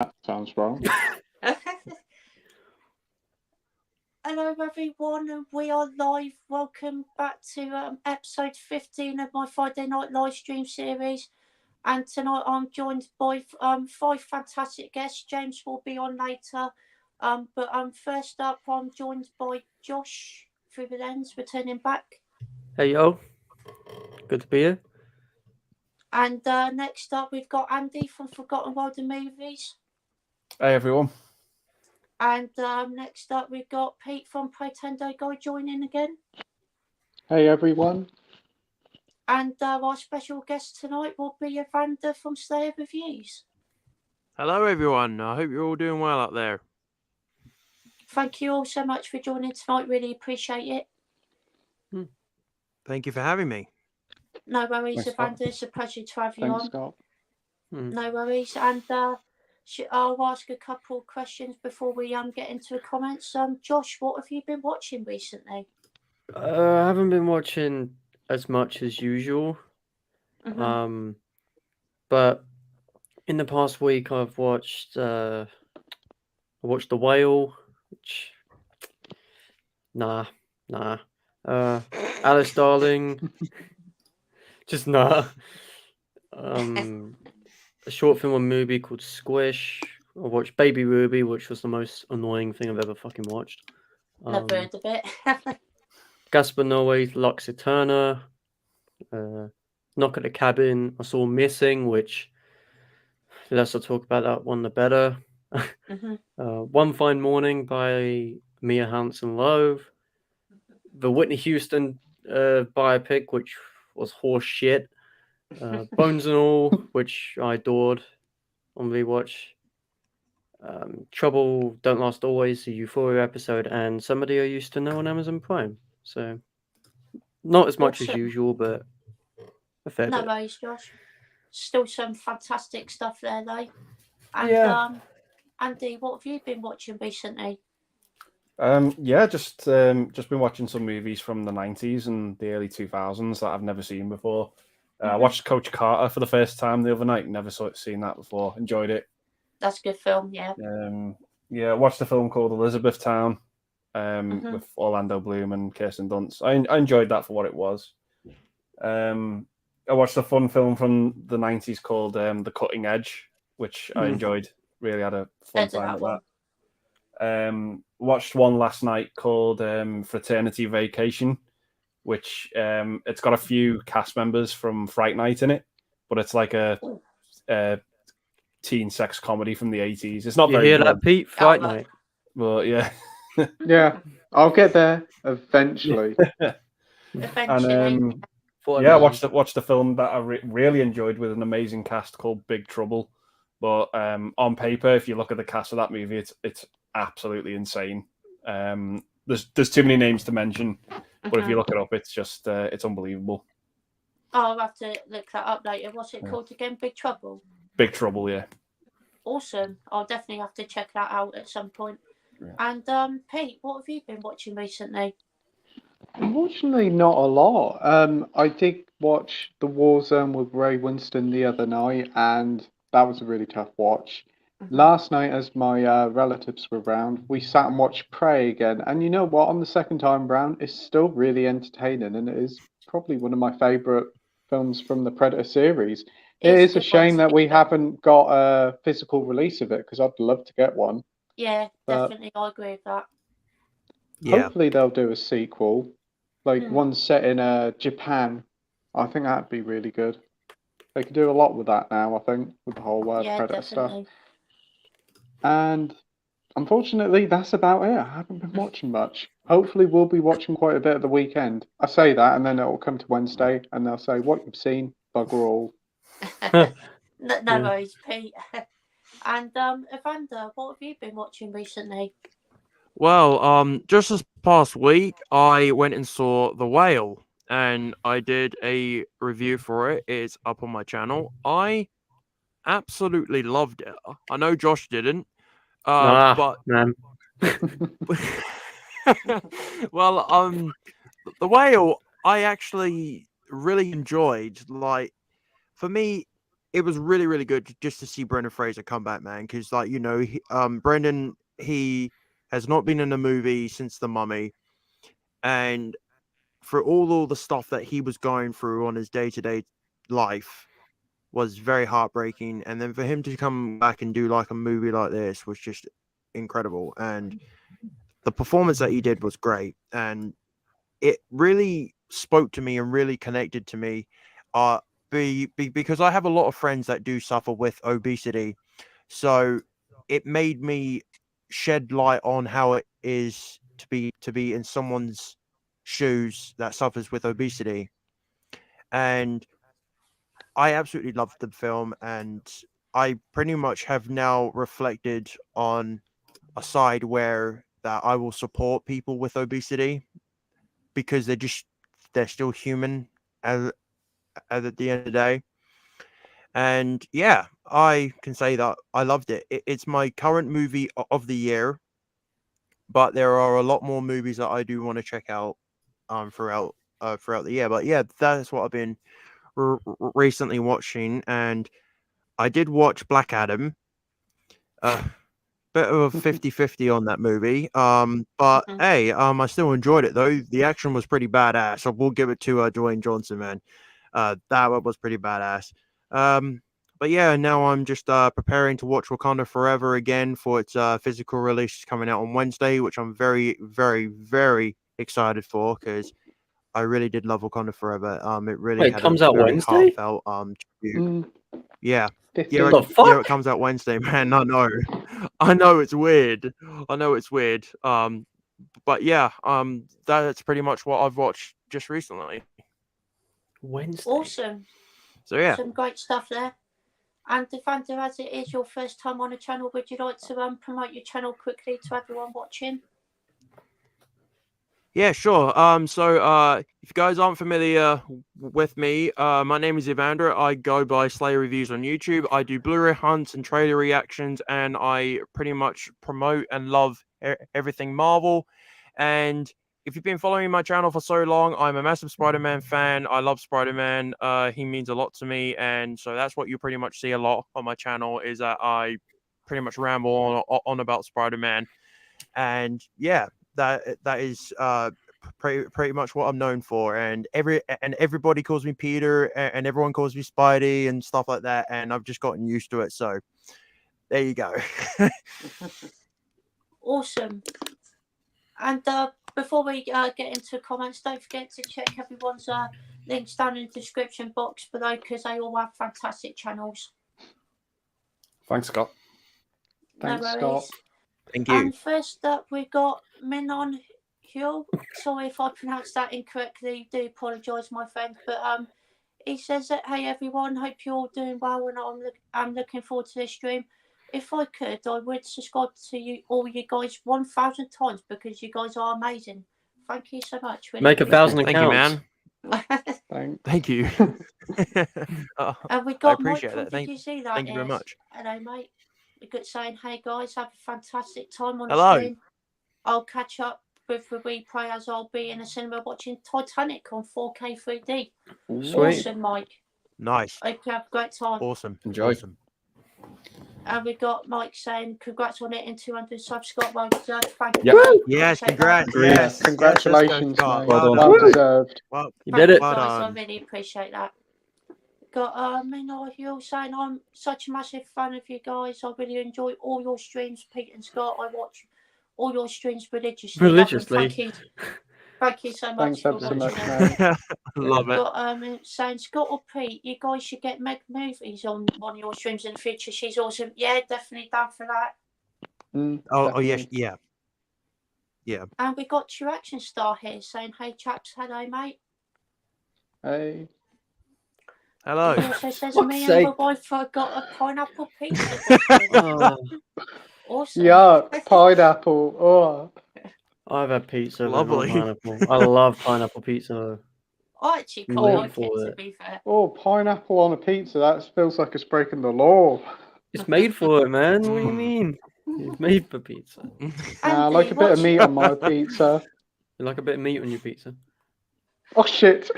That sounds wrong. Hello everyone, and we are live. Welcome back to episode 15 of my Friday night live stream series. And tonight I'm joined by five fantastic guests. James will be on later. But first up, I'm joined by Josh through the lens, returning back. Hey yo, good to be here. And next up, we've got Andy from Forgotten World of Movies. Hey everyone. And next up, we've got Pete from Playtendoguy joining again. Hey everyone. And our special guest tonight will be Evander from Slayer Reviews. Hello everyone, I hope you're all doing well out there. Thank you all so much for joining tonight, really appreciate it. Thank you for having me. No worries, Thanks, Evander, it's a pleasure to have you Thanks, on. Scott. No worries, and I'll ask a couple of questions before we get into the comments. Josh, what have you been watching recently? I haven't been watching as much as usual. Mm-hmm. But in the past week I've watched The Whale, which Alice Darling, just nah. A short film and movie called Squish. I watched Baby Ruby, which was the most annoying thing I've ever fucking watched. Never heard of it. Gaspar Noé's Lux Eterna. Knock at the Cabin. I saw Missing, which the less I talk about that one, the better. Mm-hmm. One Fine Morning by Mia Hansen-Løve. The Whitney Houston biopic, which was horse shit. Bones and All, which I adored on rewatch. Trouble Don't Last Always, the Euphoria episode, and Somebody I Used to Know on Amazon Prime. So, not as much as usual, but a fair bit. No worries, Josh. Still some fantastic stuff there, though. And Yeah. Andy, what have you been watching recently? Just been watching some movies from the 90s and the early 2000s that I've never seen before. I watched Coach Carter for the first time the other night. Never seen that before. Enjoyed it. That's a good film, yeah. I watched a film called Elizabethtown with Orlando Bloom and Kirsten Dunst. I enjoyed that for what it was. I watched a fun film from the 90s called The Cutting Edge, which I enjoyed. Really had a fun time with that. Watched one last night called Fraternity Vacation, which it's got a few cast members from Fright Night in it, but it's like a teen sex comedy from the 80s. It's not you very hear good. that, Pete? Fright Night. But yeah. Yeah, I'll get there eventually. Eventually. I watched the film that I really enjoyed with an amazing cast called Big Trouble. But on paper, if you look at the cast of that movie, it's absolutely insane. There's too many names to mention, but if you look it up, it's just it's unbelievable. I'll have to look that up later. What's it called again? Big Trouble? Big Trouble, yeah. Awesome. I'll definitely have to check that out at some point. Yeah. And Pete, what have you been watching recently? Unfortunately, not a lot. I did watch The War Zone with Ray Winston the other night, and that was a really tough watch. Last night, as my relatives were around, we sat and watched Prey again. And you know what? On the second time round, it's still really entertaining, and it is probably one of my favourite films from the Predator series. It is a shame that we haven't got a physical release of it, because I'd love to get one. Yeah, definitely. I agree with that. Hopefully they'll do a sequel, like one set in Japan. I think that'd be really good. They could do a lot with that now, I think, with the whole Predator stuff. And unfortunately, that's about it. I haven't been watching much. Hopefully, we'll be watching quite a bit at the weekend. I say that, and then it'll come to Wednesday, and they'll say, what you've seen, bugger all. No worries, Pete. And Evander, what have you been watching recently? Well, just this past week, I went and saw The Whale, and I did a review for it. It's up on my channel. I absolutely loved it. I know Josh didn't, but man. well, The Whale, I actually really enjoyed. Like, for me, it was really, really good just to see Brendan Fraser come back, man. Because, like, Brendan, he has not been in a movie since The Mummy, and for all the stuff that he was going through on his day-to-day life was very heartbreaking. And then for him to come back and do like a movie like this was just incredible. And the performance that he did was great, and it really spoke to me and really connected to me. Because I have a lot of friends that do suffer with obesity, so it made me shed light on how it is to be in someone's shoes that suffers with obesity. And I absolutely loved the film, and I pretty much have now reflected on a side where that I will support people with obesity because they're still human at the end of the day. And yeah, I can say that I loved it. It's my current movie of the year, but there are a lot more movies that I do want to check out throughout the year. But yeah, that's what I've been recently watching, and I did watch Black Adam. Bit of a 50-50 on that movie. But hey, I still enjoyed it though. The action was pretty badass. So we'll give it to Dwayne Johnson, man. That was pretty badass. But yeah, now I'm just preparing to watch Wakanda Forever again for its physical release coming out on Wednesday, which I'm very, very, very excited for because I really did love Wakanda Forever. It really Wait, it had comes a out very Wednesday? heartfelt tribute. Mm, Yeah. 15. Yeah, The fuck? it comes out Wednesday, man. I know it's weird. But yeah, that's pretty much what I've watched just recently. Wednesday. Awesome. So yeah, Some great stuff there. And Evander, as it is your first time on the channel, would you like to promote your channel quickly to everyone watching? yeah, sure. If you guys aren't familiar with me, my name is Evander. I go by Slayer Reviews on YouTube. I do Blu-ray hunts and trailer reactions, and I pretty much promote and love everything Marvel. And if you've been following my channel for so long, I'm a massive Spider-Man fan. I love Spider-Man. He means a lot to me, and so that's what you pretty much see a lot on my channel is that I pretty much ramble on about Spider-Man. And yeah, that is pretty much what I'm known for. And everybody calls me Peter, and everyone calls me Spidey and stuff like that. And I've just gotten used to it. So there you go. Awesome. And before we get into comments, don't forget to check everyone's links down in the description box below because they all have fantastic channels. Thanks, Scott. Thanks, No Scott. worries. Thank you. And first up, we've got Minon Hill. Sorry if I pronounced that incorrectly. Do apologise, my friend. But he says that, hey everyone, hope you're all doing well, and I'm looking forward to this stream. If I could, I would subscribe to you all, you guys, 1,000 times because you guys are amazing. Thank you so much. Really Make 1,000 Thank you, accounts. man. Thanks. Thank you. And we I got Mike appreciate from that. Did You See That? Thank you very Yes. much. Hello, mate. We're good saying, hey guys, have a fantastic time on the Hello. stream. I'll catch up with the replay as I'll be in a cinema watching Titanic on 4K 3D. Sweet. Awesome, Mike. Nice. Hope you have a great time. Awesome. Enjoy. Awesome. And we got Mike saying, congrats on hitting 200 subs, Scott. Well deserved. Thank Yep. you. Yes, Appreciate congrats. that. Yes. Congratulations, Yes, let's go, mate. Scott. Well Well, done. deserved. Well, You Thank did it. you, guys. I done. really appreciate that. Got Minor Hill saying, I'm such a massive fan of you guys. I really enjoy all your streams, Pete and Scott. I watch all your streams religiously. Religiously. Thank you so much Thanks for ever so watching much, it. mate. Love it. Got saying, Scott or Pete, you guys should get Meg movies on one of your streams in the future. She's awesome. Yeah, definitely down for that. Oh yes, Definitely. yeah. And we got True Action Star here saying, hey chaps, hello mate. Hey. Hello. He also says, Fuck's me sake. and my wife got a pineapple pizza. Oh, Awesome. Yuck, pineapple. Oh. I've had pizza, but not Lovely. pineapple. I love pineapple pizza. I actually quite Wait like for it, to it. be fair. Oh, pineapple on a pizza. That feels like it's breaking the law. It's made for it, man. What do you Mm. mean? It's made for pizza. Nah, I like a bit of meat on my pizza. You like a bit of meat on your pizza? Oh, shit.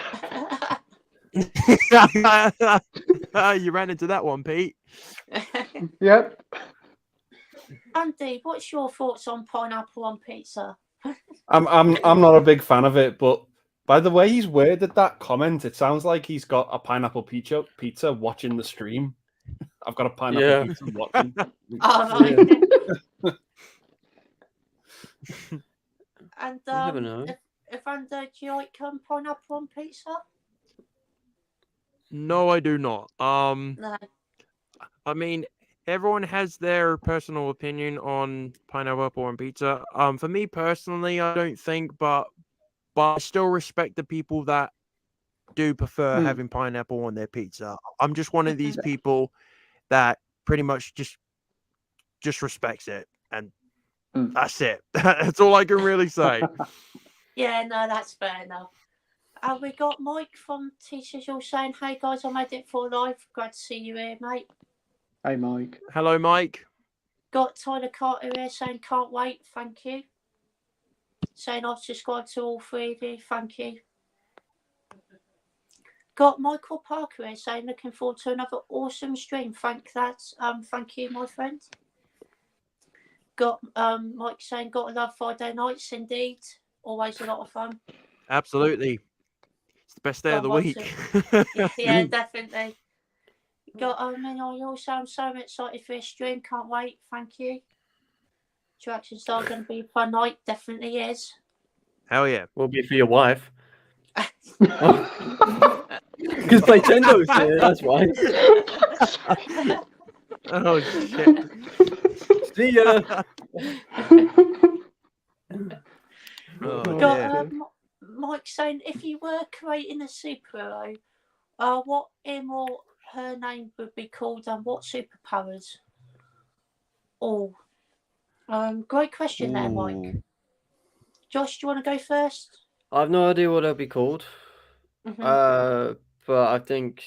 You ran into that one, Pete. Yep. Andy, what's your thoughts on pineapple on pizza? I'm not a big fan of it, but by the way he's worded that comment, it sounds like he's got a pineapple pizza watching the stream. I've got a pineapple Yeah. pizza watching. Oh, Yeah. And You never know. Evander, do you like pineapple on pizza? No, I do not. No. I mean, everyone has their personal opinion on pineapple on pizza. For me personally, I don't think, but I still respect the people that do prefer having pineapple on their pizza. I'm just one of these people that pretty much just respects it, and that's it. That's all I can really say. Yeah, no, that's fair enough. We got Mike from Teachers All saying, "Hey guys, I made it for live. Glad to see you here, mate." Hey, Mike. Hello, Mike. Got Tyler Carter here saying, "Can't wait, thank you." Saying I've subscribed to all three of you, thank you. Got Michael Parker here saying, "Looking forward to another awesome stream. Thank you, my friend." Got Mike saying, "Gotta love Friday nights, indeed. Always a lot of fun." Absolutely. It's the best day of the Got week. Yeah, definitely. Got I'm so excited for this stream. Can't wait. Thank you. Directions are going to be a fun night. Definitely is. Hell yeah. Will be for your wife. Because Playtendo's here, that's why. Oh shit. See ya. Oh, Got dear. Mike saying, "If you were creating a superhero, what him or her name would be called, and what superpowers?" Oh, great question there, Mike. Ooh. Josh, do you want to go first? I have no idea what they'll be called. Mhm. But I think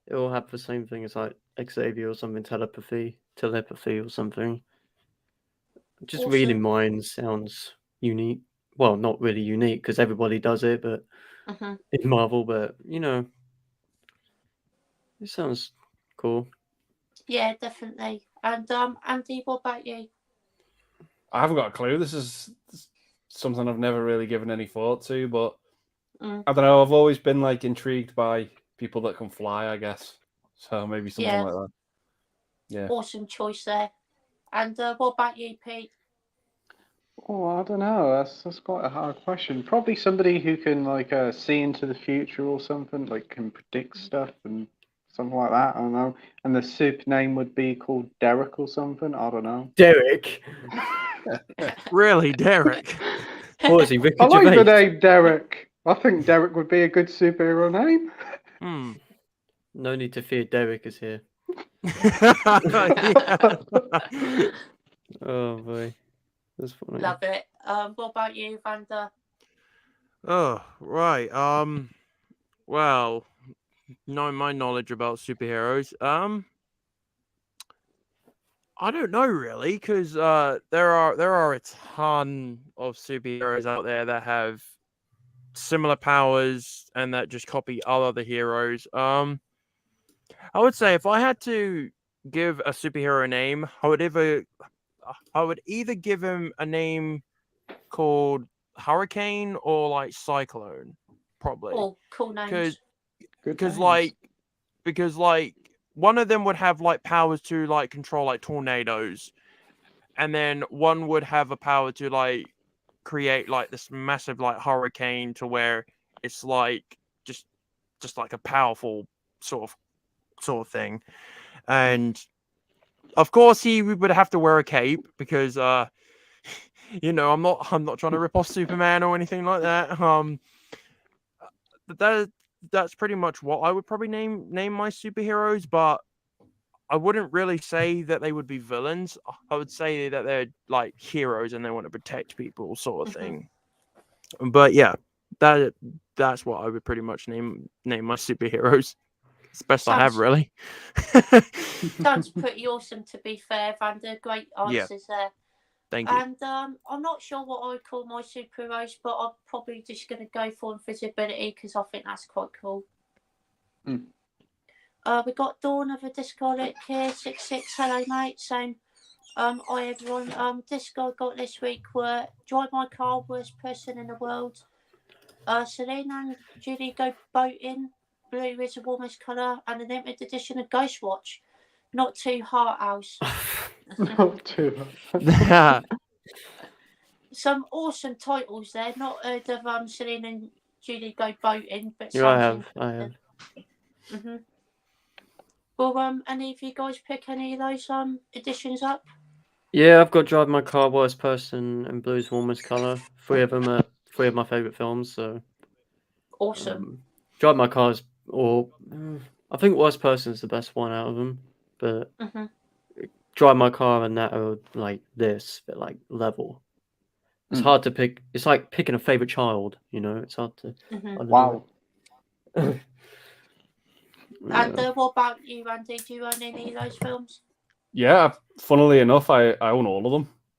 it will have the same thing as like Xavier or something, telepathy or something. Just Awesome. reading minds sounds unique. Well, not really unique because everybody does it, but in Marvel, but you know, it sounds cool. Yeah, definitely. And Andy, what about you? I haven't got a clue. This is something I've never really given any thought to, but I don't know. I've always been like intrigued by people that can fly, I guess. So maybe something like that. Yeah. Awesome choice there. And what about you, Pete? Oh, I don't know. That's quite a hard question. Probably somebody who can like see into the future or something, like can predict stuff and something like that. I don't know. And the super name would be called Derek or something. I don't know. Derek. Really, Derek? What is he, Ricky I like the Gervais? name Derek. I think Derek would be a good superhero name. No need to fear, Derek is here. Oh boy, that's funny. Love it. What about you, Vanda? Oh, right. Well, knowing my knowledge about superheroes, I don't know really, because there are a ton of superheroes out there that have similar powers and that just copy other heroes. I would say if I had to give a superhero a name, I would either give him a name called Hurricane or like Cyclone, probably. Oh, cool names. Because one of them would have like powers to like control like tornadoes, and then one would have a power to like create like this massive like hurricane to where it's like just like a powerful sort of thing. And of course he would have to wear a cape because you know, I'm not trying to rip off Superman or anything like that. That's pretty much what I would probably name my superheroes, but I wouldn't really say that they would be villains. I would say that they're like heroes and they want to protect people, sort of thing. But yeah, that's what I would pretty much name my superheroes. It's the best I have, really. Sounds pretty awesome, to be fair, Vanda. Great answers there. Thank you. And I'm not sure what I would call my superheroes, but I'm probably just going to go for invisibility because I think that's quite cool. We got Dawn of a Discolic here, 66. Hello, mate. Saying, hi everyone. Disco I got this week were Drive My Car, Worst Person in the World. Selena and Julie Go Boating, Blue is the Warmest Colour, and a limited edition of Ghostwatch. Not Too Heart House. Not too. Some awesome titles there. Not heard of Selena and Julie Go Boating, but Yeah, I sounds have. Mm-hmm. Well, any of you guys pick any of those editions up? Yeah, I've got Drive My Car, Worst Person, and Blue's Warmest Colour. Three of them are three of my favourite films. So Awesome. Drive My Car is, I think Worst Person is the best one out of them. But Mm-hmm. Drive My Car and that are like this, but like level. It's hard to pick. It's like picking a favourite child. You know, it's hard to. Mm-hmm. Wow. And what about you, Andy? Do you own any of those films? Yeah, funnily enough, I own all of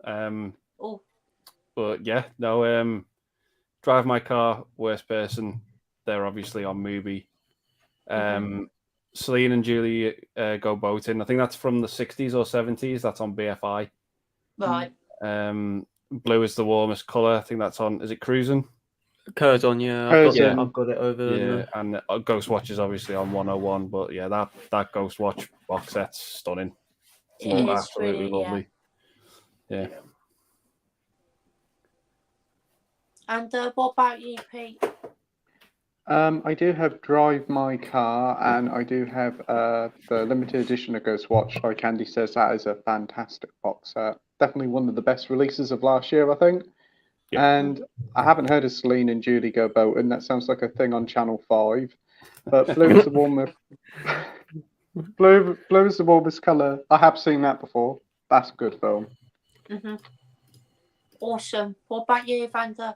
them. Oh. But yeah, no. Drive My Car, Worst Person. They're obviously on Mubi. Celine and Julie Go Boating. I think that's from the 60s or 70s. That's on BFI. Right. Blue is the Warmest Colour. I think that's on. Is it Cruising? Curzon, yeah. I've got it over. Yeah, and Ghostwatch is obviously on 101. But yeah, that Ghostwatch box set's stunning. It is absolutely really, lovely. Yeah. And what about you, Pete? I do have Drive My Car, and I do have the limited edition of Ghostwatch. Like Andy says, that is a fantastic box set. Definitely one of the best releases of last year, I think. Yeah. And I haven't heard of Celine and Julie Go Boating. That sounds like a thing on Channel 5. But Blue is the warmest. Blue is the warmest colour. I have seen that before. That's a good film. Mm-hmm. Awesome. What about you, Evander?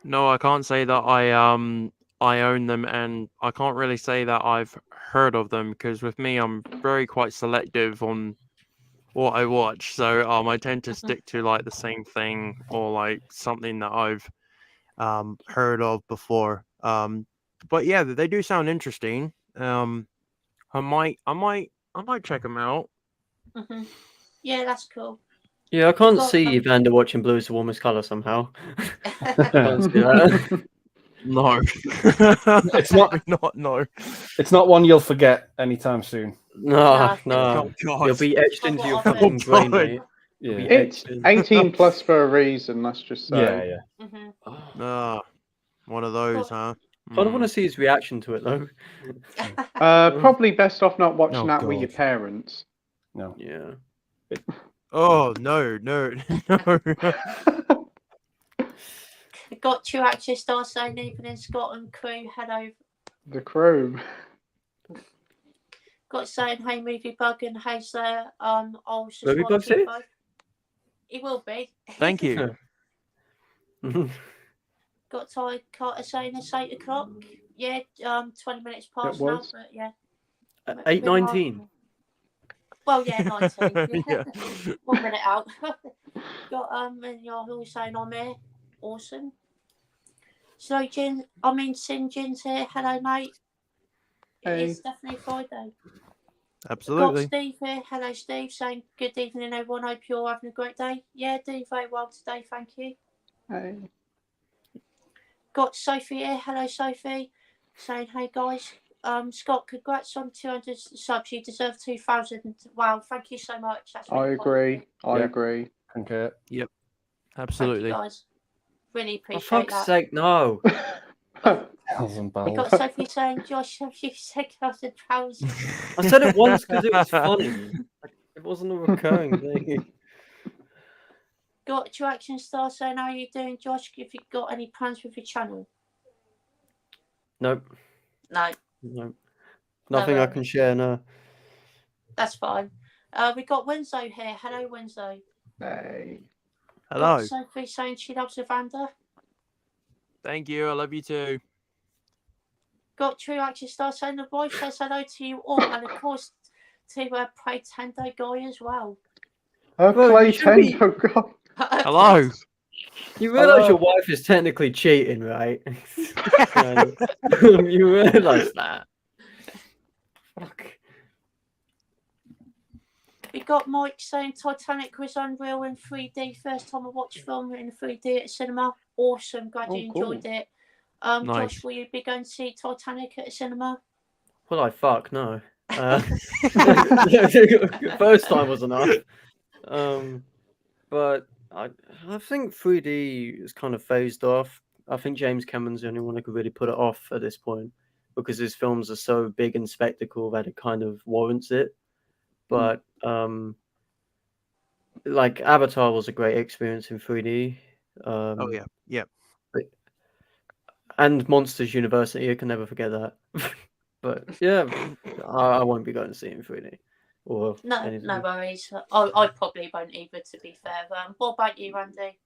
No, I can't say that I own them, and I can't really say that I've heard of them, because with me, I'm very quite selective on what I watch. So I tend to stick to like the same thing or like something that I've heard of before. But yeah, they do sound interesting. I might check them out. Mm-hmm. Yeah, that's cool. Yeah, I can't see Evander watching Blue is the Warmest Colour somehow. Can't see that. No, It's not. No. It's not one you'll forget anytime soon. No. Oh, God. You'll be etched into your Oh, fucking brain, God. mate. Yeah. It's 18 plus for a reason, let's just say. Yeah. Mm-hmm. One of those, huh? I don't want to see his reaction to it though. Probably best off not watching Oh, that with your God. parents. No. Yeah. Oh no. Got two actors star saying Evening Scotland crew. Hello. The Crew. Got saying hey movie bug and how's there. I'll Movie subscribe Bug's to here? both. It will be. Thank you. Got Ty Carter saying it's 8 o'clock. Yeah, 20 minutes past now, was. but yeah. 8:19. Well, yeah, 19. Yeah. 1 minute out. Got and Yahoo saying I'm here. Awesome. So Sin Jin's here. Hello, mate. Hey. It is definitely Friday. Absolutely. Got Steve here. Hello, Steve. Saying good evening, everyone. Hope you're all having a great day. Yeah, doing very well today. Thank you. Hey. Got Sophie here. Hello, Sophie. Saying hey, guys. Scott, congrats on 200 subs. You deserve 2,000. Wow, thank you so much. That's really I agree. Concur. Yep. Thank Absolutely. you, guys. Really For appreciate fuck's that. sake, no. Hells and We bells. got Sophie saying, Josh, have you said £1,000? I said it once because it was funny. It wasn't a recurring thing. Got your action star saying, how are you doing, Josh? If you got any plans with your channel? Nope. No, Nothing No, I can share, no. that's fine. We got Winslow here. Hello, Winslow. Hey. Hello. Got Sophie saying she loves Evander. Thank you. I love you too. Got True Action Star saying the wife says hello to you all, and of course to Playtendoguy as well. Bro, you should be- Playtendo, God. Hello. You realise your wife is technically cheating, right? You realise that. fuck? We got Mike saying Titanic was unreal in 3D. First time I watched film in 3D at cinema. Awesome. Glad you enjoyed it. Nice. Josh, will you be going to see Titanic at the cinema? Well, fuck no. First time was enough. But I think 3D is kind of phased off. I think James Cameron's the only one who could really put it off at this point because his films are so big and spectacle that it kind of warrants it. But like Avatar was a great experience in 3D. Oh yeah. And Monsters University, I can never forget that. But yeah, I won't be going to see it in 3D. Or No worries. I probably won't either, to be fair. What about you, Randy?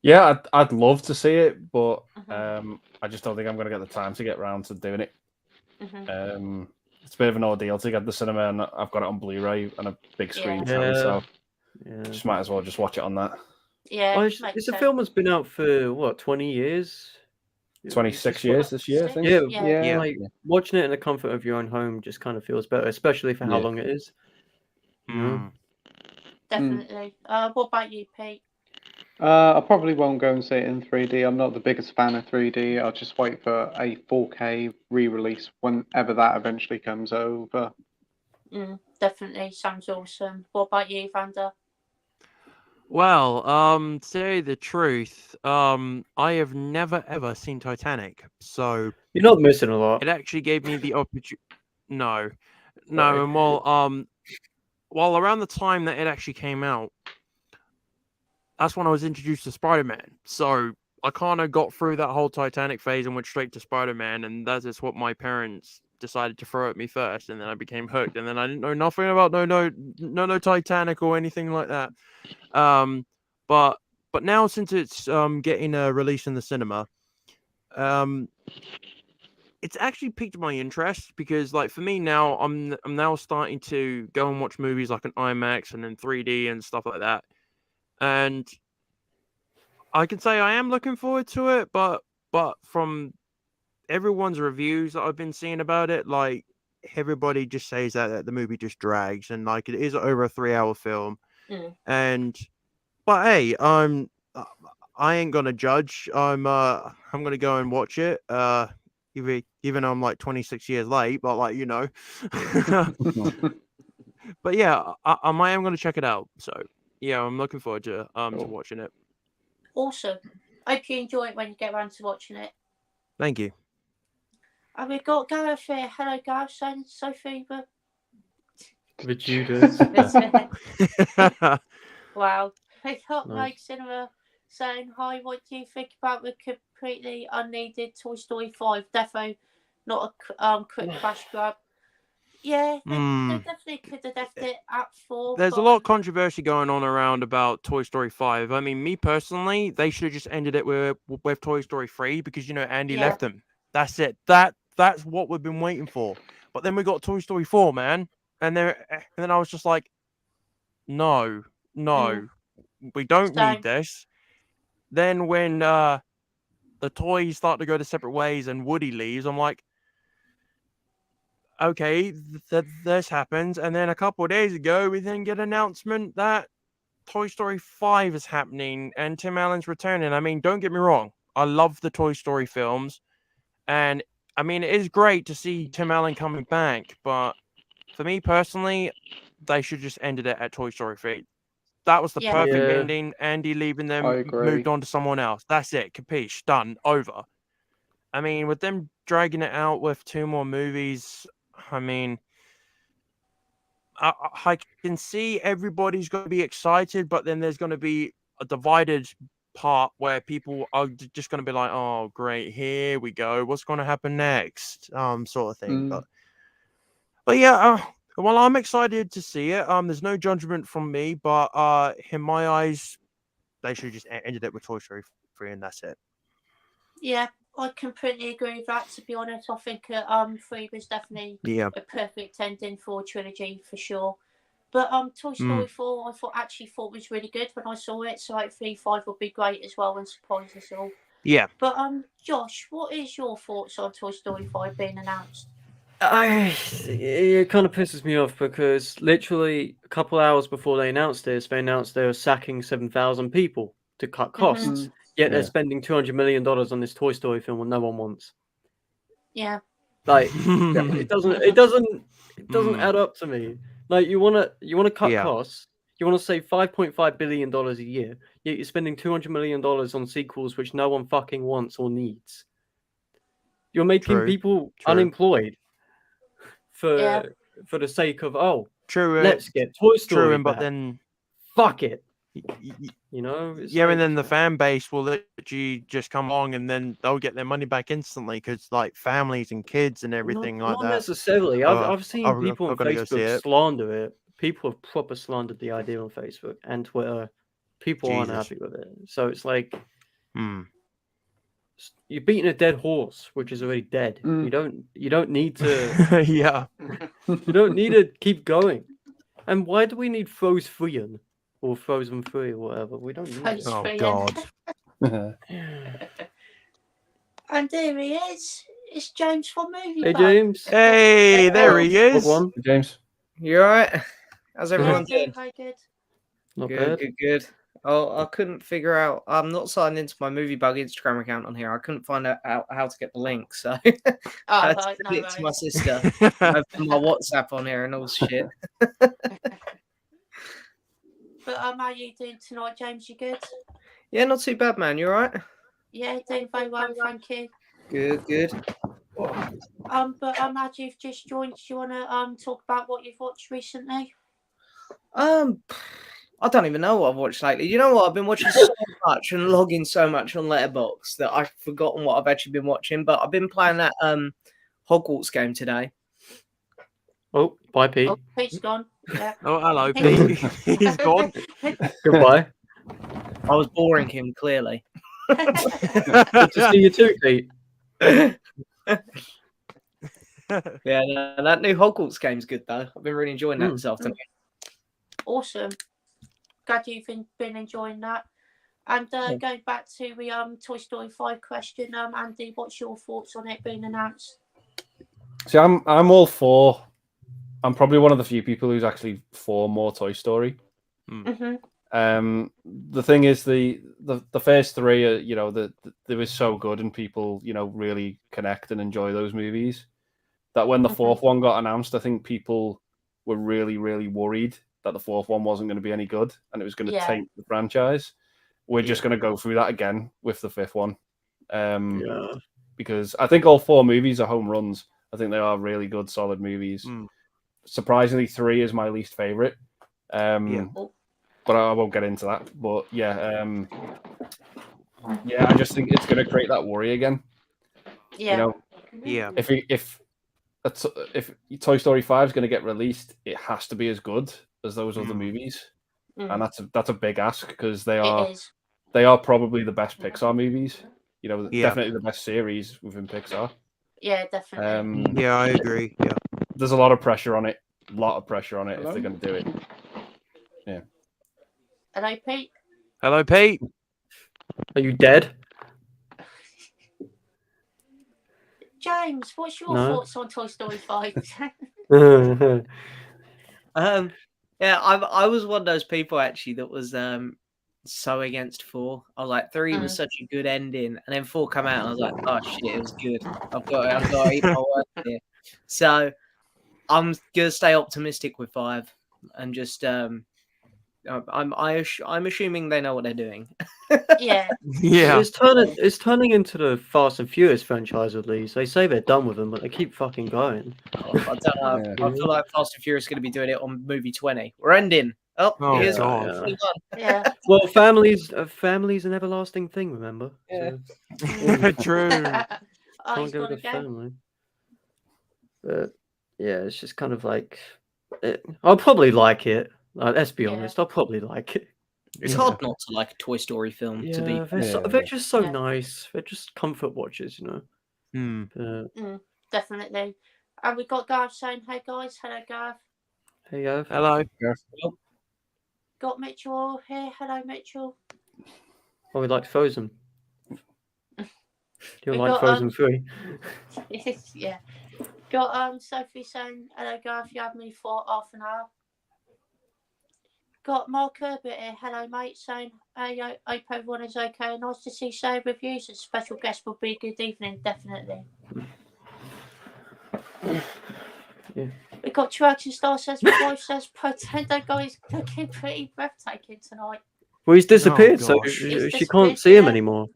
Yeah, I'd love to see it, but I just don't think I'm going to get the time to get around to doing it. It's a bit of an ordeal to get the cinema, and I've got it on Blu-ray and a big screen telly, so just might as well just watch it on that. Yeah, well, it's a film that's been out for what, 20 years? 26 years this year, I think. Yeah. Like watching it in the comfort of your own home just kind of feels better, especially for how long it is. Definitely. What about you, Pete? I probably won't go and see it in 3D. I'm not the biggest fan of 3D. I'll just wait for a 4K re-release whenever that eventually comes over. Definitely. Sounds awesome. What about you, Evander? Well, to tell you the truth, I have never ever seen Titanic, so you're not missing a lot. It actually gave me the opportunity. No, and while around the time that it actually came out, that's when I was introduced to Spider-Man. So I kind of got through that whole Titanic phase and went straight to Spider-Man, and that is what my parents decided to throw at me first, and then I became hooked, and then I didn't know nothing about no Titanic or anything like that. But now since it's getting released in the cinema, it's actually piqued my interest because, like, for me now, I'm now starting to go and watch movies like an IMAX and then 3D and stuff like that, and I can say I am looking forward to it. But from everyone's reviews that I've been seeing about it, like, everybody just says that the movie just drags, and like it is over a 3-hour film, but hey, I ain't gonna judge. I'm gonna go and watch it. Even though I'm like 26 years late, but like, you know. But yeah, I am gonna check it out. So yeah, I'm looking forward to watching it. Awesome. Hope you enjoy it when you get around to watching it. Thank you. And we've got Gareth here. Hello, Gareth. Saying Sophie, but the Judas. Wow. We got Mike Cinema saying, hi, what do you think about the completely unneeded Toy Story 5? Defo not a quick crash grab. Yeah, they definitely could have left it at 4. There's a lot of controversy going on around about Toy Story 5. I mean, me personally, they should have just ended it with Toy Story 3 because, you know, Andy left them. That's it. That's what we've been waiting for. But then we got Toy Story 4, man. And then I was just like, no, we don't need this. Then when the toys start to go to separate ways and Woody leaves, I'm like, okay, this happens. And then a couple of days ago, we then get an announcement that Toy Story 5 is happening and Tim Allen's returning. I mean, don't get me wrong. I love the Toy Story films. And I mean, it is great to see Tim Allen coming back. But for me personally, they should just ended it at Toy Story 3. That was the perfect ending. Andy leaving them, moved on to someone else. That's it. Capiche. Done. Over. I mean, with them dragging it out with 2 more movies, I mean, I can see everybody's going to be excited, but then there's going to be a divided part where people are just going to be like, oh, great, here we go. What's going to happen next? Sort of thing. But yeah, well, I'm excited to see it. There's no judgment from me, but in my eyes, they should just ended it with Toy Story 3 and that's it. Yeah, I completely agree with that, to be honest. I think 3 was definitely a perfect ending for a trilogy for sure. But Toy Story 4 I thought was really good when I saw it, so hopefully 5 will be great as well and surprise us all. Yeah. But Josh, what is your thoughts on Toy Story 5 being announced? It kind of pisses me off because literally a couple hours before they announced this, they announced they were sacking 7,000 people to cut costs. Yet they're Yeah. spending $200 million on this Toy Story film that no one wants. Yeah. Like it doesn't add up to me. Like you wanna cut Yeah. costs. You want to save $5.5 billion a year, yet you're spending $200 million on sequels which no one fucking wants or needs. You're making True, people true. unemployed Yeah. for the sake of True. let's get Toy Story True, back. but then Fuck it. y- It's yeah, like, and then the fan base will literally just come along, and then they'll get their money back instantly because like families and kids and everything not like that. necessarily. I've seen are people on gonna go see Facebook it. slander it. People have proper slandered the idea on Facebook and Twitter. People aren't Jesus. happy with it. So it's like Hmm. you're beating a dead horse, which is already dead. Mm. You don't need to Yeah. you don't need to keep going. And why do we need Frozen or Frozen 3 or whatever? We don't need it. Oh Frozen. God. And there he is. It's James from Movie Hey Bug. James. Hey, there he What is. one? James. You alright? How's Yeah, everyone doing doing? very good. Not Good, bad. good, good. Oh, I couldn't figure out. I'm not signed into my Movie Bug Instagram account on here. I couldn't find out how to get the link, so I Oh, had to right, send no it to my worries. sister. I opened my WhatsApp on here and all shit. But how are you doing tonight, James? You good? Yeah, not too bad, man. You alright? Yeah, doing very well, thank you. Good, good. But as you've just joined, do you wanna talk about what you've watched recently? I don't even know what I've watched lately. You know what? I've been watching so much and logging so much on Letterboxd that I've forgotten what I've actually been watching. But I've been playing that Hogwarts game today. Oh, bye Pete. Oh, Pete's gone. Yeah. Oh, hello, Pete. He's gone. Goodbye. I was boring him clearly. Good to see you too, Pete. Yeah, no, that new Hogwarts game's good though. I've been really enjoying that this afternoon. Awesome. Glad you've been enjoying that. And going back to the Toy Story 5 question, Andy, what's your thoughts on it being announced? See, I'm all for. I'm probably one of the few people who's actually for more Toy Story. Mm-hmm. The thing is, the first three are, they were so good, and people, really connect and enjoy those movies. That when the fourth one got announced, I think people were really, really worried that the fourth one wasn't going to be any good, and it was going to taint the franchise. We're just going to go through that again with the fifth one, because I think all four movies are home runs. I think they are really good, solid movies. Surprisingly, 3 is my least favorite. But I won't get into that. But I just think it's going to create that worry again. Yeah. If Toy Story 5 is going to get released, it has to be as good as those other movies, and that's a big ask because they are probably the best Pixar movies. Definitely the best series within Pixar. Yeah, definitely. I agree. Yeah. There's a lot of pressure on it. If they're going to do it. Yeah. Hello, Pete. Hello, Pete. Are you dead? James, what's your No. thoughts on Toy Story 5? I was one of those people actually that was so against 4. I was like, 3 was such a good ending, and then 4 come out, and I was like, oh shit, it was good. I've got to eat my words here. So I'm gonna stay optimistic with 5, and just I'm assuming they know what they're doing. Yeah. It's turning into the Fast and Furious franchise at least. They say they're done with them, but they keep fucking going. I don't know. I feel like Fast and Furious is going to be doing it on movie 20. We're ending. Oh, here's God. Yeah. Well, family's an everlasting thing, remember? Yeah. So, True. Oh, he's can't go gone with again. family. But yeah, it's just kind of like I'll probably like it. Let's be honest, I'll probably like it. It's hard not to like a Toy Story film. To be they're just so nice. They're just comfort watches, Definitely. And we got Gareth saying, "Hey guys, hello Gareth." Hey, Gav. Hello. Got Mitchell here. Hello, Mitchell. Oh, we like Frozen. You We like got, Frozen 3? Yeah. Got Sophie saying, hello Gareth, you had me for half an hour. Got Mark Herbert here, hello mate, saying, hey, I hope everyone is okay. Nice to see say reviews. A special guest will be good evening, definitely. Yeah. We got Traction Star says, my wife says, Playtendoguy is looking pretty breathtaking tonight. Well, he's disappeared, so gosh. He's she can't disappeared, see him yeah. anymore.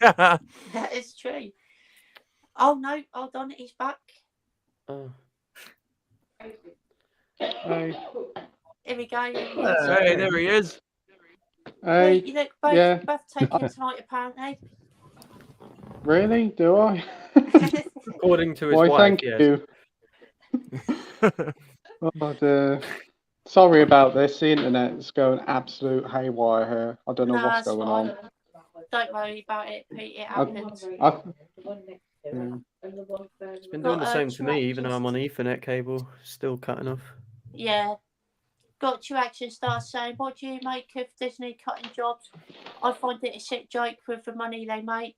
That is true. Oh no, hold on, he's back. Oh. Hey, Here we go. Here he is. Hey, there he is. hey, Wait, you look both yeah. breathtaking tonight, apparently. Really? Do I? According to his Why, wife, thank yes. you. Oh, dear. Sorry about this. The internet's going absolute haywire here. I don't know No, what's that's going fine. on. Don't worry about it, Pete. It happens. It's been doing the same to me, even though I'm on Ethernet cable, still cutting off. Yeah. Got your action star saying, what do you make of Disney cutting jobs? I find it a sick joke with the money they make.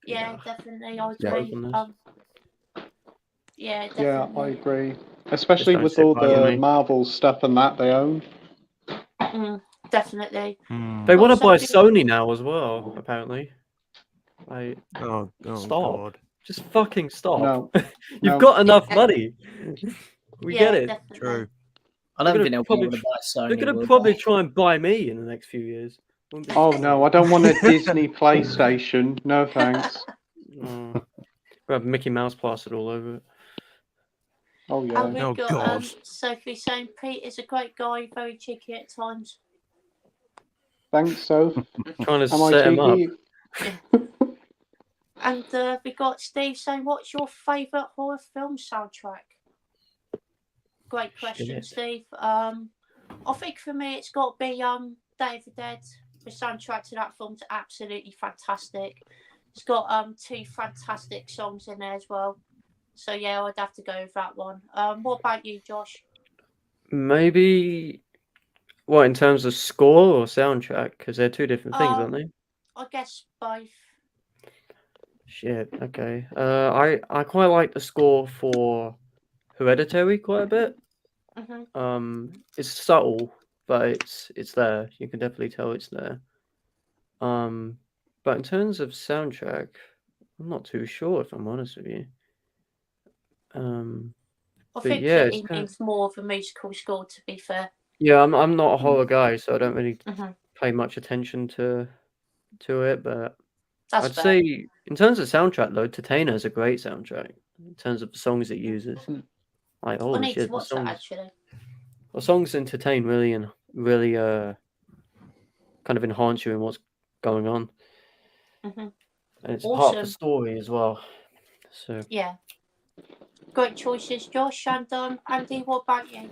Yeah, definitely, I Yeah. agree. Yeah, Yeah, definitely. I agree. Especially don't with sit all by the me. Marvel stuff and that they own. Definitely. They want to buy Something- Sony now as well, apparently. Like, Oh stop. God. Just fucking stop. No. You've No. got enough money. We yeah, get it. Definitely. True. I don't They're think they'll be gonna able to buy Sony. They're going will to probably they? try and buy me in the next few years. Wouldn't be Oh surprised. no, I don't want a Disney PlayStation. No thanks. Oh. We have Mickey Mouse plastered all over it. Oh And yeah. we've Oh, got God. Sophie saying Pete is a great guy, very cheeky at times. Thanks, Soph. Trying to Am I set him up. cheeky? And we got Steve saying, what's your favourite horror film soundtrack? Great question, Shit. Steve. I think for me it's got to be Day of the Dead. The soundtrack to that film's absolutely fantastic. It's got 2 fantastic songs in there as well. So yeah, I'd have to go with that one. What about you, Josh? Maybe, what, in terms of score or soundtrack? Because they're two different things, aren't they? I guess both. Shit, okay. I quite like the score for Hereditary quite a bit. It's subtle, but it's there. You can definitely tell it's there. But in terms of soundtrack, I'm not too sure if I'm honest with you. I But think yeah, that it's it kind means more of a musical score, to be fair. yeah, I'm not a horror guy, so I don't really Mhm. pay much attention to it. But That's I'd fair. say in terms of soundtrack though, Titanic is a great soundtrack in terms of the songs it uses. Like I holy need to shit, watch that actually. the songs in Titan really kind of enhance you in what's going on. Mhm. And it's part of the Awesome. story as well. So Yeah. Great choices, Josh. And Andy, what about you?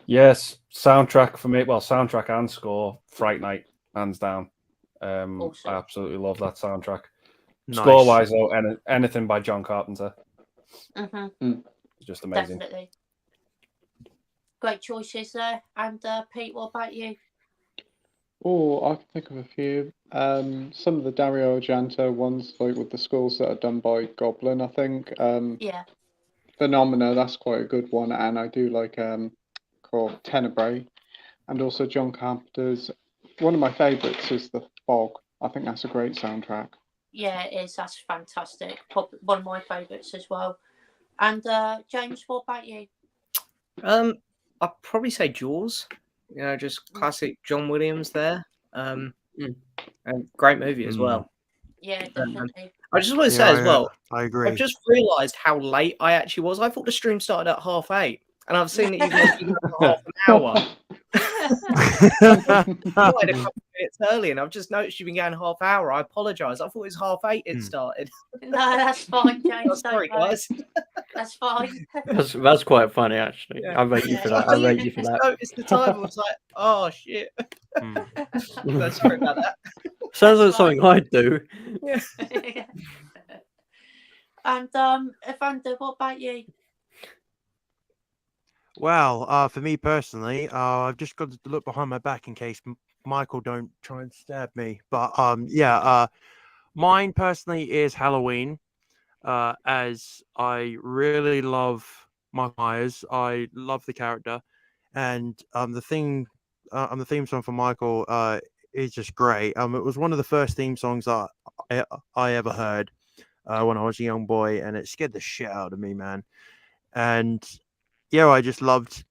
Yes, soundtrack for me. Well, soundtrack and score. Fright Night, hands down. Awesome. I absolutely love that soundtrack. Nice. Score-wise, though, anything by John Carpenter, just amazing. Definitely. Great choices there. And Pete, what about you? Oh, I can think of a few. Some of the Dario Argento ones, like with the scores that are done by Goblin, I think. Yeah. Phenomena, that's quite a good one, and I do like called Tenebrae, and also John Carpenter's. One of my favourites is The Fog. I think that's a great soundtrack. Yeah, it is. That's fantastic. One of my favourites as well. And James, what about you? I'd probably say Jaws. You know, just classic John Williams there. And great movie as well. Yeah, definitely. I just want to say as well, I agree. I've just realised how late I actually was. I thought the stream started at 8:30, and I've seen that you've only been on for half an hour. I wanted a couple of minutes early, and I've just noticed you've been going half hour. I apologise. I thought it was 8:30 it started. No, that's fine, James. Sorry, don't worry. guys. That's fine. that's quite funny actually. Yeah. I rate you for that. I rate you for that. Noticed the time. I was like, oh shit. No, sorry about that. Sounds like That's something I'd do. Yeah. And Evander, what about you? Well, for me personally, I've just got to look behind my back in case Michael don't try and stab me. But yeah, mine personally is Halloween. as I really love Mike Myers. I love the character, and the theme song for Michael is just great. It was one of the first theme songs that I ever heard when I was a young boy, and it scared the shit out of me, man. And yeah, I just loved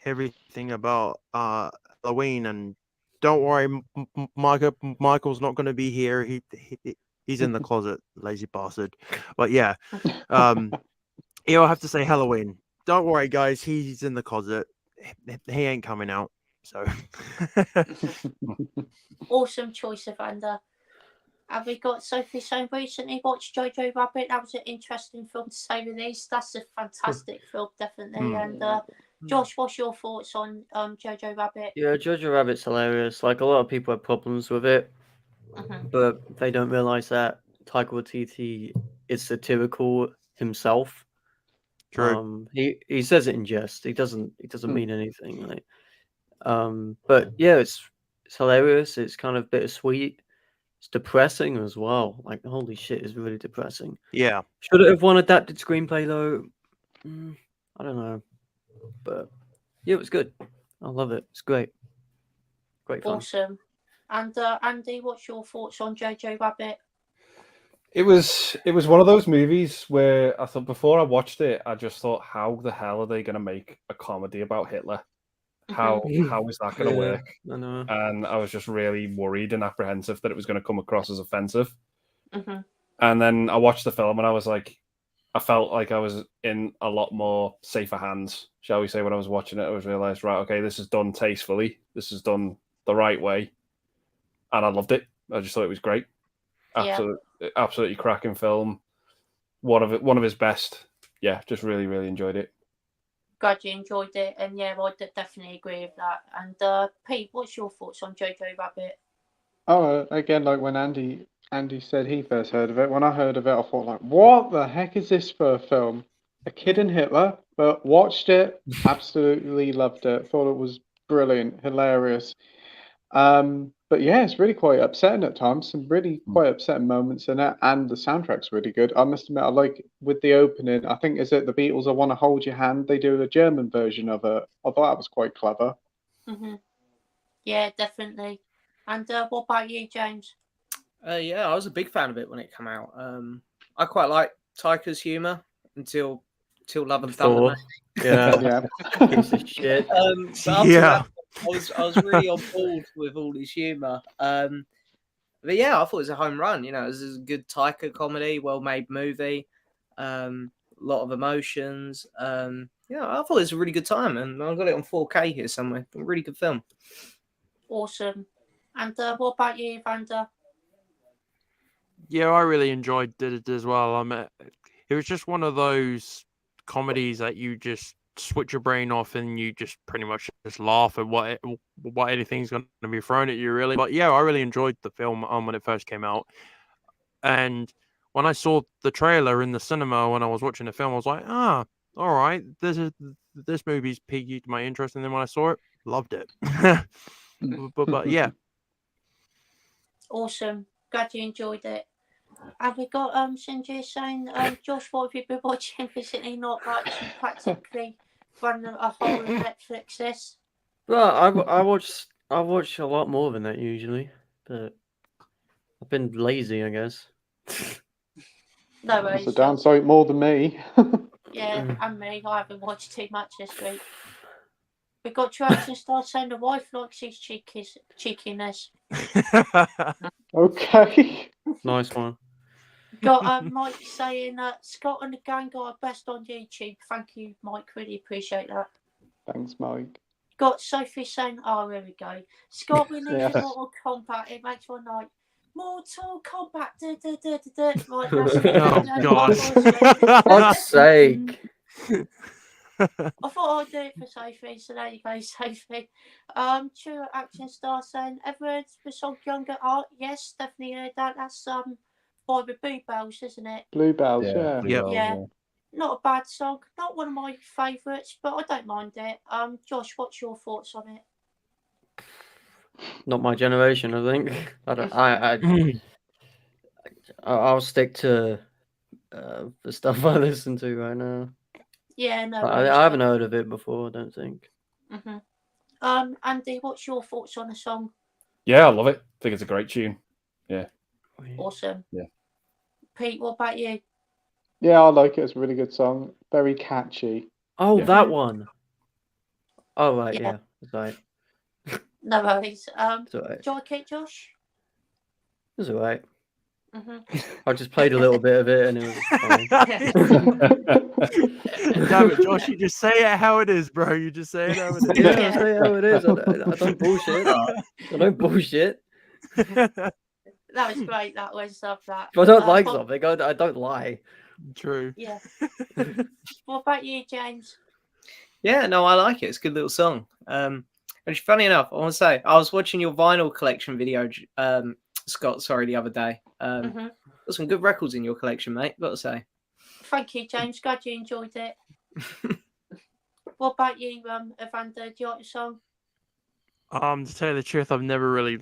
everything about Halloween. And don't worry, Michael's not going to be here. He's in the closet, lazy bastard. But yeah, I have to say Halloween. Don't worry, guys. He's in the closet. He ain't coming out. So Awesome choice, Evander. Have we got Sophie saying recently watched Jojo Rabbit? That was an interesting film to say the least. That's a fantastic film, definitely. And Josh, what's your thoughts on Jojo Rabbit? Yeah, Jojo Rabbit's hilarious. Like, a lot of people have problems with it, but they don't realize that Taika Waititi is satirical himself. true. He says it in jest. He doesn't mean anything. Like, but yeah, it's hilarious. It's kind of bittersweet. It's depressing as well. Like, holy shit, it's really depressing. Yeah. Should it have won adapted screenplay though? I don't know, but yeah, it was good. I love it. It's great. Great fun. Awesome. And Andy, what's your thoughts on Jojo Rabbit? It was one of those movies where I thought, before I watched it, I just thought, how the hell are they going to make a comedy about Hitler? How is that going to work? I know. And I was just really worried and apprehensive that it was going to come across as offensive. Mm-hmm. And then I watched the film and I was like, I felt like I was in a lot more safer hands, shall we say, when I was watching it. I was realised, right, okay, this is done tastefully. This is done the right way. And I loved it. I just thought it was great. Absolutely cracking film. One of his best. Yeah, just really, really enjoyed it. Glad you enjoyed it, and yeah, I definitely agree with that. And Pete, what's your thoughts on Jojo Rabbit? Oh, again, like when Andy said he first heard of it. When I heard of it, I thought, like, what the heck is this for a film? A Kid and Hitler, but watched it, absolutely loved it. Thought it was brilliant, hilarious. But yeah, it's really quite upsetting at times. Some really quite upsetting moments in it, and the soundtrack's really good. I must admit, I like with the opening. I think is it the Beatles? I Want to Hold Your Hand. They do a German version of it. I thought that was quite clever. Mm-hmm. Yeah, definitely. And what about you, James? Yeah, I was a big fan of it when it came out. I quite like Taika's humour until Love and Thunder. Yeah, piece of shit. So after that, I was really on board with all his humour. But yeah, I thought it was a home run. You know, it was a good Taika comedy, well-made movie, a lot of emotions. Yeah, I thought it was a really good time, and I got it on 4K here somewhere. A really good film. Awesome. And what about you, Evander? Yeah, I really enjoyed it as well. It was just one of those comedies that you just switch your brain off and you just pretty much just laugh at what anything's going to be thrown at you, really. But yeah, I really enjoyed the film when it first came out. And when I saw the trailer in the cinema when I was watching the film, I was like, all right, this movie's piqued my interest. And then when I saw it, loved it. but yeah. Awesome. Glad you enjoyed it. Have we got Sinjir saying, Josh, what have you been watching recently? Not much. You practically run a whole Netflix this. Well, I watch a lot more than that usually, but I've been lazy, I guess. No worries. That's a downside more than me. Yeah, and me. I haven't watched too much this week. We got your action star saying the wife likes his cheekiness. Okay. Nice one. Got Mike saying Scott and the gang are best on YouTube. Thank you, Mike. Really appreciate that. Thanks, Mike. Got Sophie saying, oh, here we go. Scott, we need Mortal Kombat. It makes one like Mortal Kombat. Right, that's For God's sake. I thought I'd do it for Sophie, so there you go, Sophie. True action star saying, ever heard the song Younger Art? Yes, definitely heard that. That's by the Bluebells, isn't it? Bluebells, Yeah. Yeah. Not a bad song. Not one of my favourites, but I don't mind it. Josh, what's your thoughts on it? Not my generation, I think. I'll stick to the stuff I listen to right now. Yeah, no. I haven't heard of it before, I don't think. Andy, what's your thoughts on the song? Yeah, I love it. I think it's a great tune. Yeah. Awesome. Yeah. Pete, what about you? Yeah, I like it. It's a really good song. Very catchy. Oh, Yeah. that one. Oh, right, Yeah. yeah. That's right. No worries. It's alright. Do you like it, Josh? It's alright. Mm-hmm. I just played a little bit of it and it was fine. Damn it, Josh! You just say it how it is, bro. You just say it how it is. Yeah, I say how it is. I don't bullshit. I don't bullshit. That was great. That was love that. If I don't like something, I don't lie. True. Yeah. What about you, James? Yeah, no, I like it. It's a good little song. And funny enough, I want to say I was watching your vinyl collection video, Scott. Sorry, the other day. Got some good records in your collection, mate. Got to say. Thank you, James. Glad you enjoyed it. What about you, Evander? Do you like the song? To tell you the truth, I've never really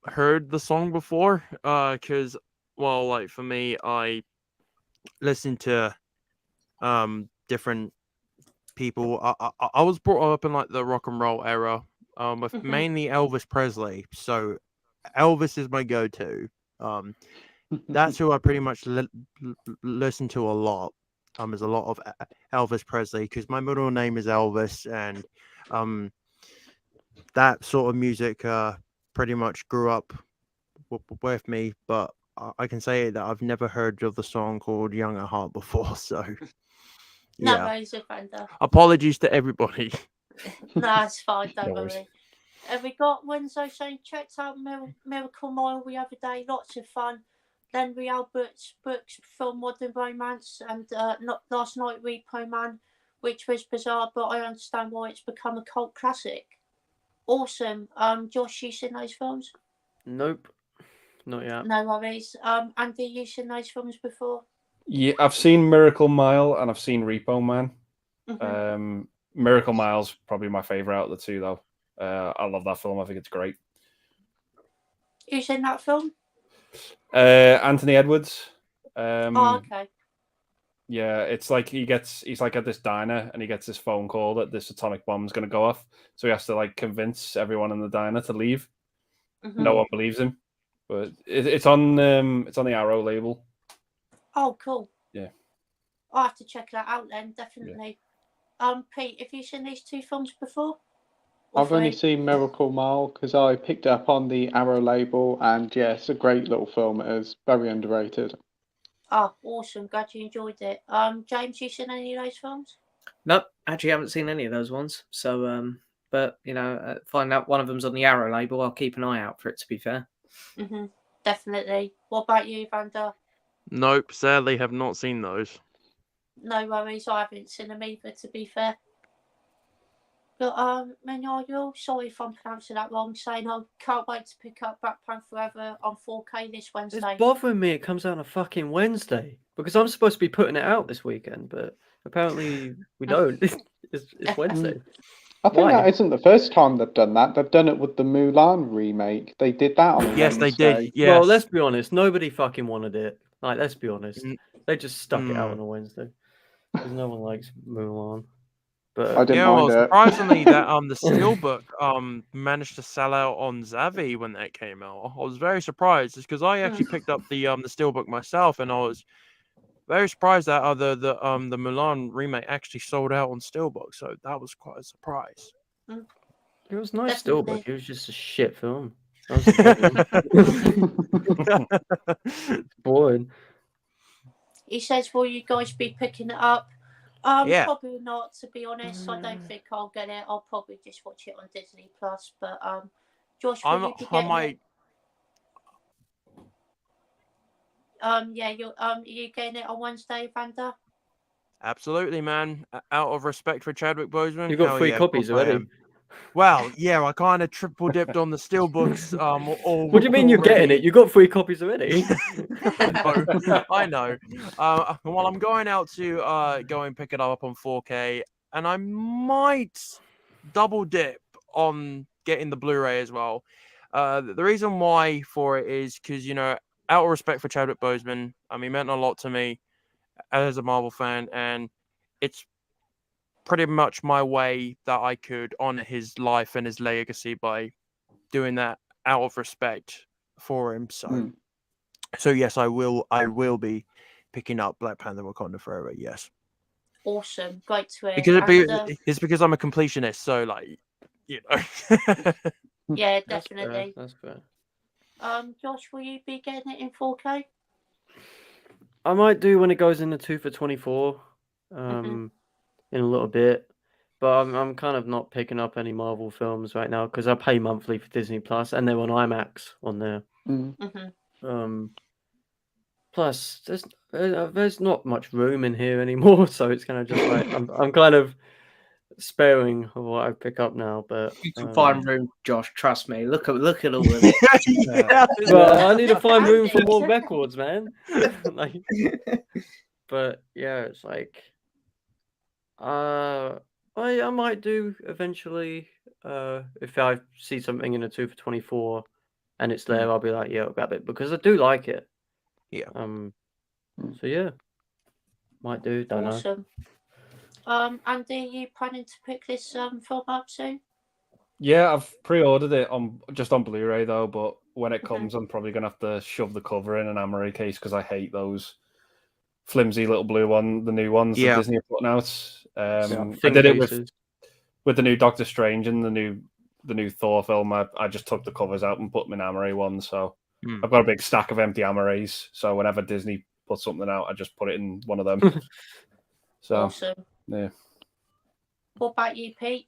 heard the song before. Cause well, like for me, I listen to different people. I was brought up in like the rock and roll era, with mainly Elvis Presley. So Elvis is my go-to. That's who I pretty much listen to a lot. There's a lot of Elvis Presley because my middle name is Elvis, and that sort of music pretty much grew up with me. But I can say that I've never heard of the song called "Young at Heart" before. So No yeah, worries, Evander. apologies to everybody. No, it's fine. Don't No worries. worry. Have we got Wednesday saying checked out Miracle Mile the other day? Lots of fun. Then we had Burt's film Modern Romance, and not last night Repo Man, which was bizarre, but I understand why it's become a cult classic. Awesome. Josh, you seen those films? Nope, not yet. No worries. Andy, you seen those films before? Yeah, I've seen Miracle Mile and I've seen Repo Man. Mm-hmm. Miracle Mile's probably my favorite out of the two, though. I love that film. I think it's great. You seen that film? Anthony Edwards. Oh, okay. Yeah, it's like he's like at this diner and he gets this phone call that this atomic bomb's going to go off. So he has to like convince everyone in the diner to leave. Mm-hmm. No one believes him, but it's on the Arrow label. Oh, cool. Yeah. I'll have to check that out then, definitely. Yeah. Pete, have you seen these two films before? I've only seen Miracle Mile because I picked it up on the Arrow label, and yeah, it's a great little film. It is very underrated. Oh, awesome. Glad you enjoyed it. James, you seen any of those films? Nope, actually haven't seen any of those ones. So, but you know, find out one of them's on the Arrow label. I'll keep an eye out for it. To be fair. Mm-hmm. Definitely. What about you, Vander? Nope, sadly have not seen those. No worries, I haven't seen them either, to be fair. But Menyardo, sorry if I'm pronouncing that wrong, saying I can't wait to pick up Black Panther Forever on 4K this Wednesday. It's bothering me it comes out on a fucking Wednesday because I'm supposed to be putting it out this weekend, but apparently we don't. It's Wednesday. I think that isn't the first time they've done that. They've done it with the Mulan remake. They did that on a Yes, they Wednesday. did. Yes. Well, let's be honest. Nobody fucking wanted it. Like, let's be honest. They just stuck it out on a Wednesday because no one likes Mulan. But I didn't mind it. Surprisingly, that the Steelbook managed to sell out on Zavi when that came out. I was very surprised, because I actually picked up the Steelbook myself, and I was very surprised that the Mulan remake actually sold out on Steelbook. So that was quite a surprise. It was nice Definitely. Steelbook. It was just a shit film. It's boring. He says, will you guys be picking it up? Yeah. Probably not, to be honest. I don't think I'll get it. I'll probably just watch it on Disney Plus. But Josh, will you be getting it? Yeah, are you getting it on Wednesday, Evander? Absolutely, man. Out of respect for Chadwick Boseman, You got 3 copies already. Well, yeah, I kind of triple dipped on the Steelbooks. What do you mean you're getting it? You got 3 copies already. I know. Well, I'm going out to go and pick it up on 4K, and I might double dip on getting the Blu-ray as well. The reason why for it is because, out of respect for Chadwick Boseman, he meant a lot to me as a Marvel fan, and it's pretty much my way that I could honor his life and his legacy by doing that out of respect for him. So yes, I will be picking up Black Panther: Wakanda Forever. Yes, Awesome, great to hear. because it's because I'm a completionist. So yeah, That's definitely. fair. That's fair. Josh, will you be getting it in 4K? I might do when it goes into 2 for 24, in a little bit. But I'm kind of not picking up any Marvel films right now because I pay monthly for Disney Plus, and they're on IMAX on there. Plus, there's not much room in here anymore, so it's kind of just like I'm kind of sparing of what I pick up now. But You can find room, Josh. Trust me. Look at all of it. well, I need to find room for more records, man. But yeah, it's like I might do eventually. If I see something in a 2 for 24 and it's there, I'll be like, yeah, I'll grab it because I do like it. Yeah. So yeah, might do. Don't know. Awesome. Andy, are you planning to pick this film up soon? Yeah, I've pre-ordered it on Blu-ray though, but when it comes, I'm probably gonna have to shove the cover in an Amory case because I hate those flimsy little blue the new ones that Disney are putting out. I did it with the new Doctor Strange and the new Thor film. I just took the covers out and put them in Amory ones. So I've got a big stack of empty Amories. So whenever Disney puts something out, I just put it in one of them. So awesome. Yeah. What about you, Pete?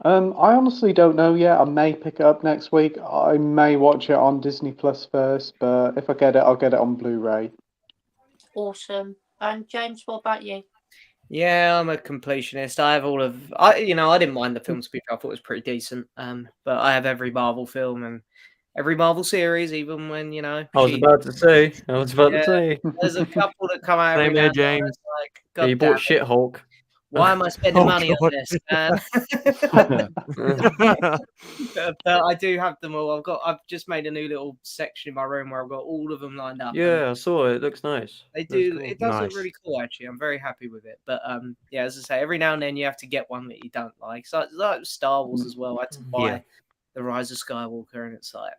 I honestly don't know yet. I may pick it up next week. I may watch it on Disney Plus first, but if I get it, I'll get it on Blu-ray. Awesome. And James, what about you? Yeah, I'm a completionist. I have I didn't mind the film speech. I thought it was pretty decent. But I have every Marvel film and every Marvel series, even when I was about to say. There's a couple that come out every now and then. James. Like, you bought Shit Hulk. Why am I spending money on this, man? But I do have them all. I've just made a new little section in my room where I've got all of them lined up. Yeah, I saw it. It looks nice. They do. Cool. It does look really cool, actually. I'm very happy with it. But yeah, as I say, every now and then you have to get one that you don't like. So it's like Star Wars as well. I had to buy The Rise of Skywalker, and it's like,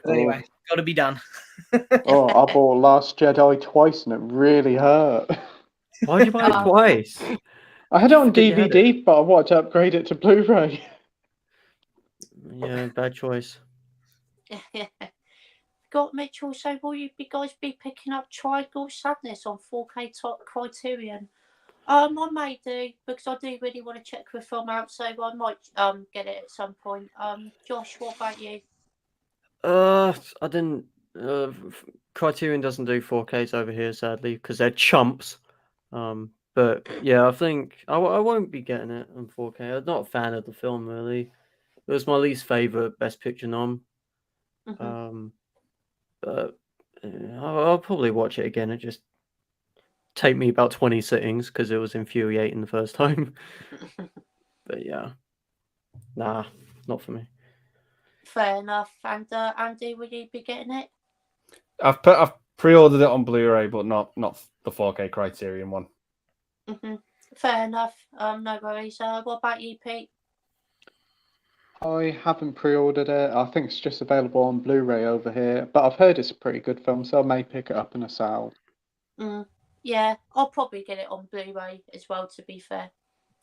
but anyway, got to be done. I bought Last Jedi twice, and it really hurt. Why did you buy it twice? I had it on DVD, but I wanted to upgrade it to Blu-ray. Yeah, bad choice. Got Mitchell, so will you guys be picking up Triangle Sadness on 4K top Criterion? I may do, because I do really want to check the film out, so I might get it at some point. Josh, what about you? I didn't. Criterion doesn't do 4Ks over here, sadly, because they're chumps. But yeah, I think I won't be getting it on 4K. I'm not a fan of the film, really. It was my least favorite Best Picture nom. But I'll probably watch it again. It just take me about 20 sittings because it was infuriating the first time. But yeah, nah, not for me. Fair enough. And Andy, will you be getting it? I've pre-ordered it on Blu-ray, but not the 4K Criterion one. Fair enough. No worries. What about you, Pete? I haven't pre-ordered it. I think it's just available on Blu-ray over here, but I've heard it's a pretty good film, so I may pick it up in a sale. Yeah, I'll probably get it on Blu-ray as well, to be fair.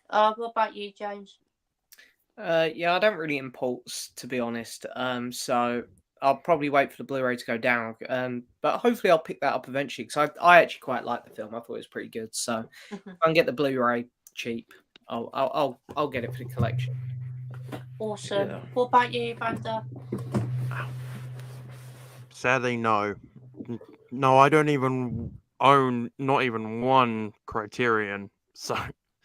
What about you, James? Yeah, I don't really impulse, to be honest. So I'll probably wait for the Blu-ray to go down. But hopefully I'll pick that up eventually because I actually quite like the film. I thought it was pretty good. So if I can get the Blu-ray cheap, I'll get it for the collection. Awesome. Yeah. What about you, Evander? Sadly, no. No, I don't even own not even one Criterion. So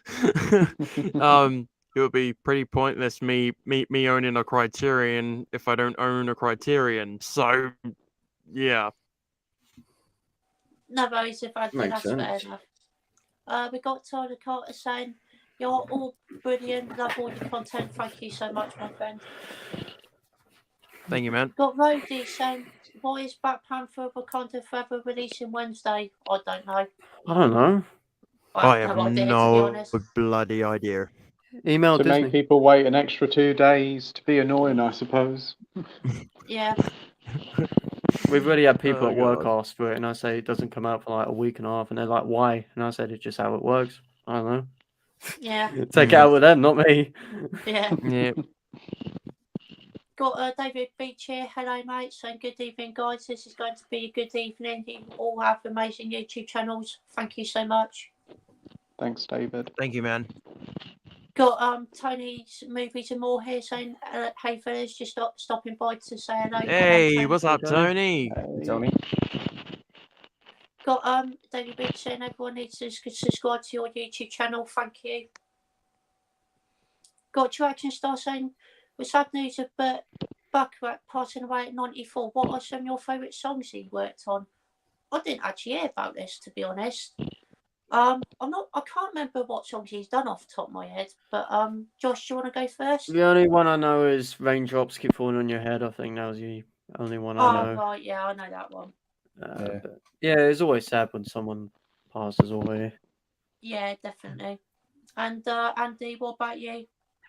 it would be pretty pointless me owning a Criterion if I don't own a Criterion. So yeah. No worries, Evander. That's fair enough. We got Tyler Carter saying, "You're all brilliant. Love all your content. Thank you so much, my friend." Thank you, man. Got Rhodey saying, why is Black Panther Wakanda Forever releasing Wednesday? I don't know. I don't know. I have have no idea, to be no honest. bloody idea. Email To Disney. make people wait an extra 2 days to be annoying, I suppose. Yeah. We've already had people Oh, at work God. ask for it, and I say it doesn't come out for like a week and a half, and they're like, "Why?" And I said it's just how it works. I don't know. Yeah. Take it out with them, not me. Yeah. Yeah. Got David Beach here. Hello, mate. Saying good evening, guys. This is going to be a good evening. You all have amazing YouTube channels. Thank you so much. Thanks, David. Thank you, man. Got Tony's Movies and More here saying, hey, fellas, just stopping by to say hello. Hey, Tony. what's up, Tony? Tony. Got David Beach saying everyone needs to subscribe to your YouTube channel. Thank you. Got Traction Star saying, with sad news of Bacharach passing away at 94, what are some of your favourite songs he worked on? I didn't actually hear about this, to be honest. I can't remember what songs he's done off the top of my head, but Josh, do you want to go first? The only one I know is "Raindrops Keep Falling on Your Head." I think that was the only one I know. Right, yeah, I know that one. But yeah, it's always sad when someone passes away. Yeah, definitely. And Andy, what about you?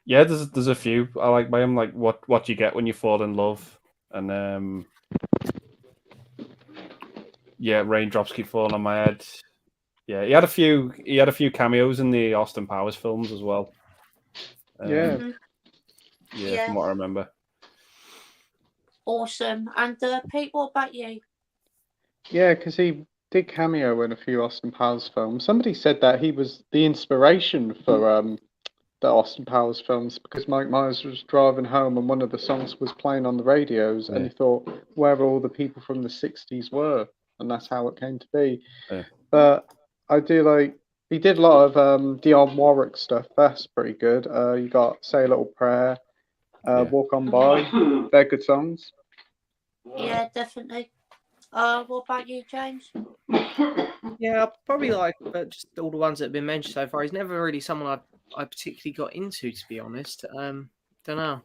Yeah, there's a few I like by him, like what you get when you fall in love, and yeah, Raindrops Keep Falling on My Head. Yeah, he had a few cameos in the Austin Powers films as well. Yeah. Yeah, from what I remember. Awesome. And Pete, what about you? Yeah, because he did cameo in a few Austin Powers films. Somebody said that he was the inspiration for the Austin Powers films because Mike Myers was driving home and one of the songs was playing on the radios, and he thought where all the people from the 60s were, and that's how it came to be. Yeah. But I do like he did a lot of Dionne Warwick stuff. That's pretty good. You got Say a Little Prayer, Walk On By. They're good songs. Yeah, definitely. What about you, James? Yeah, I probably like just all the ones that have been mentioned so far. He's never really someone I particularly got into, to be honest. Don't know.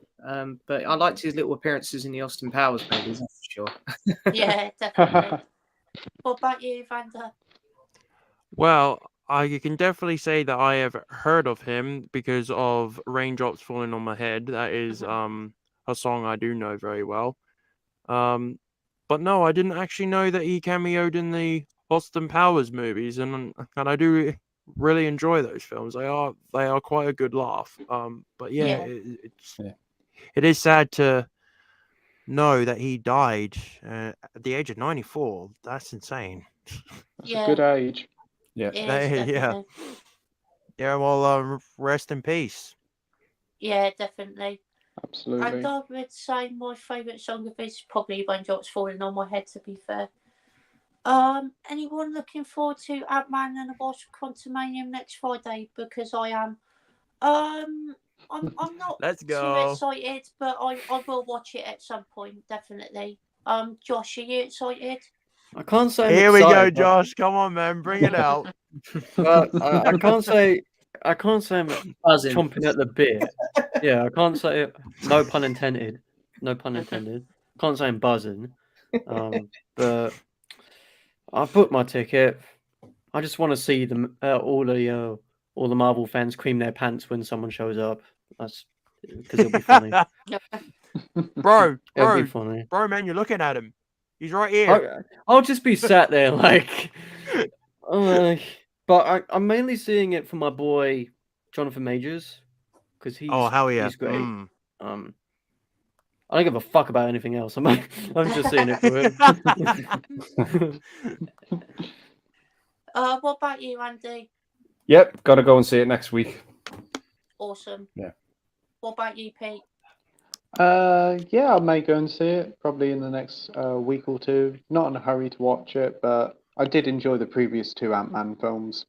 But I liked his little appearances in the Austin Powers movies, that's for sure. Yeah, definitely. What about you, Evander? Well, I can definitely say that I have heard of him because of Raindrops Falling on My Head. That is a song I do know very well. But no, I didn't actually know that he cameoed in the Austin Powers movies, and I do really enjoy those films. They are quite a good laugh. But yeah, it is sad to know that he died at the age of 94. That's insane. That's a good age. Yeah. Yeah. Yeah, well, rest in peace. Yeah, definitely. Absolutely. And I would say my favourite song of his is probably Raindrops Falling on My Head, to be fair. Anyone looking forward to Ant-Man and the Wasp Quantumania next Friday? Because I am. I'm not Let's too go. excited, but I will watch it at some point, definitely. Josh, are you excited? I can't say I'm Here we go, excited, but- Josh. Come on, man, bring it out. I can't say I'm Buzzing. chomping at the bit. Yeah, I can't say no pun intended. No pun intended. Can't say I'm buzzing. But I booked my ticket. I just want to see them all the Marvel fans cream their pants when someone shows up. That's because it'll be funny. Bro, It'll be funny. bro, man, you're looking at him. He's right here. I'll just be sat there like, but I'm mainly seeing it for my boy Jonathan Majors because he's hell yeah. he's great. I don't give a fuck about anything else. I'm just seeing it for him. What about you, Andy? Yep, got to go and see it next week. Awesome. Yeah. What about you, Pete? Yeah, I may go and see it probably in the next week or two. Not in a hurry to watch it, but I did enjoy the previous 2 Ant-Man films.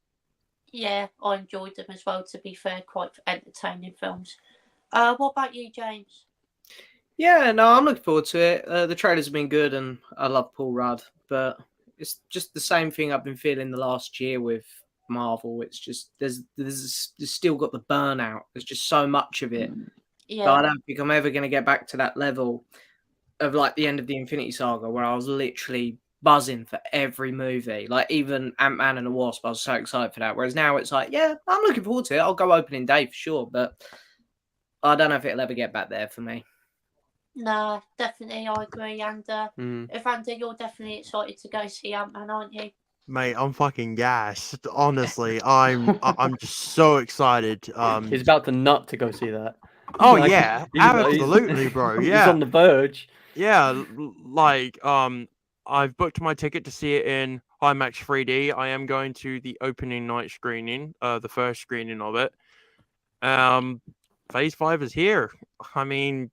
Yeah, I enjoyed them as well, to be fair. Quite entertaining films. What about you, James? Yeah, no, I'm looking forward to it. The trailers have been good, and I love Paul Rudd, but it's just the same thing I've been feeling the last year with Marvel. It's just there's still got the burnout. There's just so much of it. Yeah. But I don't think I'm ever going to get back to that level. of like the end of the Infinity Saga, where I was literally buzzing for every movie. Like even Ant-Man and the Wasp, I was so excited for that. Whereas now it's like, yeah, I'm looking forward to it. I'll go opening day for sure, but I don't know if it'll ever get back there for me. No, definitely, I agree. And Evander, you're definitely excited to go see Ant-Man, aren't you? Mate, I'm fucking gassed. Honestly, I'm just so excited. He's about to nut to go see that. Oh Like, yeah, he's- absolutely, bro. He's Yeah, on the verge. yeah. Like, I've booked my ticket to see it in IMAX 3D. I am going to the opening night screening, the first screening of it. Phase 5 is here. I mean,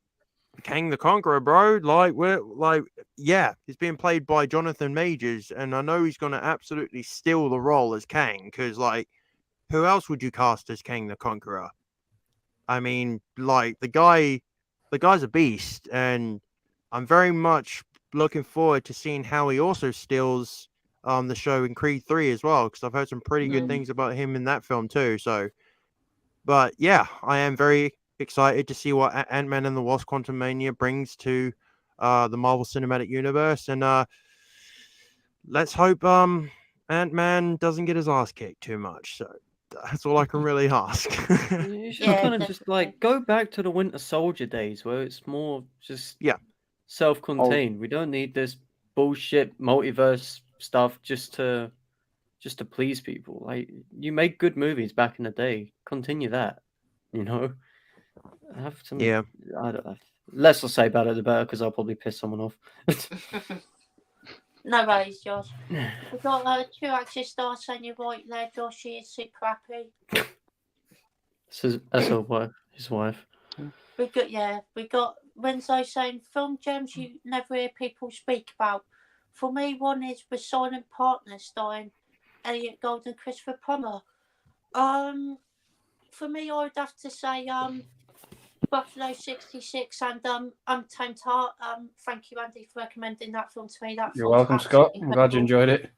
Kang the Conqueror, bro. Yeah, he's being played by Jonathan Majors, and I know he's gonna absolutely steal the role as Kang, because who else would you cast as Kang the Conqueror? I mean, the guy's a beast, and I'm very much looking forward to seeing how he also steals the show in Creed 3 as well, because I've heard some pretty good things about him in that film too. So, but yeah, I am very excited to see what Ant-Man and the Wasp: Quantumania brings to the Marvel Cinematic Universe, and let's hope Ant-Man doesn't get his ass kicked too much. So that's all I can really ask. You should Yeah, kind of just like go back to the Winter Soldier days where it's more just self-contained. We don't need this bullshit multiverse stuff just to please people. Like you make good movies back in the day. Continue that. You know, have some. Yeah. I don't know. Less I'll say about it, the better, because I'll probably piss someone off. No worries, Josh. We've got two actors star saying you're right there, Josh. She is super happy. That's her wife. His wife. We got Renzo saying film gems you never hear people speak about. For me, one is The Silent Partner starring Elliot Gould and Christopher Plummer. For me, I would have to say Buffalo 66 and Untamed Heart. Thank you, Andy, for recommending that film to me. You're welcome, Scott. I'm glad you enjoyed it.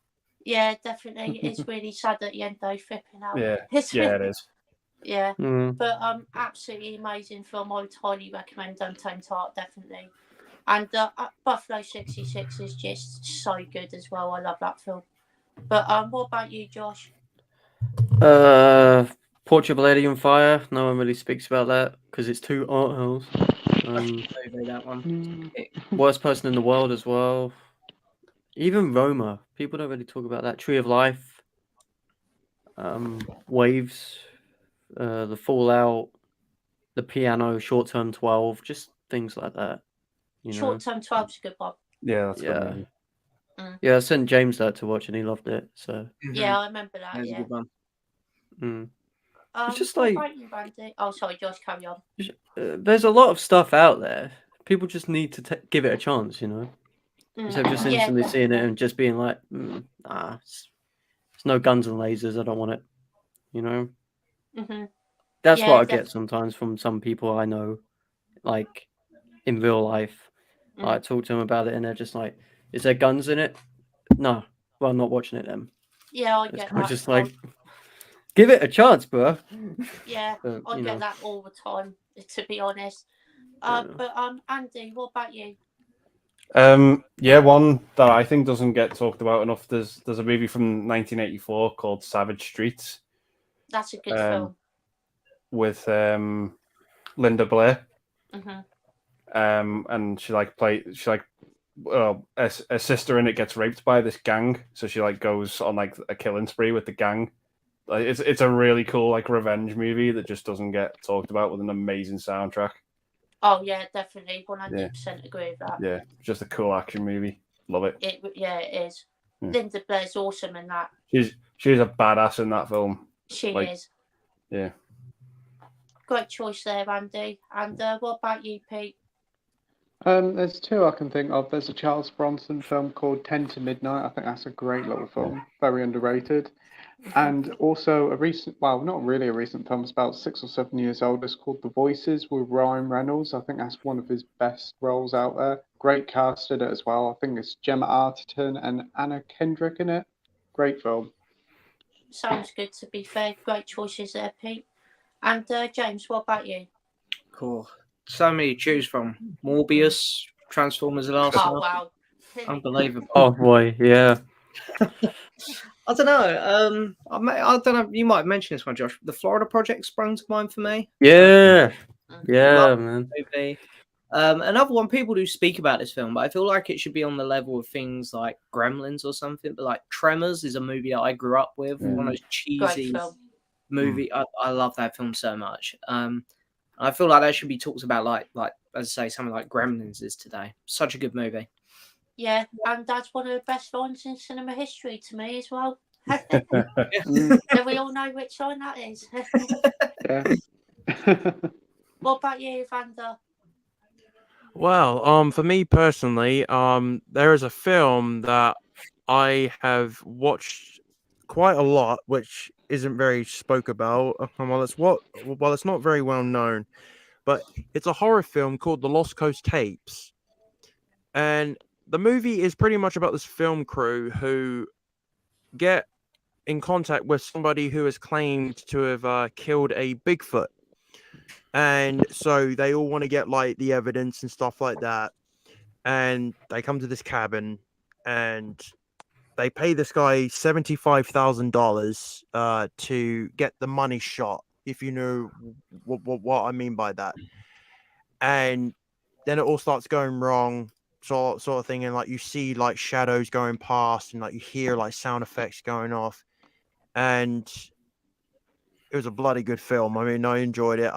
Yeah, definitely. It's really sad at the end, though, flipping out. Yeah, it is. Yeah, but absolutely amazing film. I would highly recommend Untamed Heart, definitely. And Buffalo 66 is just so good as well. I love that film. But what about you, Josh? Portrait of a Lady on Fire. No one really speaks about that because it's too art house. That one. Worst Person in the World as well. Even Roma. People don't really talk about that. Tree of Life. Waves. The Fallout. The Piano. Short Term 12. Just things like that. Short Term 12 is a good one. Yeah, that's good movie. Yeah, I sent James that to watch and he loved it. So yeah, I remember that. That's yeah, a good one. It's just like oh, sorry, Josh, carry on. There's a lot of stuff out there. People just need to give it a chance, you know. Instead of just instantly seeing it and just being like, it's no guns and lasers. I don't want it. You know. That's what I get sometimes from some people I know, like in real life. I talk to them about it and they're just like, "Is there guns in it?" No. Well, I'm not watching it then. Yeah, I get that. Just like, give it a chance, bro. Yeah, I get that all the time, to be honest. But Andy, what about you? One that I think doesn't get talked about enough. There's a movie from 1984 called Savage Streets. That's a good film. With Linda Blair. Mm-hmm. And she a sister in it gets raped by this gang, so she goes on a killing spree with the gang. It's a really cool revenge movie that just doesn't get talked about, with an amazing soundtrack. Oh yeah, definitely, 100% agree with that. Yeah, just a cool action movie. Love it. It is. Linda Blair's awesome in that. She's a badass in that film. She is. Yeah. Great choice there, Andy. And what about you, Pete? There's two I can think of. There's a Charles Bronson film called 10 to Midnight. I think that's a great little film, very underrated. And also a recent, well, not really a recent film, it's about 6 or 7 years old. It's called The Voices with Ryan Reynolds. I think that's one of his best roles out there. Great cast in it as well. I think it's Gemma Arterton and Anna Kendrick in it. Great film. Sounds good, to be fair. Great choices there, Pete. And James, what about you? Cool. So many to choose from. Morbius, Transformers last Oh night. wow. Unbelievable. Oh boy, yeah. I don't know. I don't know. You might have mentioned this one, Josh. The Florida Project sprung to mind for me. Yeah. Yeah, Love man. movie. Another one, people do speak about this film, but I feel like it should be on the level of things like Gremlins or something. But like Tremors is a movie that I grew up with. One of those Great cheesy film. movie. I love that film so much. I feel like that should be talked about like as I say, something like Gremlins is today. Such a good movie. Yeah, and that's one of the best lines in cinema history to me as well. Mm, Do we all know which line that is? yeah. What about you, Evander? Well, for me personally, there is a film that I have watched quite a lot, which isn't very spoke about. Well, it's not very well known, but it's a horror film called The Lost Coast Tapes, and the movie is pretty much about this film crew who get in contact with somebody who has claimed to have killed a Bigfoot, and so they all want to get like the evidence and stuff like that. And they come to this cabin and they pay this guy $75,000 to get the money shot, if you know what I mean by that. And then it all starts going wrong, sort of thing, and like you see like shadows going past and like you hear like sound effects going off, and it was a bloody good film. I mean, I enjoyed it.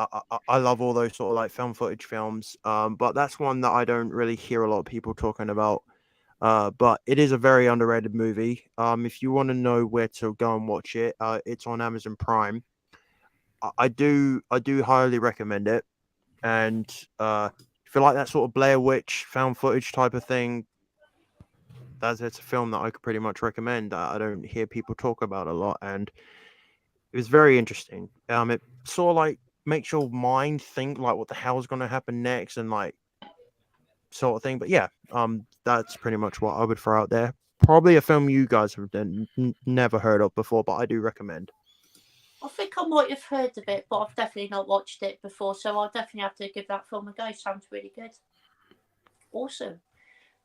I love all those sort of like found footage films. But that's one that I don't really hear a lot of people talking about. But it is a very underrated movie. If you want to know where to go and watch it, it's on Amazon Prime. I do highly recommend it. And if you like that sort of Blair Witch found footage type of thing, it's a film that I could pretty much recommend. I don't hear people talk about a lot, and it was very interesting. It sort of like makes your mind think like what the hell's going to happen next, and like sort of thing. But yeah, that's pretty much what I would throw out there. Probably a film you guys have never heard of before, but I do recommend. I think I might have heard of it, but I've definitely not watched it before, so I'll definitely have to give that film a go. Sounds really good. Awesome.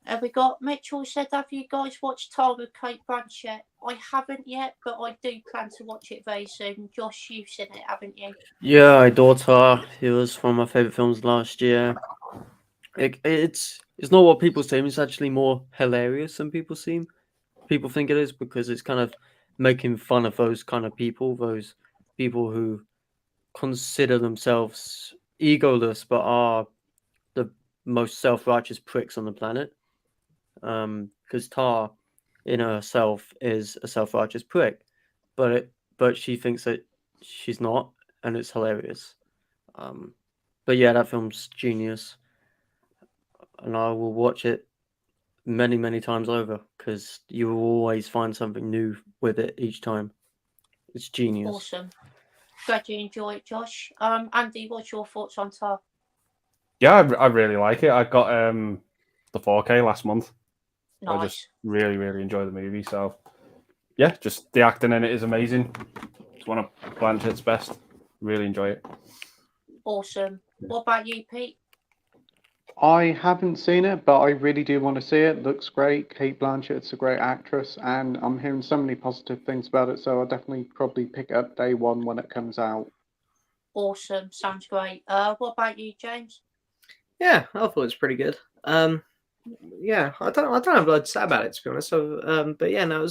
Have we got Mitchell said, have you guys watched Tar with Kate Blanchett? I haven't yet, but I do plan to watch it very soon. Josh, you've seen it, haven't you? Yeah, I adored her. It was one of my favorite films last year. It's not what people seem. It's actually more hilarious than people think it is, because it's kind of making fun of those kind of people, those people who consider themselves egoless but are the most self-righteous pricks on the planet. Because Tar in herself is a self-righteous prick, but she thinks that she's not, and it's hilarious. But yeah, that film's genius, and I will watch it many, many times over, because you will always find something new with it each time. It's genius. Awesome. Glad you enjoy it, Josh. Andy, what's your thoughts on Tar? Yeah, I really like it. I got the 4K last month. Nice. I just really, really enjoy the movie. So yeah, just the acting in it is amazing. It's one of Blanchett's best. Really enjoy it. Awesome. What about you, Pete? I haven't seen it, but I really do want to see it. Looks great. Kate Blanchett's a great actress, and I'm hearing so many positive things about it, so I'll definitely probably pick it up day one when it comes out. Awesome. Sounds great. What about you, James? Yeah, I thought it was pretty good. Yeah, I don't have a lot to say about it, to be honest. So, but yeah, no,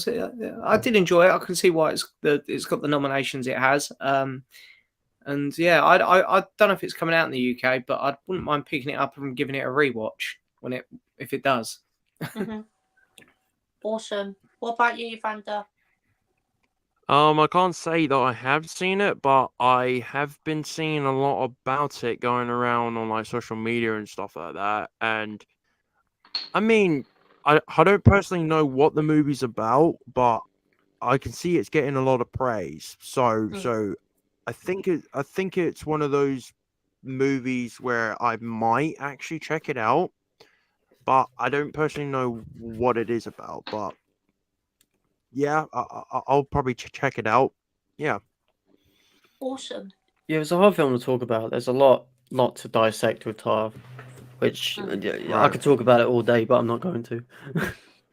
I did enjoy it. I can see why it's got the nominations it has. And yeah, I don't know if it's coming out in the UK, but I wouldn't mind picking it up and giving it a rewatch if it does. Mm-hmm. Awesome. What about you, Evander? I can't say that I have seen it, but I have been seeing a lot about it going around on like social media and stuff like that. And I mean, I don't personally know what the movie's about, but I can see it's getting a lot of praise. So I think it's one of those movies where I might actually check it out, but I don't personally know what it is about. But yeah, I'll probably check it out. Yeah. Awesome. Yeah, it's a hard film to talk about. There's a lot to dissect with Tar. which I could talk about it all day, but I'm not going to.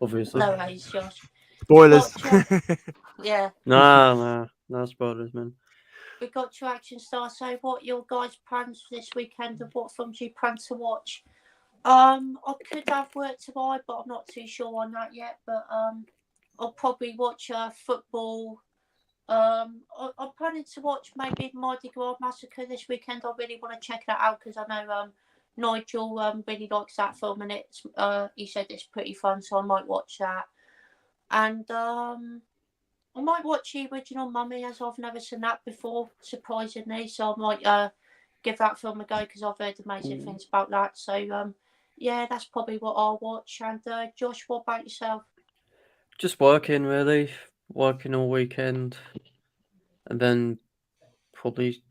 Obviously. No worries, Josh. Spoilers. Yeah. No spoilers, man. We got your action star. So, what are your guys' plans for this weekend, and what films you plan to watch? I could have work tomorrow, but I'm not too sure on that yet. But I'll probably watch football. I'm planning to watch maybe Mardi Gras Massacre this weekend. I really want to check that out because I know Nigel really likes that film, and it's he said it's pretty fun, so I might watch that. And I might watch the original Mummy, as I've never seen that before, surprisingly. So I might give that film a go because I've heard amazing things about that. So yeah, that's probably what I'll watch. And Josh, what about yourself? Just working, really. Working all weekend. And then probably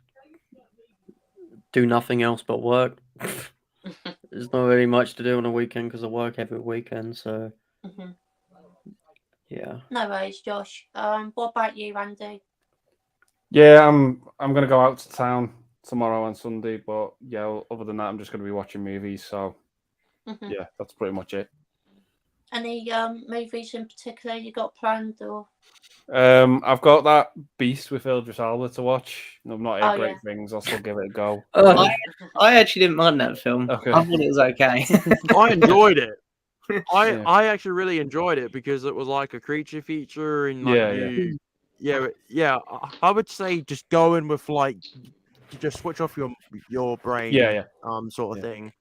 do nothing else but work. There's not really much to do on a weekend because I work every weekend, so yeah. No worries, Josh. What about you, Andy? Yeah, I'm gonna go out to town tomorrow and Sunday, but yeah, other than that, I'm just gonna be watching movies. So yeah, that's pretty much it. Any movies in particular you got planned, or? I've got that Beast with Idris Elba to watch. I've not heard great yeah. things. I'll still give it a go. I actually didn't mind that film. Okay. I thought it was okay. I enjoyed it. Yeah. I actually really enjoyed it because it was like a creature feature and like yeah. I would say just go in with like just switch off your brain. Sort of thing.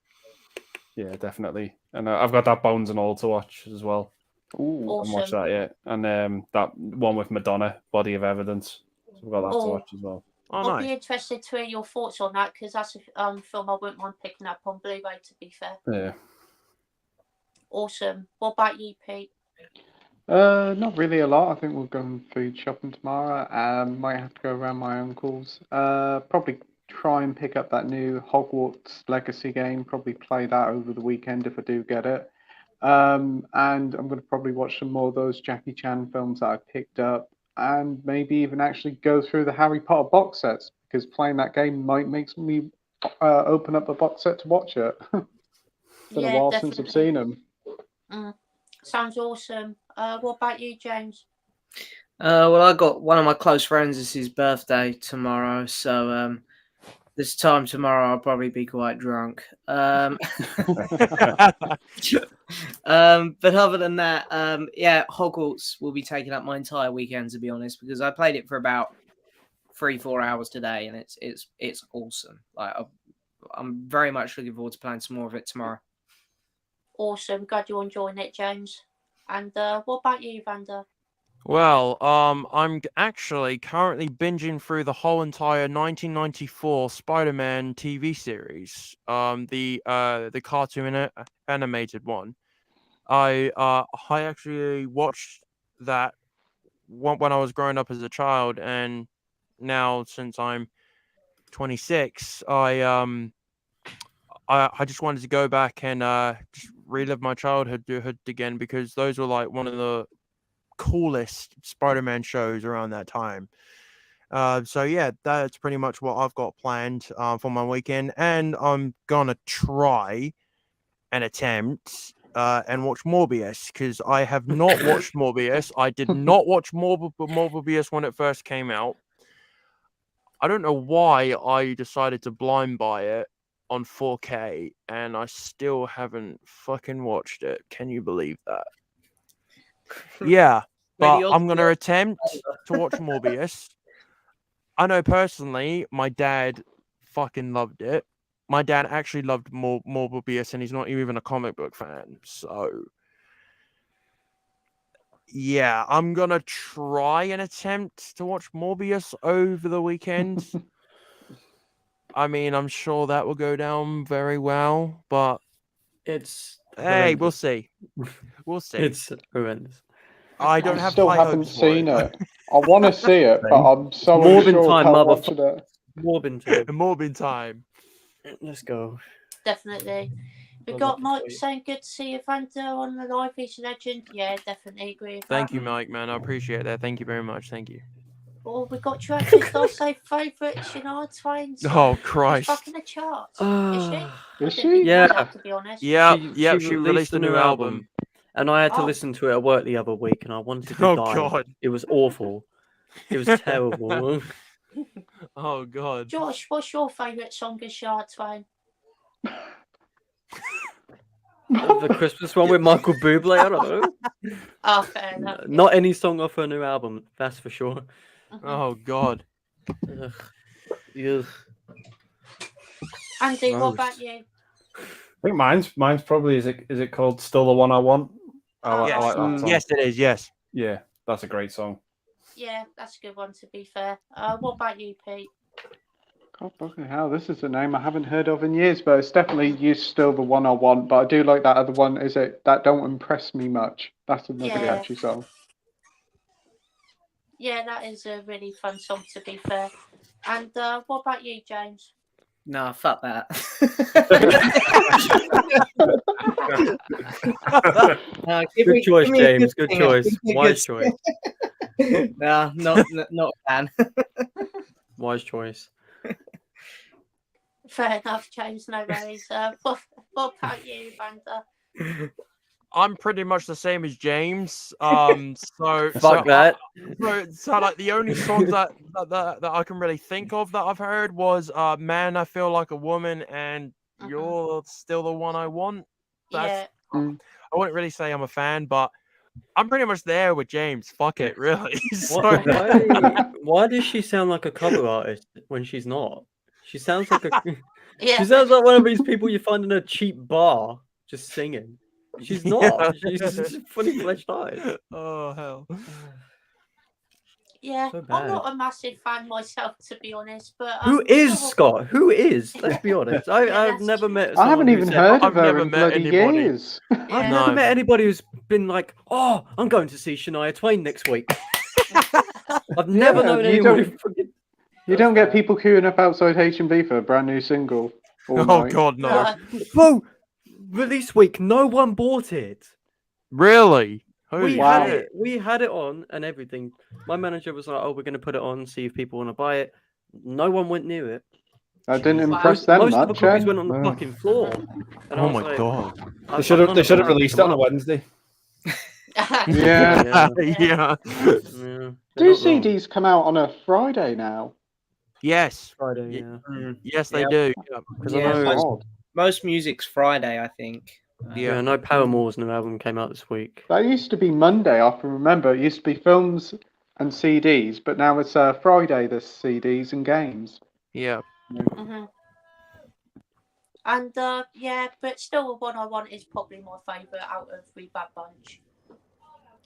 Yeah, definitely. And I've got that Bones and All to watch as well. Ooh, Awesome. I watched that yet, and that one with Madonna, Body of Evidence. So I've got that to watch as well. Oh, I'll nice. be interested to hear your thoughts on that because that's a film I wouldn't mind picking up on Blu-ray. To be fair. Yeah. Awesome. What about you, Pete? Not really a lot. I think we're going food shopping tomorrow. Might have to go around my uncle's. Probably try and pick up that new Hogwarts Legacy game. Probably play that over the weekend if I do get it. And I'm going to probably watch some more of those Jackie Chan films that I picked up, and maybe even actually go through the Harry Potter box sets because playing that game might make me open up a box set to watch it. It's been a while since I've seen them. Sounds awesome. What about you, James? Well, I got one of my close friends. It's his birthday tomorrow, so this time tomorrow I'll probably be quite drunk. But other than that, yeah, Hogwarts will be taking up my entire weekend, to be honest, because I played it for about 3-4 hours today, and it's awesome. Like I'm very much looking forward to playing some more of it tomorrow. Awesome. Glad you're enjoying it, James. And what about you, Evander? Well, I'm actually currently binging through the whole entire 1994 Spider-Man TV series, the cartoon animated one. I actually watched that when I was growing up as a child, and now since I'm 26, I just wanted to go back and just relive my childhood again because those were like one of the coolest Spider-Man shows around that time. So yeah, that's pretty much what I've got planned for my weekend, and I'm gonna try and attempt and watch Morbius because I have not watched Morbius. I did not watch Morbius when it first came out. I don't know why I decided to blind buy it on 4K, and I still haven't fucking watched it. Can you believe that? Yeah, but I'm gonna attempt to watch Morbius. I know personally, my dad fucking loved it. My dad actually loved Morbius, and he's not even a comic book fan. So, yeah, I'm gonna try and attempt to watch Morbius over the weekend. I mean, I'm sure that will go down very well, but It's hey, horrendous. we'll see. We'll see. It's horrendous. I don't have still high haven't hopes for seen it. I want to see it, but I'm so Morbin unsure time, about watching it. Morbin time. Morbin time. Let's go. Definitely. We got Mike saying good to see Evander on the live. He's a legend. Yeah, definitely agree with that. Thank you, Mike, man. I appreciate that. Thank you very much. Thank you. Or we got to actually start say favourite Shania Twain song. Oh, She's Christ. back in the charts. Is she? Is I she? didn't even know Yeah. that, to be honest. Yeah, She released a new album. and I had to Oh. listen to it at work the other week, and I wanted to Oh, die. God. It was awful. It was terrible. Oh, God. Josh, what's your favourite song of Shania Twain? The Christmas one with Michael Bublé. I don't know. Oh, fair enough. Not any song off her new album. That's for sure. Mhm. Oh, God. Ugh. Ugh. Andy, what Gross. about you? I think mine's probably is it called Still the One I Want? I like that song. Yes, it is. Yes. Yeah, that's a great song. Yeah, that's a good one, to be fair. What about you, Pete? God fucking hell, this is a name I haven't heard of in years, but it's definitely You Still the One I Want. But I do like that other one. Is it That Don't Impress Me Much? That's another Yeah. catchy song. Yeah, that is a really fun song, to be fair. And what about you, James? Nah, fuck that. Good choice, James. Good choice. Wise choice. Nah, not a fan. Wise choice. Fair enough, James. No worries. What about you, Evander? I'm pretty much the same as James. So Fuck that. So like the only songs that I can really think of that I've heard was "Man, I Feel Like a Woman" and "You're Still the One I Want." Yeah. I wouldn't really say I'm a fan, but I'm pretty much there with James. Fuck it, really. So- Why does she sound like a cover artist when she's not? She sounds like Yeah. She sounds like one of these people you find in a cheap bar just singing. She's not. She's just fully fledged eyes. Oh hell. Yeah, So I'm bad. not a massive fan myself, to be honest. But Who is still- Scott? Who is? Let's be honest. I've that's never true. met. I someone haven't who even said, heard I've of her never in met bloody anybody. years. I've Yeah. never No. met anybody who's been like, "Oh, I'm going to see Shania Twain next week." I've never Yeah, known you anyone don't- who fucking You does don't get that. people queuing up outside H&B for a brand new single all Oh night. god, no. Bro, release week, no one bought it. Really? Holy We Wow. had shit. it. We had it on and everything. My manager was like, "Oh, we're going to put it on, see if people want to buy it." No one went near it. That didn't Wow. impress them Most of the much. copies eh? went on the No. fucking floor. And I Oh was my like, god. I They should kind have of released it on a Wednesday. Yeah. Yeah. Yeah, Do CDs come out on a Friday now? Yes. Friday, Ye- yeah. Yes, they Yeah. do. Yeah. Because Yeah, I know, Odd. Most music's Friday, I think. yeah, I know Paramore's new album came out this week. That used to be Monday, I can remember. It used to be films and CDs, but now it's Friday, the CDs and games. Yeah. Mhm. And yeah, but still, the one I want is probably my favourite out of We Bad Bunch.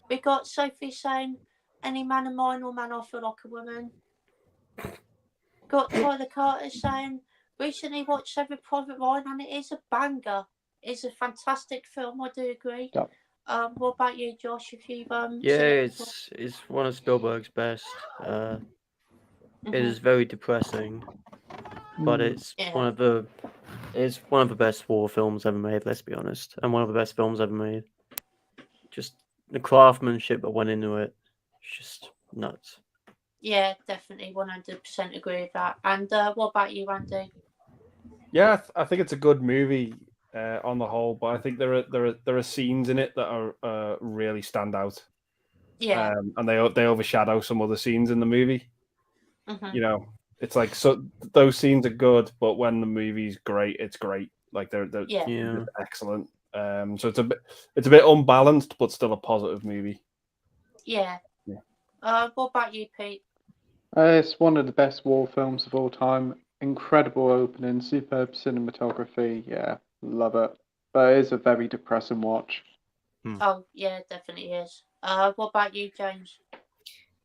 We got Sophie saying, "Any man of mine or man I feel like a woman." Got Tyler Carter saying, "Recently watched Saving Private Ryan and it is a banger. It's a fantastic film. I do agree." Yep. What about you, Josh? If you've Yeah, seen it? it's one of Spielberg's best. It Mhm. is very depressing, but it's Yeah. one of the best war films ever made. Let's be honest, and one of the best films ever made. Just the craftsmanship that went into it, it's just nuts. Yeah, definitely 100% agree with that. And what about you, Andy? Yeah, I think it's a good movie on the whole, but I think there are scenes in it that are really stand out. Yeah. And they overshadow some other scenes in the movie. Mhm. You know, it's like so those scenes are good, but when the movie's great, it's great. Like they're Yeah. Yeah, excellent. So it's a bit unbalanced, but still a positive movie. Yeah. Yeah. What about you, Pete? It's one of the best war films of all time. Incredible opening, superb cinematography. Yeah, love it. But it is a very depressing watch. Oh, yeah, definitely is. What about you, James?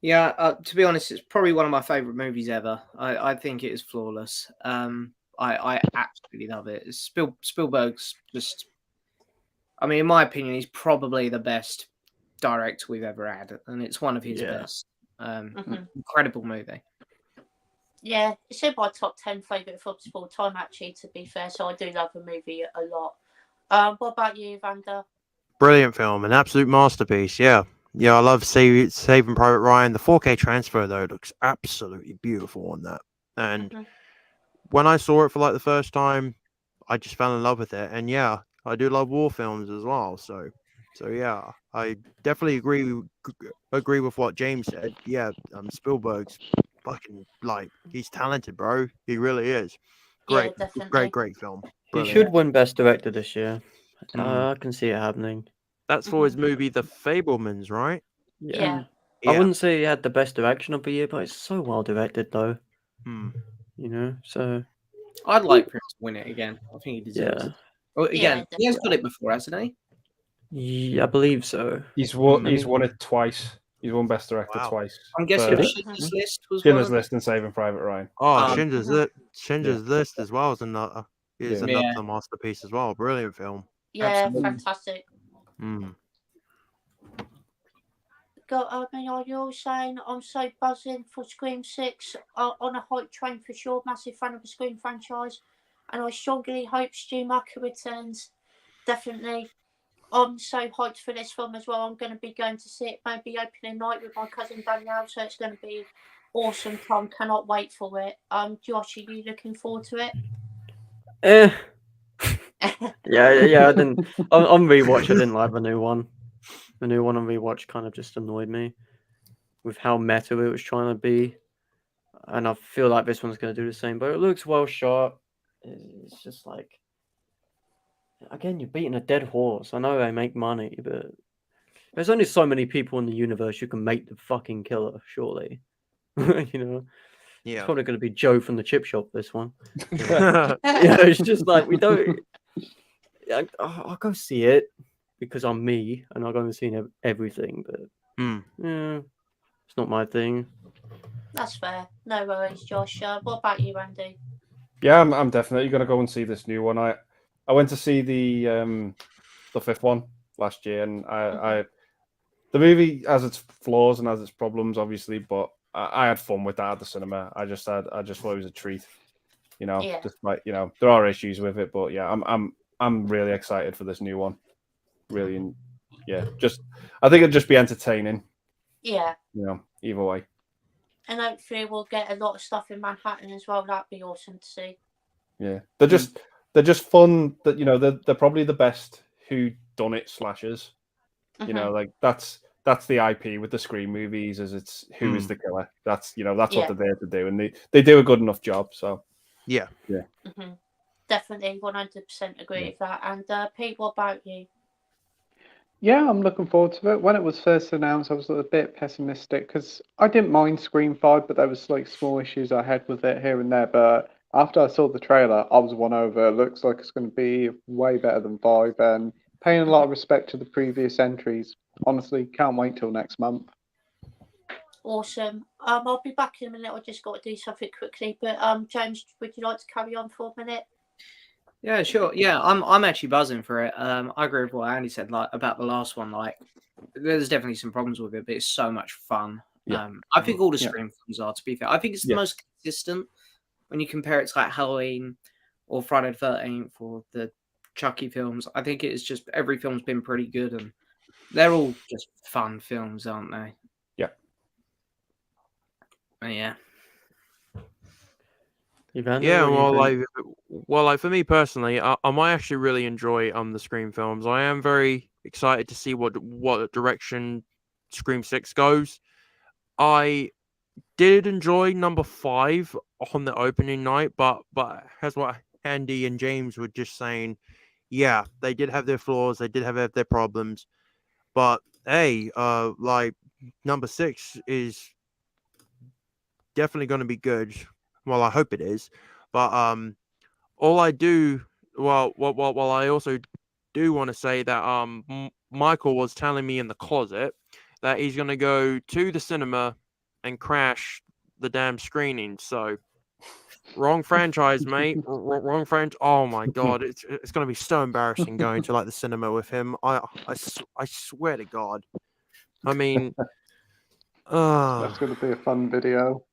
Yeah, to be honest, it's probably one of my favourite movies ever. I think it is flawless. I absolutely love it. Spielberg's just, I mean, in my opinion, he's probably the best director we've ever had, and it's one of his Yeah. best. Mhm. Incredible movie. Yeah, it's in my top 10 favourite films of all time, actually, to be fair. So I do love the movie a lot. What about you, Evander? Brilliant film, an absolute masterpiece. Yeah. Yeah, I love Saving Private Ryan. The 4K transfer though looks absolutely beautiful on that. And Mhm. when I saw it for like the first time, I just fell in love with it. And yeah, I do love war films as well. So yeah, I definitely agree with what James said. Yeah, Spielberg's fucking like he's talented, bro. He really is. Yeah, Great, definitely. great film. He Brilliant. should win Best Director this year. Mm. I can see it happening. That's for his movie The Fablemans, right? Yeah. I wouldn't say he had the best direction of the year, but it's so well directed though. Hmm. You know, so I'd like for him to win it again. I think he deserves yeah, it. Well, again, Yeah, he has got it before, hasn't he? yeah, I believe so. He's won. I He's mean- won it twice. He's won Best Director Wow. twice. I'm guessing For- Schindler's List was Schindler's one. List and Saving Private Ryan. Oh, Um, Schindler's List as well is another Yeah. masterpiece as well. Brilliant film. Yeah, Absolutely. fantastic. Mm. I mean, are you all saying I'm so buzzing for Scream 6 on a hype train for sure? Massive fan of the Scream franchise. And I strongly hope Stu Macker returns. Definitely. I'm so hyped for this film as well. I'm going to be going to see it maybe opening night with my cousin Danielle, so it's going to be awesome. Tom, cannot wait for it. Josh, are you looking forward to it? Yeah. I didn't. On rewatch, I didn't like the new one. The new one on rewatch kind of just annoyed me with how meta it was trying to be, and I feel like this one's going to do the same. But it looks well shot. It's just like, again, you're beating a dead horse. I know they make money, but there's only so many people in the universe who can make the fucking killer. Surely, you know. It's Yeah. probably going to be Joe from the chip shop. This one. Yeah. Yeah, it's just like we don't. I'll go see it because I'm me and I'll go and see everything, but Mm. yeah, it's not my thing. That's fair. No worries, Josh. What about you, Andy? Yeah, I'm definitely gonna go and see this new one. I went to see the fifth one last year, and I the movie has its flaws and has its problems, obviously, but I had fun with that at the cinema. I just thought it was a treat. You know, Yeah. despite there are issues with it, but yeah, I'm really excited for this new one. Really, yeah, I think it'd just be entertaining. Yeah. You know, either way. And hopefully we'll get a lot of stuff in Manhattan as well. That'd be awesome to see. Yeah, they're just fun. That they're probably the best who done it slashers. You know, like that's the IP with the Scream movies, is it's who is the killer. That's that's what they're there to do, and they do a good enough job. So Yeah. Definitely 100% agree with that. And Pete, what about you? Yeah, I'm looking forward to it. When it was first announced, I was a bit pessimistic because I didn't mind Scream 5, but there was like small issues I had with it here and there. But after I saw the trailer, I was won over. It looks like it's going to be way better than 5, and paying a lot of respect to the previous entries. Honestly, can't wait till next month. Awesome. I'll be back in a minute. I just got to do something quickly. But James, would you like to carry on for a minute? Yeah, sure. Yeah, I'm actually buzzing for it. I agree with what Andy said, like about the last one. Like, there's definitely some problems with it, but it's so much fun. Yeah. I think all the Yeah. Scream films are. To be fair, I think it's the Yeah. most consistent when you compare it to like Halloween or Friday the 13th or the Chucky films. I think it's just every film's been pretty good, and they're all just fun films, aren't they? Yeah. But yeah. Evander, Yeah, what do you think? like for me personally, I might actually really enjoy the Scream films. I am very excited to see what direction Scream 6 goes. I did enjoy number 5 on the opening night, but as what Andy and James were just saying, yeah, they did have their flaws, they did have their problems, but hey, like number 6 is definitely going to be good. Well, I hope it is. But all I do, well, I also do want to say that Michael was telling me in the closet that he's going to go to the cinema and crash the damn screening. So wrong franchise, mate. Wrong franchise. Oh my god, it's going to be so embarrassing going to like the cinema with him. I swear to God. I mean, That's going to be a fun video.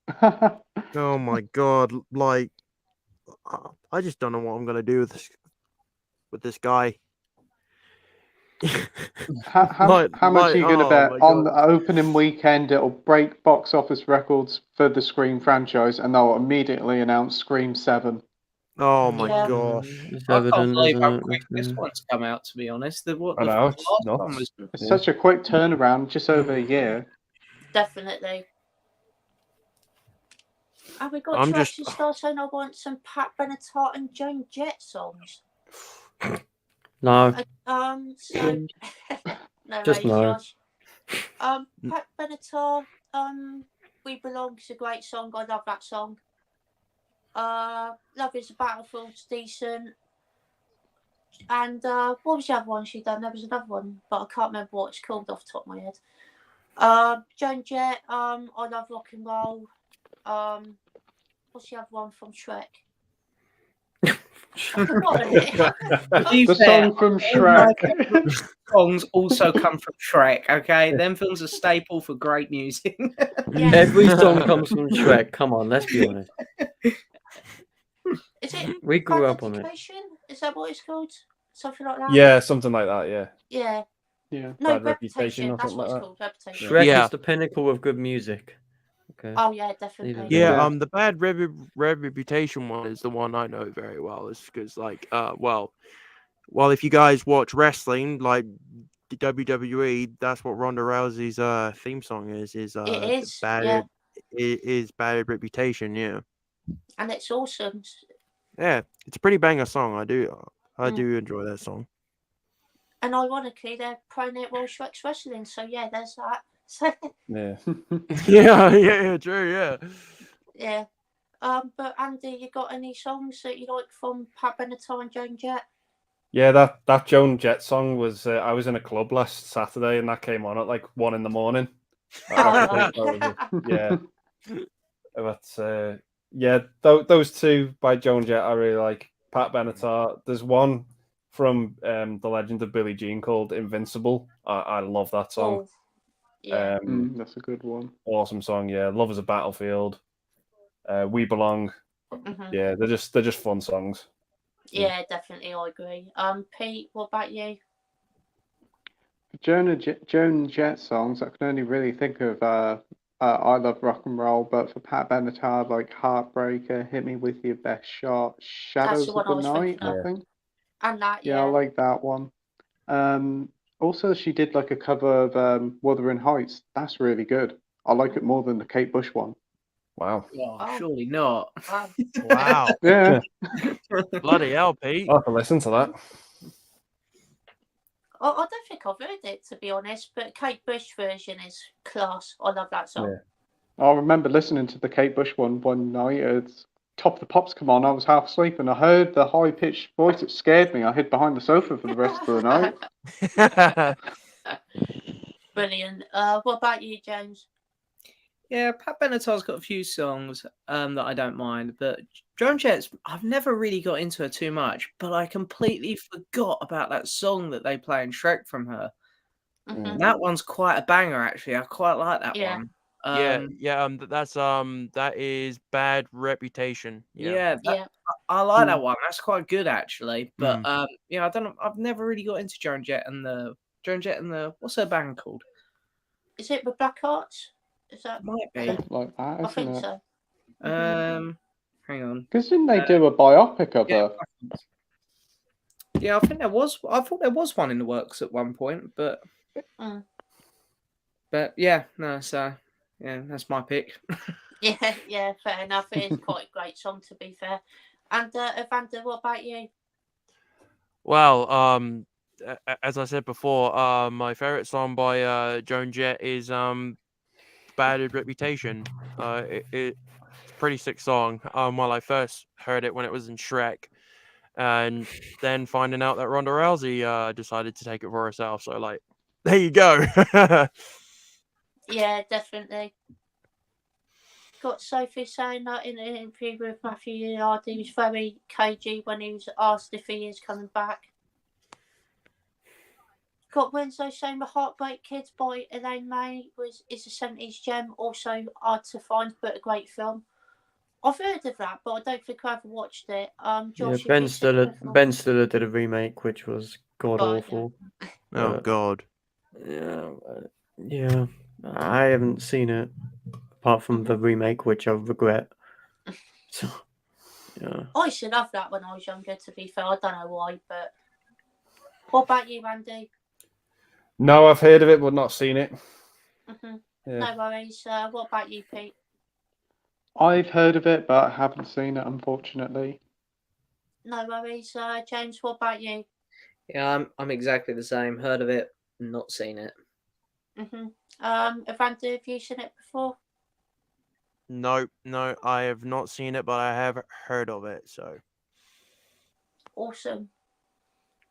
oh my god, like I just don't know what I'm gonna do with this guy. How much are you going to bet my on God. the opening weekend it'll break box office records for the Scream franchise and they'll immediately announce Scream 7? Oh my Yeah. gosh. It's I can't evident, believe isn't how it? quick this one's come out. To be honest, I know, it's last nuts. one was It's Yeah. such a quick turnaround, just over a year. Definitely. Have we got I'm to just- actually start saying I want some Pat Benatar and Joan Jett songs? No. So no, Just mate, no. Josh. Pat Benatar, We Belong is a great song. I love that song. Love is a Battlefield's decent. And what was the other one she done? There was another one, but I can't remember what it's called off the top of my head. Joan Jett, I love rock and roll. What's the other one from Shrek? I've forgotten it. To be The fair, song from all my Shrek. favourite songs also come from Shrek. Okay, them films are staple for great music. Yeah. Every song comes from Shrek. Come on, let's be honest. Is it We grew up on it. Education? Is that what it's called? Something like that? Yeah, something like that. Yeah. Yeah. Yeah. No, Bad Reputation Reputation. or That's something what like it's called. Reputation. Shrek Yeah. is the pinnacle of good music. Okay. Oh yeah, definitely. Yeah, Yeah. the bad reputation one is the one I know very well. It's because well, if you guys watch wrestling, like the WWE, that's what Ronda Rousey's theme song is. It is. Yeah. Is bad reputation. Yeah, And it's awesome. yeah, it's a pretty banger song. I do Mm. enjoy that song. And ironically, they're pro-net World Shrek's wrestling. So yeah, there's that. So Yeah. yeah, true, yeah. yeah. But Andy, you got any songs that you like from Pat Benatar and Joan Jett? Yeah, that Joan Jett song was. I was in a club last Saturday, and that came on at like 1 a.m. Yeah, but yeah, those two by Joan Jett I really like. Pat Benatar. There's one from The Legend of Billie Jean called "Invincible." I love that song. Oh, yeah. That's a good one. Awesome song. Yeah, "Love is a Battlefield." "We Belong." Mhm. Yeah, they're just fun songs. Yeah, definitely, I agree. Pete, what about you? Joan Jett songs, I can only really think of I Love Rock and Roll, but for Pat Benatar, like Heartbreaker, Hit Me With Your Best Shot, Shadows the one of I the was Night, thinking I of. think. And that, Yeah, I yeah. like that one. Also, she did like a cover of Wuthering Heights. That's really good. I like it more than the Kate Bush one. Wow. Oh, Oh. surely not. Wow. Wow, Yeah. bloody hell, Pete. I'll have to listen to that. I don't think I've heard it, to be honest, but Kate Bush version is class. I love that song. Yeah. I remember listening to the Kate Bush one night. It's Top of the Pops come on. I was half asleep and I heard the high pitched voice. It scared me. I hid behind the sofa for the rest of the night. Brilliant. What about you, James? Yeah, Pat Benatar's got a few songs that I don't mind, but Joan Jett's, I've never really got into her too much, but I completely forgot about that song that they play in Shrek from her. Mhm. That one's quite a banger, actually. I quite like that Yeah. one. That is Bad Reputation. Yeah, Yeah. I like Mm. that one. That's quite good, actually. But Mm. yeah, I don't know. I've never really got into Joan Jett and the what's her band called? Is it the Black Hearts? Is that? Might be. Something like that, I isn't think it? so. Hang on. Because didn't they do a biopic of Yeah, her? yeah, I think there was. I thought there was one in the works at one point, but Mm. but yeah, no. So yeah, that's my pick. Yeah, fair enough. It is quite a great song, to be fair. And Evander, what about you? Well, as I said before, my favorite song by Joan Jett is Bad Reputation. It's a pretty sick song. Well, I first heard it when it was in Shrek, and then finding out that Ronda Rousey decided to take it for herself. So like, there you go. Yeah, definitely. Got Sophie saying that in an interview with Matthew Yard, he was very cagey when he was asked if he is coming back. Got Wednesday saying The Heartbreak Kids by Elaine May is a 70s gem, also hard to find but a great film. I've heard of that, but I don't think I ever watched it. Yeah, Josh, Ben Stiller did a remake which was god Right, awful. Oh But, God. yeah, I haven't seen it apart from the remake, which I regret. So, yeah. I used to love that when I was younger, to be fair. I don't know why, but what about you, Andy? No, I've heard of it but not seen it. Yeah. Yeah. No worries. What about you, Pete? I've heard of it, but haven't seen it, unfortunately. No worries. James, what about you? Yeah, I'm exactly the same. Heard of it, not seen it. Evander, have you seen it before? No, I have not seen it, but I have heard of it. So Awesome.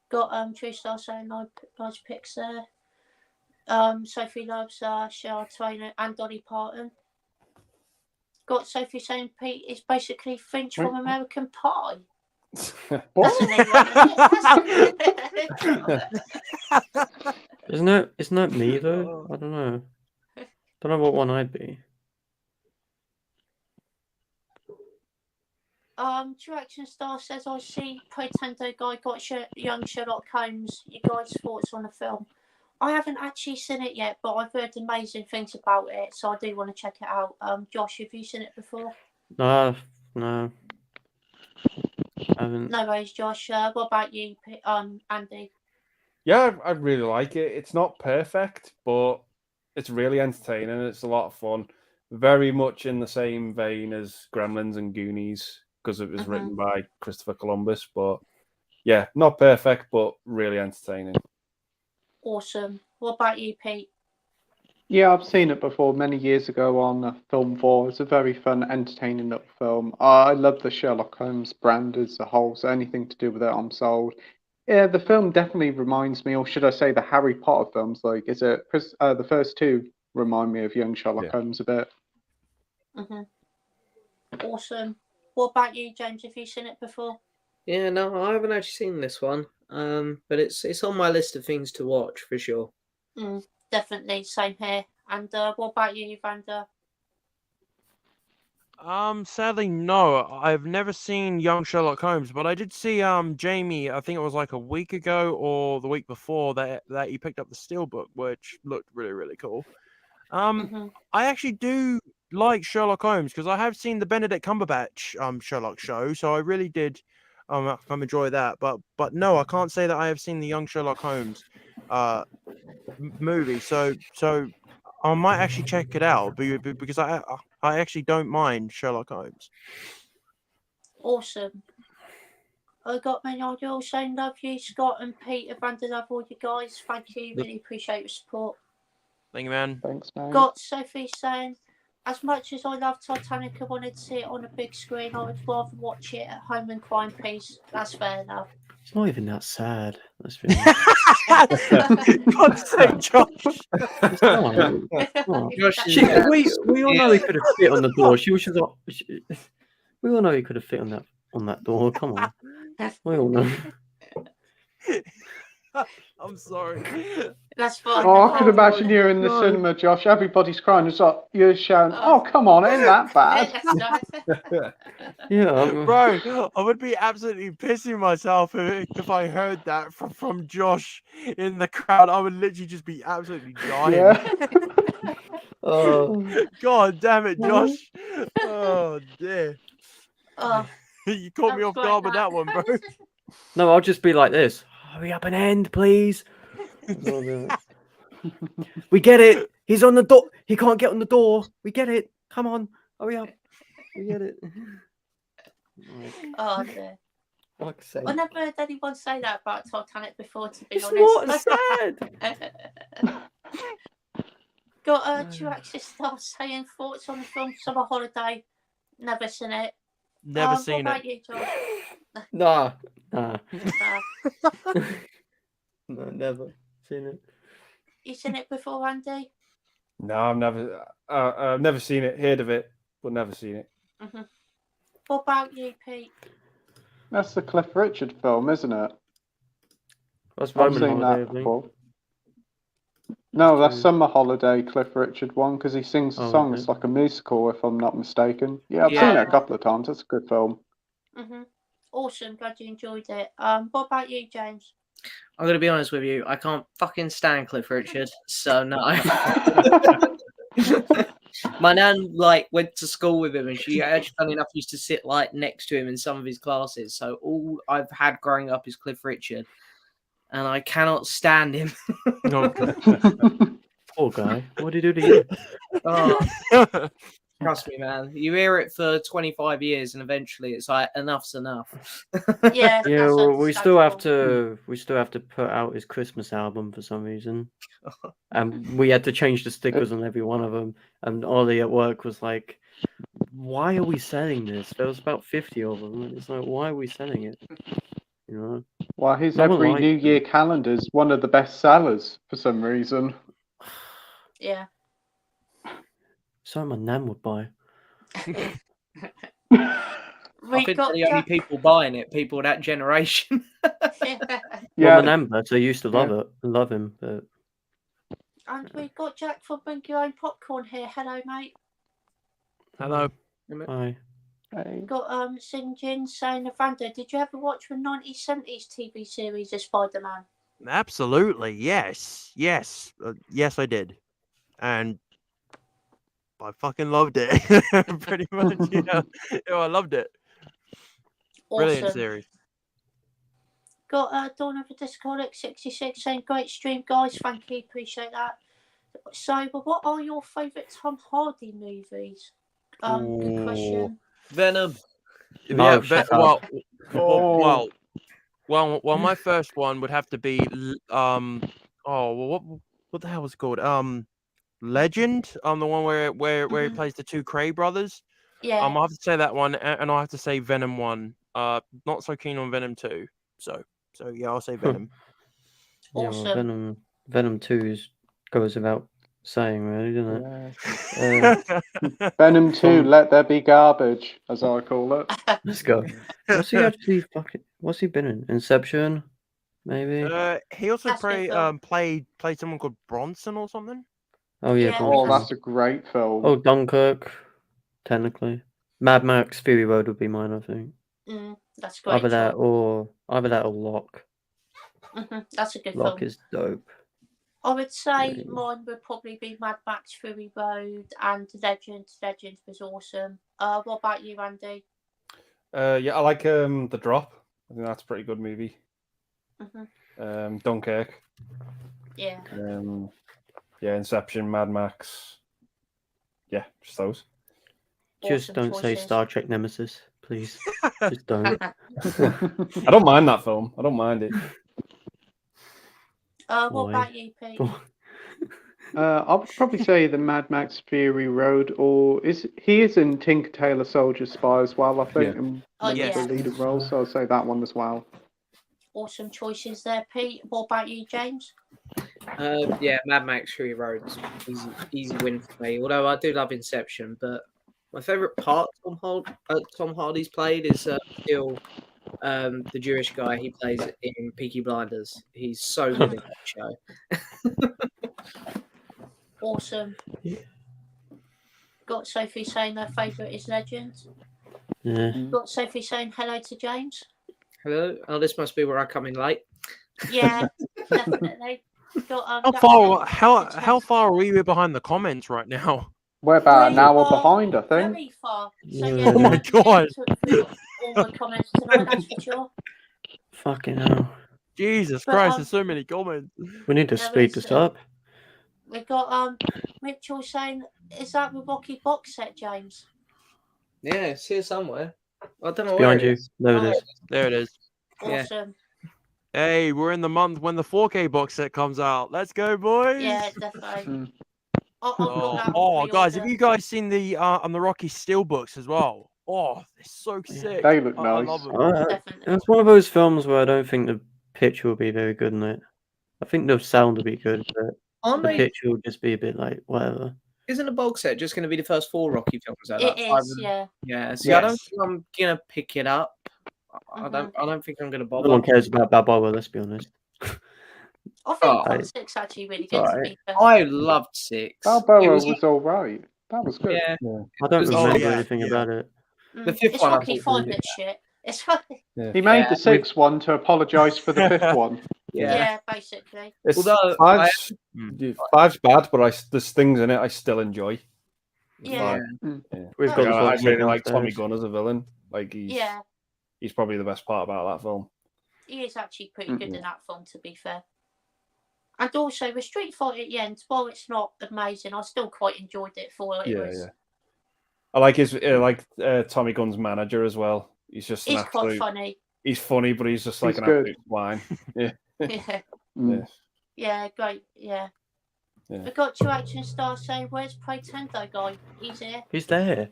Got 2 stars saying nice picks there. Sophie loves Shania Twain and Dolly Parton. Got Sophie saying Pete is basically Finch from American Pie. That's a new one, isn't it? Isn't that me though? I don't know. Don't know what one I'd be. Direction Star says I see Playtendoguy got young Sherlock Holmes. You guys' thoughts on the film? I haven't actually seen it yet, but I've heard amazing things about it, so I do want to check it out. Josh, have you seen it before? No. I haven't. No worries, Josh. What about you, Andy? Yeah, I really like it. It's not perfect, but it's really entertaining. It's a lot of fun. Very much in the same vein as Gremlins and Goonies because it was written by Christopher Columbus. But yeah, not perfect, but really entertaining. Awesome. What about you, Pete? Yeah, I've seen it before many years ago on Film 4. It's a very fun, entertaining little film. I love the Sherlock Holmes brand as a whole, so anything to do with it, I'm sold. Yeah, the film definitely reminds me, or should I say the Harry Potter films, like, the first two remind me of young Sherlock Holmes a bit. Awesome. What about you, James? Have you seen it before? Yeah, no, I haven't actually seen this one. But it's on my list of things to watch for sure. Definitely, same here. And what about you, Evander? Sadly, no. I've never seen Young Sherlock Holmes, but I did see Jamie. I think it was like a week ago or the week before that he picked up the Steelbook, which looked really, really cool. I actually do like Sherlock Holmes because I have seen the Benedict Cumberbatch Sherlock show, so I really did enjoy that. But no, I can't say that I have seen the Young Sherlock Holmes movie. So I might actually check it out because I actually don't mind Sherlock Holmes. Awesome. I got many audio saying love you, Scott and Pete. Evander, love all you guys. Thank you. Really appreciate your support. Thank you, man. Thanks, man. Got Sophie saying, as much as I love Titanic, I wanted to see it on a big screen. I would rather watch it at home and cry in peace. That's fair enough. It's not even that sad. Let's be honest. God's sake, Josh. It's not. Josh, We all know he could have fit on the door. We all know he could have fit on that door. Come on. We all know. I'm sorry. That's fine. Oh, I could imagine you in the cinema, Josh. Everybody's crying. It's like you're shouting, "Oh, come on, it ain't that bad." Yeah, bro, I would be absolutely pissing myself if I heard that from Josh in the crowd. I would literally just be absolutely dying. Yeah. God damn it, Josh. Oh dear. You caught me off guard with that one, bro. No, I'll just be like this. Hurry up and end, please. We get it. He's on the door. He can't get on the door. We get it. Come on. Hurry up. We get it. Oh dear. Like I say. I never heard anyone say that about Titanic before, to be It's honest. not sad. Got 2 Axis stars saying thoughts on the film Summer Holiday. Never seen it. Never seen what about it. you, John? Nah. No, never seen it. you seen it before, Andy? No, I've never seen it. Heard of it, but never seen it. What about you, Pete? That's the Cliff Richard film, isn't it? That's I've Roman seen Holiday, that before. No, that's Summer Holiday, Cliff Richard one, because he sings a song. It's like a musical, if I'm not mistaken. Yeah, I've seen it a couple of times. It's a good film. Awesome. Glad you enjoyed it. What about you, James? I'm gonna be honest with you. I can't fucking stand Cliff Richard, so no. My nan went to school with him, and she actually, funny enough, used to sit next to him in some of his classes. So all I've had growing up is Cliff Richard, and I cannot stand him. Okay. Poor guy. What did he do to you? Oh, trust me, man. You hear it for 25 years, and eventually it's like enough's enough. Yeah, Yeah, that's well, we still have understandable. to put out his Christmas album for some reason, and we had to change the stickers on every one of them. And Ollie at work was like, "Why are we selling this? There was about 50 of them." And it's like, "Why are we selling it?" You know. Well, his No one every liked New them. Year calendar is one of the best sellers for some reason. Yeah. So my nan would buy. I think they're the only people buying it, people of that generation. Well, my nan, but I used to love him, but. And we've got Jack from Bring Your Own Popcorn here. Hello, mate. Hello. Hi. Got Sing Jin saying, Evander, did you ever watch the 1970s TV series of Spider-Man? Absolutely, yes. Yes, I did. And I fucking loved it. Pretty much, yeah. I loved it. Brilliant Awesome. series. Got Dawn of the Discolic 66 saying, great stream, guys. Thank you. Appreciate that. So, but what are your favourite Tom Hardy movies? Good question. Venom. No, well, my first one would have to be what the hell was it called? Legend. The one where he plays the two Cray brothers. Yeah. I'll have to say that one, and I'll have to say Venom 1. Not so keen on Venom 2. So yeah, I'll say Venom. Awesome. Yeah, well, Venom 2 goes without saying, really, doesn't it? Venom 2, Let There Be Garbage, as I call it. Let's go. What's he been in? Inception, maybe? He also played someone called Bronson or something. Oh yeah, Bronson. Oh, that's a great film. Oh, Dunkirk, technically. Mad Max Fury Road would be mine, I think. That's great. Either that or Locke. That's a good Locke film. is dope. I would say mine would probably be Mad Max Fury Road and Legend. Legend was awesome. What about you, Andy? Yeah, I like The Drop. I think that's a pretty good movie. Dunkirk. Yeah. Yeah, Inception, Mad Max. Yeah, just those. Just don't say Star Trek Nemesis, please. Just don't. I don't mind that film. I don't mind it. What about you, Pete? I would probably say the Mad Max Fury Road, or he is in Tinker Tailor Soldier Spy as well, I think, and the leading role, so I'll say that one as well. Awesome choices there, Pete. What about you, James? Yeah, Mad Max Fury Road is easy win for me. Although I do love Inception, but my favourite part Tom Hardy's played is still the Jewish guy he plays in Peaky Blinders. He's so good in that show. Awesome. Got Sophie saying her favourite is Legend. Yeah. Got Sophie saying hello to James. Hello. Oh, this must be where I come in late. Yeah, definitely. Got, how far are we behind the comments right now? We're about an hour behind, I think. Very far. So, yeah, oh my god. All the comments tonight, that's for sure. Fucking hell. Jesus Christ, there's so many comments. We need to speed this up. We've got Mitchell saying, is that the Rocky box set, James? Yeah, it's here somewhere. I don't know behind where you. There it is. There it is. Awesome. Hey, we're in the month when the 4K box set comes out. Let's go, boys. Yeah, definitely. Guys, have you guys seen the Rocky Steelbooks as well? Oh, they're so sick. They look I nice. love them. It's one of those films where I don't think the picture will be very good in it. I think the sound will be good, but the picture will just be a bit like whatever. Isn't the box set just going to be the first 4 Rocky films? It is, yeah. Yeah, so I don't think I'm going to pick it up. I don't think I'm going to bother. No one cares about Balboa, let's be honest. I think part 6 actually really good to be fair. I loved 6. Balboa was all right. That was good. Yeah. I don't remember anything about it. The 5th one, Rocky 5 shit. It's funny. He made the 6th one to apologise for the 5th one. Yeah, basically. It's Although five's bad, but there's things in it I still enjoy. Yeah. Five. We've got Like, the I box really like Tommy downstairs. Gunn as a villain. Like he's probably the best part about that film. He is actually pretty good in that film, to be fair. And also, the Street Fighter at the end, while it's not amazing, I still quite enjoyed it for what it was. Yeah. I like his Tommy Gunn's manager as well. He's just He's quite funny. He's funny, but he's just like He's an good. absolute swine. Yeah. Yeah, great. Yeah. We got two action stars saying, "Where's Playtendoguy? He's here." He's there.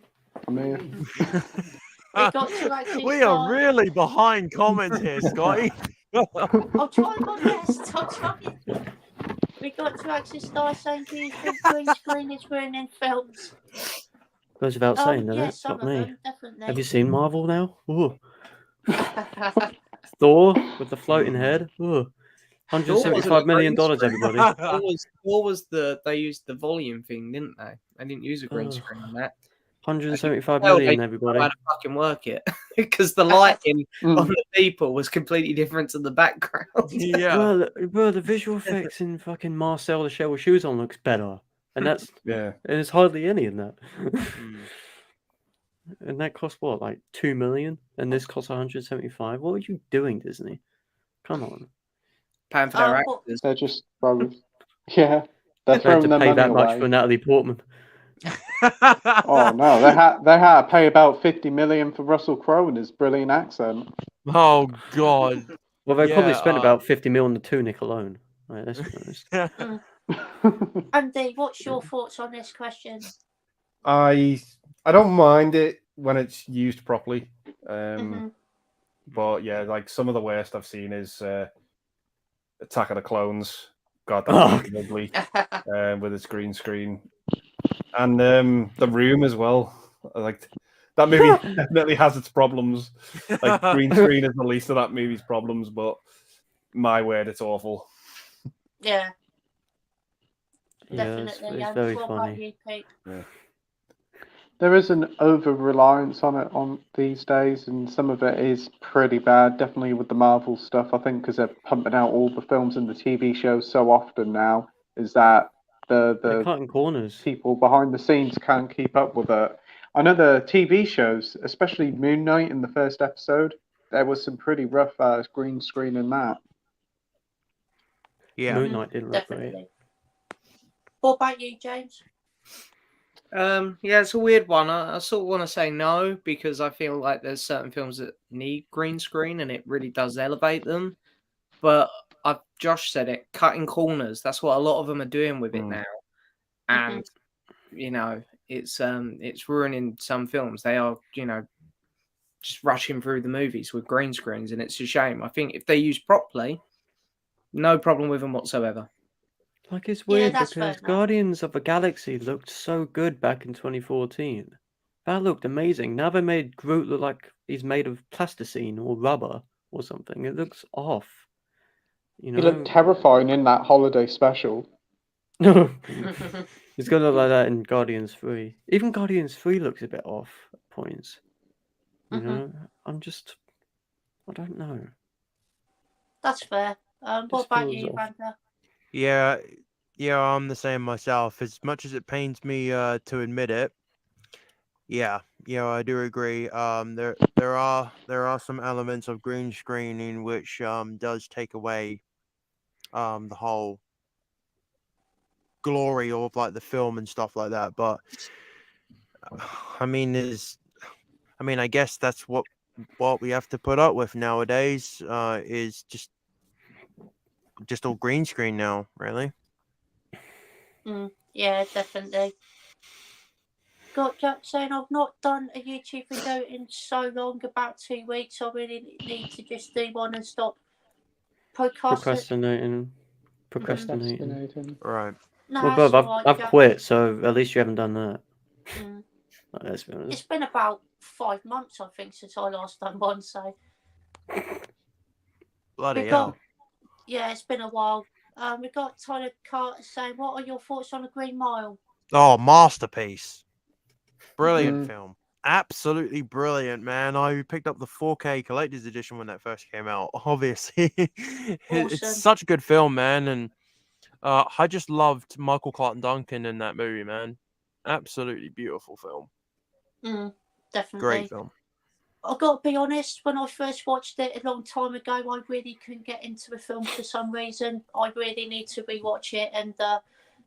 I'm here. We got two action We stars. are really behind comments here, Scotty. I'm trying my best. I'm trying. We got two action stars saying green screen is ruining films. Goes without saying, doesn't Yeah, it? some Not of me. them, definitely. Have you seen Marvel now? Ooh. Thor with the floating head. Ooh. $175 million, everybody. Thor was they used the volume thing, didn't they? They didn't use a green screen on that. 175 million, everybody. How to fucking work it because the lighting on the people was completely different to the background. Yeah. Well, the visual effects in fucking Marcel the Shell with shoes on looks better, and that's Yeah. and there's hardly any in that. And that cost what, like 2 million, and this costs 175. What are you doing, Disney? Come on. Paying for their actors. They're just throwing. Yeah, they're They had throwing to their pay money that much away. for Natalie Portman. Oh no, they had to pay about 50 million for Russell Crowe and his brilliant accent. Oh God. Well, they probably Yeah, spent about 50 mil on the tunic alone. Right, let's be honest. Andy, what's your thoughts on this question? I don't mind it when it's used properly. But yeah, like some of the worst I've seen is Attack of the Clones. God, that's ugly. With its green screen. And The Room as well. Like that movie definitely has its problems. Like green screen is the least of that movie's problems, but my word, it's awful. Yeah. Yeah, Definitely. it's very What about funny. you, Pete? Yeah. There is an over-reliance on it on these days, and some of it is pretty bad. Definitely with the Marvel stuff, I think, because they're pumping out all the films and the TV shows so often now, is that They're the cutting corners. people behind the scenes can't keep up with it. I know the TV shows, especially Moon Knight in the first episode, there was some pretty rough green screen in that. Yeah. Moon Knight didn't look great. Definitely. What about you, James? Yeah, it's a weird one. I sort of want to say no because I feel like there's certain films that need green screen and it really does elevate them. But Josh said it, cutting corners. That's what a lot of them are doing with it now, and you know, it's ruining some films. They are, just rushing through the movies with green screens, and it's a shame. I think if they use properly, no problem with them whatsoever. Like, it's weird that's fair because enough. Guardians of the Galaxy looked so good back in 2014. That looked amazing. Now they made Groot look like he's made of plasticine or rubber or something. It looks off. You know? He looked terrifying in that holiday special. He's gonna look like that in Guardians 3. Even Guardians 3 looks a bit off at points. You know? I don't know. That's fair. What Just about feels you, off. Evander? Yeah, I'm the same myself. As much as it pains me to admit it, yeah, I do agree. There are some elements of green screening which does take away the whole glory of like the film and stuff like that. But I mean, I guess that's what we have to put up with nowadays. Is just all green screen now, really. Yeah, definitely. Got Jack saying I've not done a YouTube video in so long, about 2 weeks. I really need to just do one and stop procrastinating. Right. No, Well, that's Bob, all right, I've Jack. quit, so at least you haven't done that. Let's be honest. It's been about 5 months, I think, since I last done one. So Bloody hell. Yeah, it's been a while. We got Tyler Carter saying, "What are your thoughts on the Green Mile?" Oh, masterpiece! Brilliant film. absolutely brilliant, man. I picked up the 4K collector's edition when that first came out. Obviously, it's Awesome. such a good film, man, and I just loved Michael Clark Duncan in that movie, man. Absolutely beautiful film. Definitely. Great film. I've got to be honest, when I first watched it a long time ago, I really couldn't get into the film for some reason. I really need to rewatch it and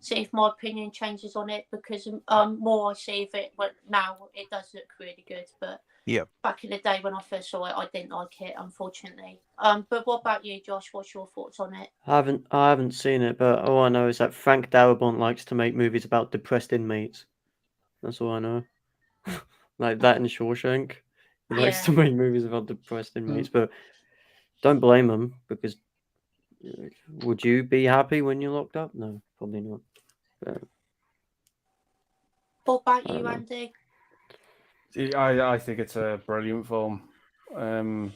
see if my opinion changes on it, because more I see of it, well, now it does look really good. But yeah, back in the day when I first saw it, I didn't like it, unfortunately. But what about you, Josh? What's your thoughts on it? I haven't seen it, but all I know is that Frank Darabont likes to make movies about depressed inmates. That's all I know. Like that in Shawshank. He likes to make movies about depressed inmates, but don't blame him, because would you be happy when you're locked up? No, probably not. But, what about you, Andy? I think it's a brilliant film. The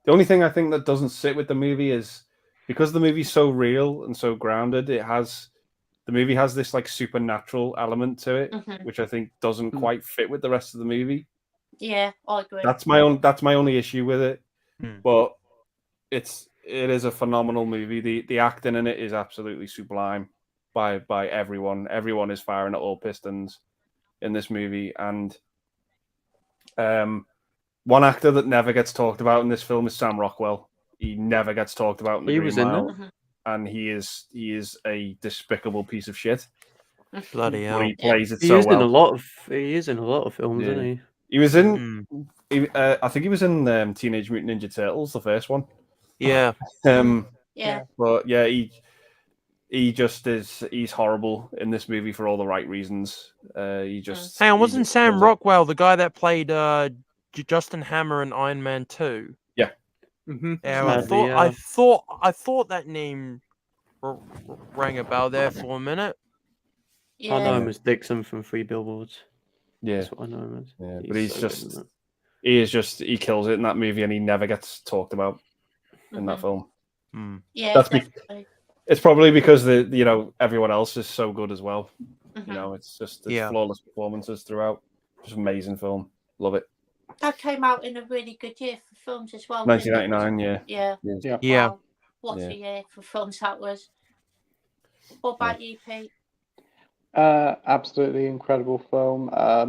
only thing I think that doesn't sit with the movie is because the movie's so real and so grounded. The movie has this like supernatural element to it, which I think doesn't quite fit with the rest of the movie. Yeah, I agree. That's my only issue with it. But it is a phenomenal movie. The acting in it is absolutely sublime by everyone. Everyone is firing at all pistons in this movie, and one actor that never gets talked about in this film is Sam Rockwell. He never gets talked about in the Green Mile, and he is a despicable piece of shit. Bloody hell! But he plays it he so is well. He is in a lot of films, isn't he? He was in. I think he was in Teenage Mutant Ninja Turtles, the first one. Yeah. Yeah. But yeah, he just is. He's horrible in this movie for all the right reasons. He just. Hang on, wasn't Sam Rockwell the guy that played Justin Hammer in Iron Man 2? Yeah. Yeah, I thought that name rang a bell there for a minute. Yeah. I know him as Dixon from Three Billboards. Yeah, that's what I know him as. Yeah, but he kills it in that movie, and he never gets talked about in that film. Yeah, that's definitely. It's probably because everyone else is so good as well. It's flawless performances throughout. Just amazing film. Love it. That came out in a really good year for films as well. 1999, yeah. Wow. What a year for films that was. What about you, Pete? Absolutely incredible film. I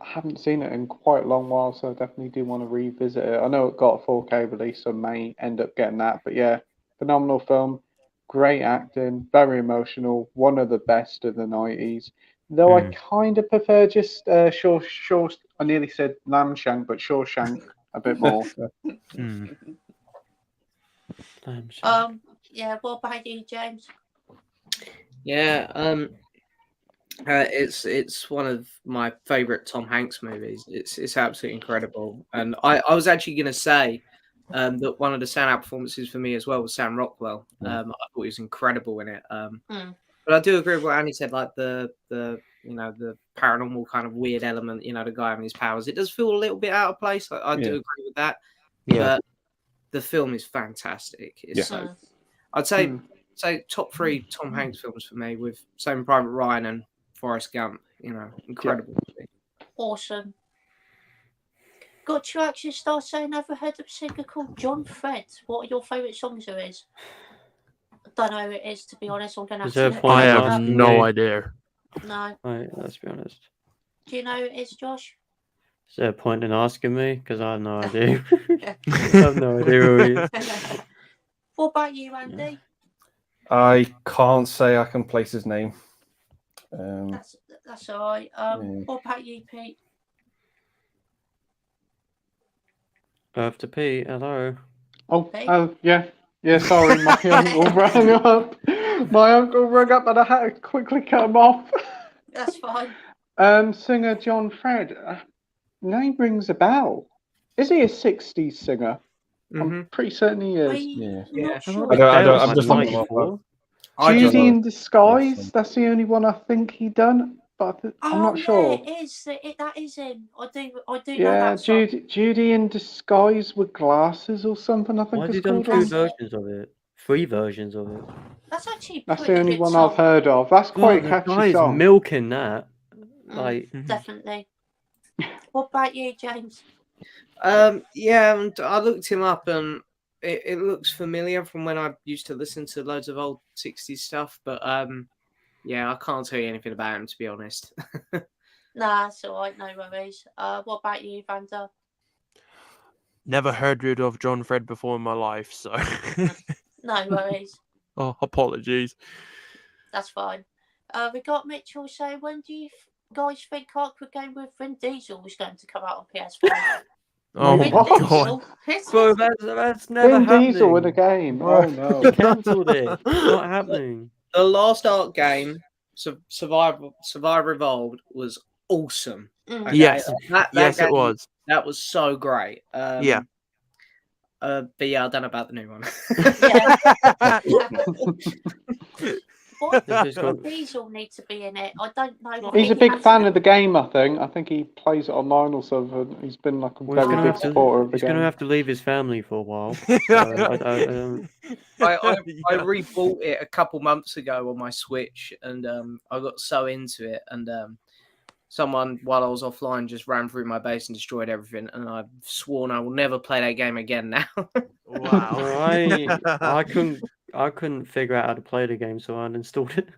haven't seen it in quite a long while, so I definitely do want to revisit it. I know it got a 4K release, so I may end up getting that. But yeah, phenomenal film. Great acting, very emotional, one of the best of the 90s. Though I kind of prefer just I nearly said Lamshank, but Shawshank a bit more. Yeah, what about you, James? Yeah, it's one of my favorite Tom Hanks movies. It's absolutely incredible, and I was actually going to say that one of the standout performances for me as well was Sam Rockwell. I thought he was incredible in it. But I do agree with what Andy said, like the the paranormal kind of weird element, the guy having his powers. It does feel a little bit out of place. I do agree with that. Yeah. But the film is fantastic. It's I'd say top 3 Tom Hanks films for me, with Saving Private Ryan and Forrest Gump. Incredible. Awesome. Got to actually start saying, ever heard of a singer called John Fred? What are your favourite songs of his? I don't know who it is, to be honest. I'm going to have to. I have no idea. No. Right, let's be honest. Do you know who it is, Josh? Is there a point in asking me? Because I have no idea. I have no idea who he is. What about you, Andy? I can't say I can place his name. That's all right. What about you, Pete? Birth to Pete, hello. Oh, yeah. Yeah, sorry, my uncle rang up. My uncle rang up and I had to quickly cut him off. That's fine. Singer John Fred. Name rings a bell. Is he a 60s singer? I'm pretty certain he is. Not sure. I'm just looking him up. Judy in Disguise. That's the only one I think he done, but I'm not sure. Yeah, it is. That is him. I do know Yeah, that song. Judy in Disguise with glasses or something. I think Why has it's he done called. 2 versions of it? 3 versions of it. That's actually That's the pretty only good one song. I've heard of. That's quite a The catchy guy's song. milking that. Like, Definitely. What about you, James? Yeah, and I looked him up, and it looks familiar from when I used to listen to loads of old 60s stuff, but yeah, I can't tell you anything about him, to be honest. Nah, it's alright, no worries. What about you, Evander? Never heard Rudolph John Fred before in my life, so No worries. oh, apologies. That's fine. We got Mitchell saying, when do you guys think Arcwood game with Vin Diesel was going to come out on PS5? Oh Wait, my what? god. Bro, that's never Vin happening. Diesel in a game. Oh no. Cancelled it. Not happening. The last Ark game, Survivor Evolved, was awesome. Mm. Okay, Yes. that Yes, game, it was. That was so great. Yeah. But yeah, I don't know about the new one. Why This does is called- Diesel need to be in it? I don't know. what He's he a big has fan to- of the game, I think. I think he plays it online or something. He's been like a Well, he's very gonna big have to. supporter of the He's gonna game. have to leave his family for a while. So I don't. I Yeah. rebought it a couple months ago on my Switch, and I got so into it, and someone while I was offline just ran through my base and destroyed everything, and I've sworn I will never play that game again now. Wow. I couldn't figure out how to play the game, so I uninstalled it.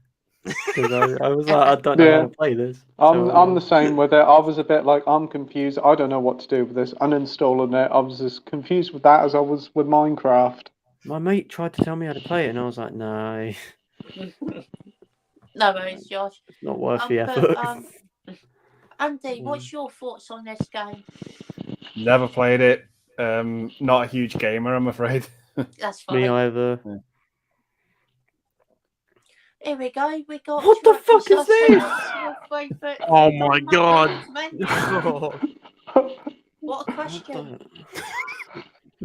Because I was like, I don't know how to play this. I'm the same with it. I was a bit like, I'm confused. I don't know what to do with this. Uninstalling it. I was as confused with that as I was with Minecraft. My mate tried to tell me how to play it, and I was like, no, No worries, Josh. it's not worth Um, the but, effort. Andy, what's your thoughts on this game? Never played it. Not a huge gamer, I'm afraid. That's fine. Me either. Here we go. We got. What the fuck is Travis this? Hudson, your favourite Oh my McDonald's god. menu. What a question.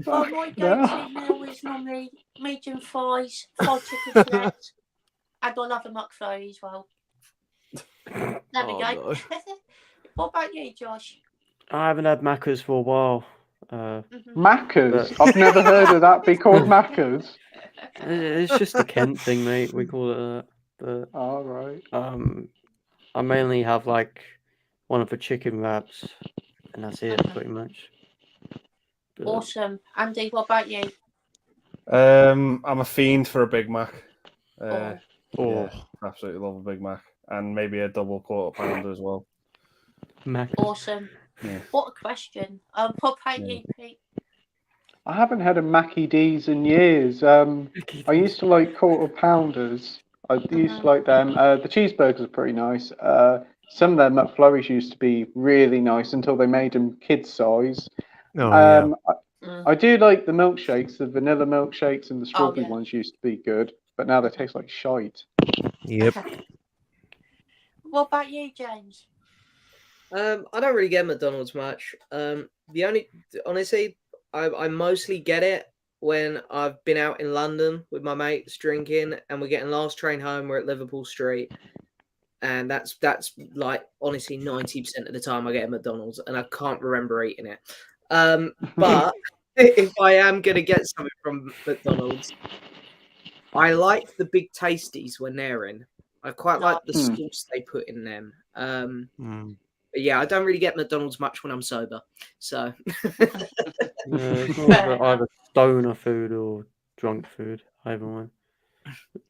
Well, my go-to meal is normally medium fries, fried chicken fillets, and I love a McFlurry as well. There we go. Oh, What about you, Josh? I haven't had Macca's for a while. Macca's? I've never heard of that be called Macca's. It's just a Kent thing, mate. We call it that. But All right. I mainly have like one of the chicken wraps, and that's it, pretty much. But Awesome. Andy, what about you? I'm a fiend for a Big Mac. Oh. Yeah, absolutely love a Big Mac. And maybe a double quarter pounder as well. Macca's. Awesome. Yeah. What a question. What about you, Pete? I haven't had a Mackie D's in years. I used to like quarter pounders. I used to like them. The cheeseburgers are pretty nice. Some of their McFlurries used to be really nice until they made them kid size. I do like the milkshakes, the vanilla milkshakes and the strawberry ones used to be good, but now they taste like shite. Yep. What about you, James? I don't really get McDonald's much. Honestly, I mostly get it when I've been out in London with my mates drinking, and we're getting last train home. We're at Liverpool Street, and that's like honestly 90% of the time I get a McDonald's, and I can't remember eating it. But if I am gonna get something from McDonald's, I like the big tasties when they're in. I quite like the sauce they put in them. But yeah, I don't really get McDonald's much when I'm sober. So It's more of either stoner food or drunk food, either one.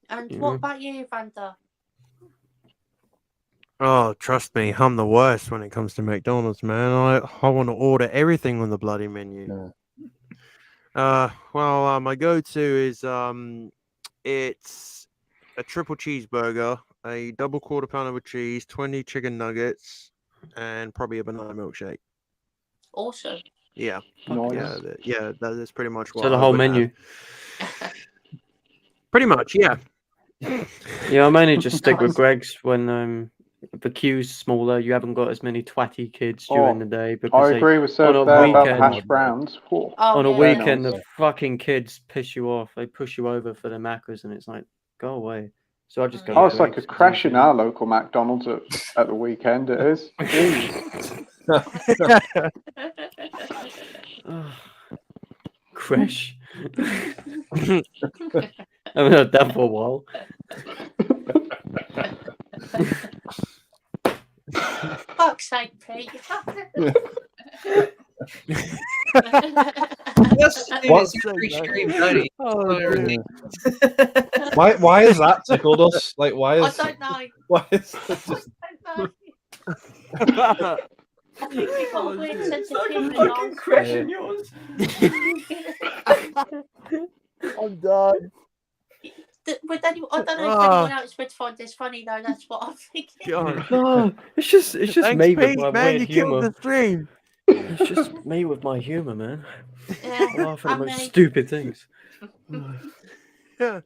And what about you, Evander? Oh, trust me, I'm the worst when it comes to McDonald's, man. I want to order everything on the bloody menu. Well, my go-to is it's a triple cheeseburger, a double quarter pounder with cheese, 20 chicken nuggets, and probably a banana milkshake. Awesome. Yeah, Nice. yeah, that's pretty much what. So the I whole would have. menu. Pretty much, yeah. Yeah, I mainly just stick with Greg's when the queue's smaller. You haven't got as many twatty kids during the day because I agree with on Seth a there about the weekend- hash browns. Whoa. on a yeah, weekend, nice. the fucking kids piss you off. They push you over for the Macca's, and it's like, go away. So I just go. Oh, to it's like a Greg's crash in instead. our local McDonald's at the weekend. It is. Jeez. Crash. I haven't heard that for a while. Fuck's sake, Pete. Pete. What's to do What? is every stream, don't he? Oh, dear. Why has that tickled us? Like, why I is don't know. why is it I just don't know. I think we got a weird sense of humour. Lars. crushing yours. I'm done. Would anyone, I don't know if anyone else would find this funny though. That's what I'm thinking. God. No, it's just Thanks, me with Pete, my man. weird You killed humor. the stream. It's just me with my humor, man. Yeah, I laugh at I the most mean, stupid things. Yeah.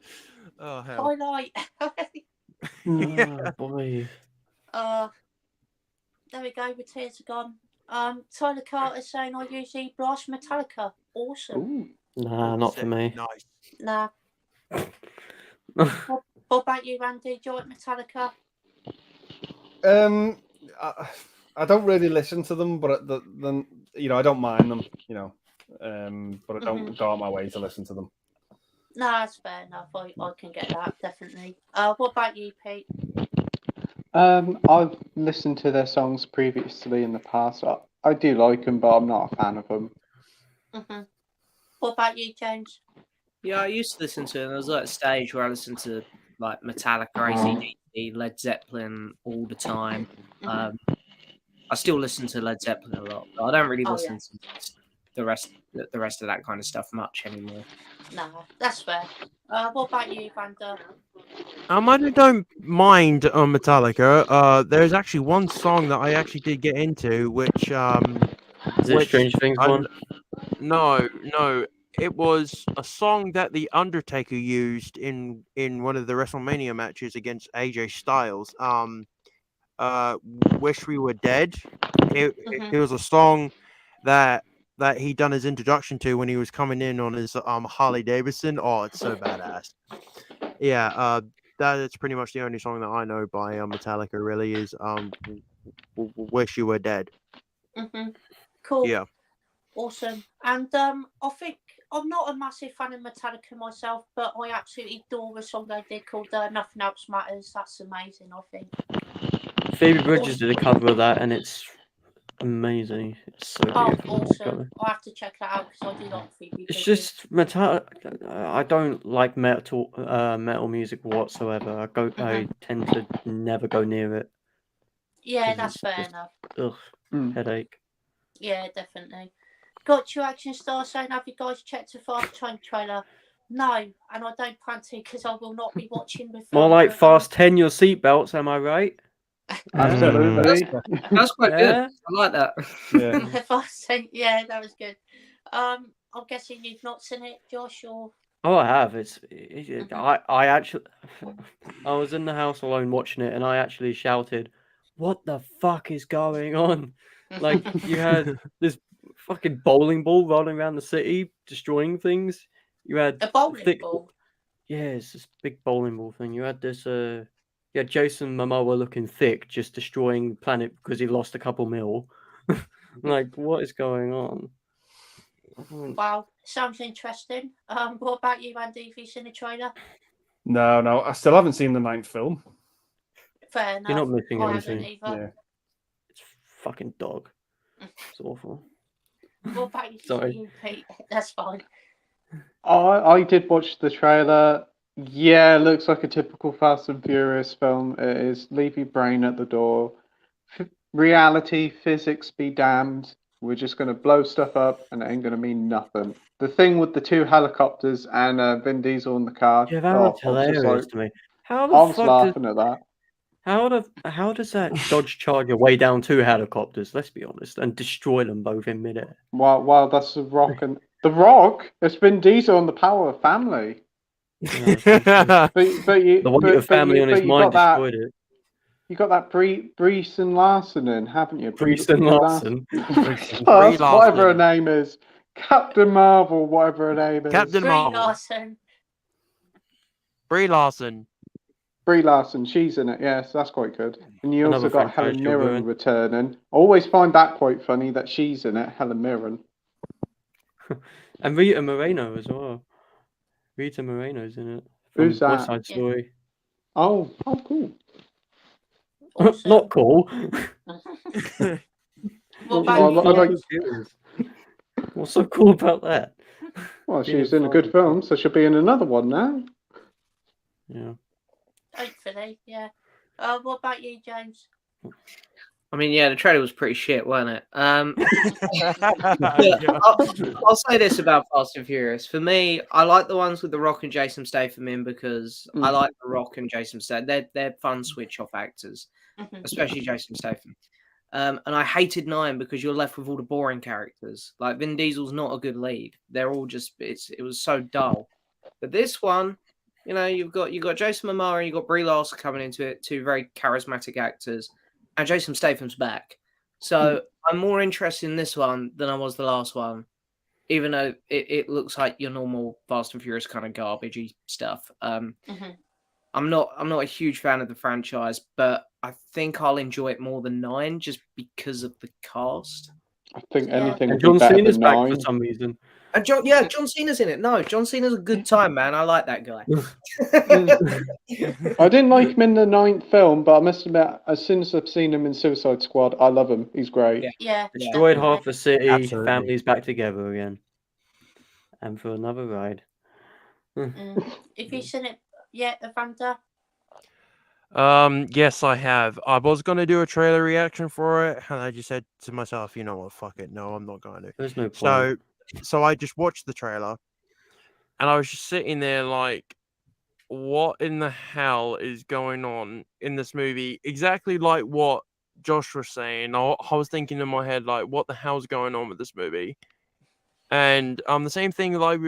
Oh, hell. highlight. Oh, boy. There we go. With tears are gone. Tyler Carter saying I usually blast Metallica. Awesome. Ooh. Nah, not for me. Nice. Nah. What about you, Randy? Do you like Metallica? I don't really listen to them, but then I don't mind them, but I don't go out my way to listen to them. No, that's fair enough. I can get that, definitely. What about you, Pete? I've listened to their songs previously in the past. I do like them, but I'm not a fan of them. Mm-hmm. What about you, James? Yeah, I used to listen to it. There was like a stage where I listened to like Metallica, AC/DC, Led Zeppelin all the time. I still listen to Led Zeppelin a lot, but I don't really listen to the rest of that kind of stuff much anymore. Nah, that's fair. What about you, Evander? I don't mind Metallica. There's actually one song that I actually did get into, which Is it Strange Things one? No, it was a song that the Undertaker used in one of the WrestleMania matches against AJ Styles. Wish We Were Dead. It was a song that he done his introduction to when he was coming in on his Harley Davidson. Oh, it's so badass. Yeah, that is pretty much the only song that I know by Metallica. Really is Wish You Were Dead. Mm-hmm. Cool. Yeah. Awesome. And I think I'm not a massive fan of Metallica myself, but I absolutely adore a song they did called Nothing Else Matters. That's amazing, I think. Phoebe Bridgers did a cover of that, and it's amazing. It's so beautiful. Awesome. I'll have to check that out because I do like Phoebe Bridgers. It's just Metallica. I don't like metal music whatsoever. I tend to never go near it. Yeah, that's fair enough. Headache. Yeah, definitely. Got your action star saying, have you guys checked the Fast Time trailer? No, and I don't plan to because I will not be watching with More like Fast 10 your seatbelts, am I right? Absolutely. That's quite good. I like that. Yeah. Fast 10, yeah, that was good. I'm guessing you've not seen it, Josh, or... Oh, I have. I actually, I was in the house alone watching it, and I actually shouted, "What the fuck is going on?" Like, you had this fucking bowling ball rolling around the city, destroying things. You had a bowling ball. Yeah, it's this big bowling ball thing. You had this. You had Jason Momoa looking thick, just destroying the planet because he lost a couple mil. Like, what is going on? Wow, sounds interesting. What about you, Andy? Have you seen the trailer? No, I still haven't seen the 9th film. Fair enough. You're not missing I anything. haven't either. Yeah. It's fucking dog. It's awful. What about you, Sorry. Pete? That's fine. I did watch the trailer. Yeah, it looks like a typical Fast and Furious film. It is leave your brain at the door. Reality, physics be damned. We're just going to blow stuff up and it ain't going to mean nothing. The thing with the 2 helicopters and Vin Diesel in the car. Yeah, that was hilarious to me. How the I was fuck laughing at that. How does that Dodge Charger weigh down 2 helicopters? Let's be honest, and destroy them both in midair. Well, that's The Rock and The Rock. It's Vin Diesel and the power of family. The weight of family on his mind destroyed it. You got that Brees and Larson in, haven't you? Brees and Larson. Whatever her name is. Captain Marvel, whatever her name is. Captain Marvel. Brie Larson. Brie Larson, she's in it, yes, that's quite good. And you also got franchise Helen she'll go Mirren in. returning. I always find that quite funny that she's in it, Helen Mirren. And Rita Moreno as well. Rita Moreno's in it. Who's that? West Side Story. Oh, cool. Awesome. Not cool. What Well, about I like- you? Furious. What's so cool about that? Well, she Being was in a good Fast and film, so she'll be in another one now. Yeah. Hopefully, yeah. What about you, James? I mean, yeah, the trailer was pretty shit, wasn't it? Yeah. I'll say this about Fast and Furious. For me, I like the ones with The Rock and Jason Statham in because I like The Rock and Jason Statham. They're fun switch-off actors, especially Jason Statham. And I hated 9 because you're left with all the boring characters. Like Vin Diesel's not a good lead. They're all just it was so dull. But this one, you know, you've got Jason Momoa and you've got Brie Larson coming into it, two very charismatic actors, and Jason Statham's back. So I'm more interested in this one than I was the last one, even though it looks like your normal Fast and Furious kind of garbagey stuff. I'm not a huge fan of the franchise, but I think I'll enjoy it more than 9 just because of the cast. I think Yeah. anything And would be John better Cena's than back 9. for some reason. And John Cena's in it. No, John Cena's a good time, man. I like that guy. I didn't like him in the 9th film, but I must admit, as soon as I've seen him in Suicide Squad, I love him. He's great. Yeah. Yeah. Destroyed definitely. half the city, Absolutely. families back together again. And for another ride. If you've seen it yet, Evander? Yes, I have. I was gonna do a trailer reaction for it, and I just said to myself, you know what, fuck it, no, I'm not going to. There's no point. So I just watched the trailer, and I was just sitting there like, what in the hell is going on in this movie? Exactly like what Josh was saying. I was thinking in my head like, what the hell's going on with this movie? And the same thing like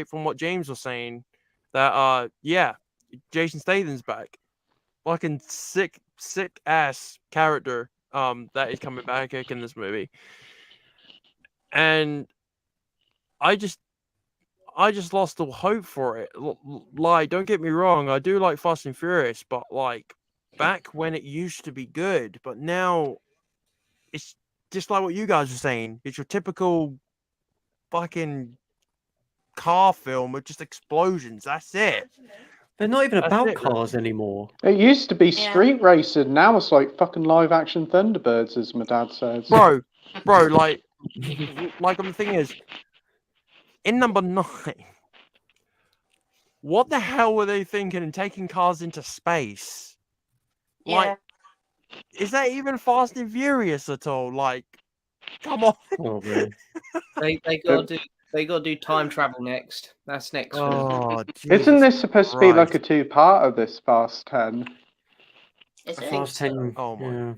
from what James was saying, that yeah, Jason Statham's back. Fucking sick ass character that is coming back in this movie. And I just lost all hope for it. Like, don't get me wrong, I do like Fast and Furious, but like back when it used to be good, but now it's just like what you guys are saying. It's your typical fucking car film with just explosions. That's it. They're not even That's about it, cars anymore. It used to be Yeah. street racing. Now it's like fucking live action Thunderbirds, as my dad says. Bro, like the thing is, in number 9, what the hell were they thinking in taking cars into space? Like, is that even Fast and Furious at all? Like, come on. Oh, really? They gotta do time travel next. That's next. For them. Oh, Isn't Jesus this supposed to be like a Christ. 2-part of this Fast 10? Is I it? think Fast 10. Oh, my Yeah.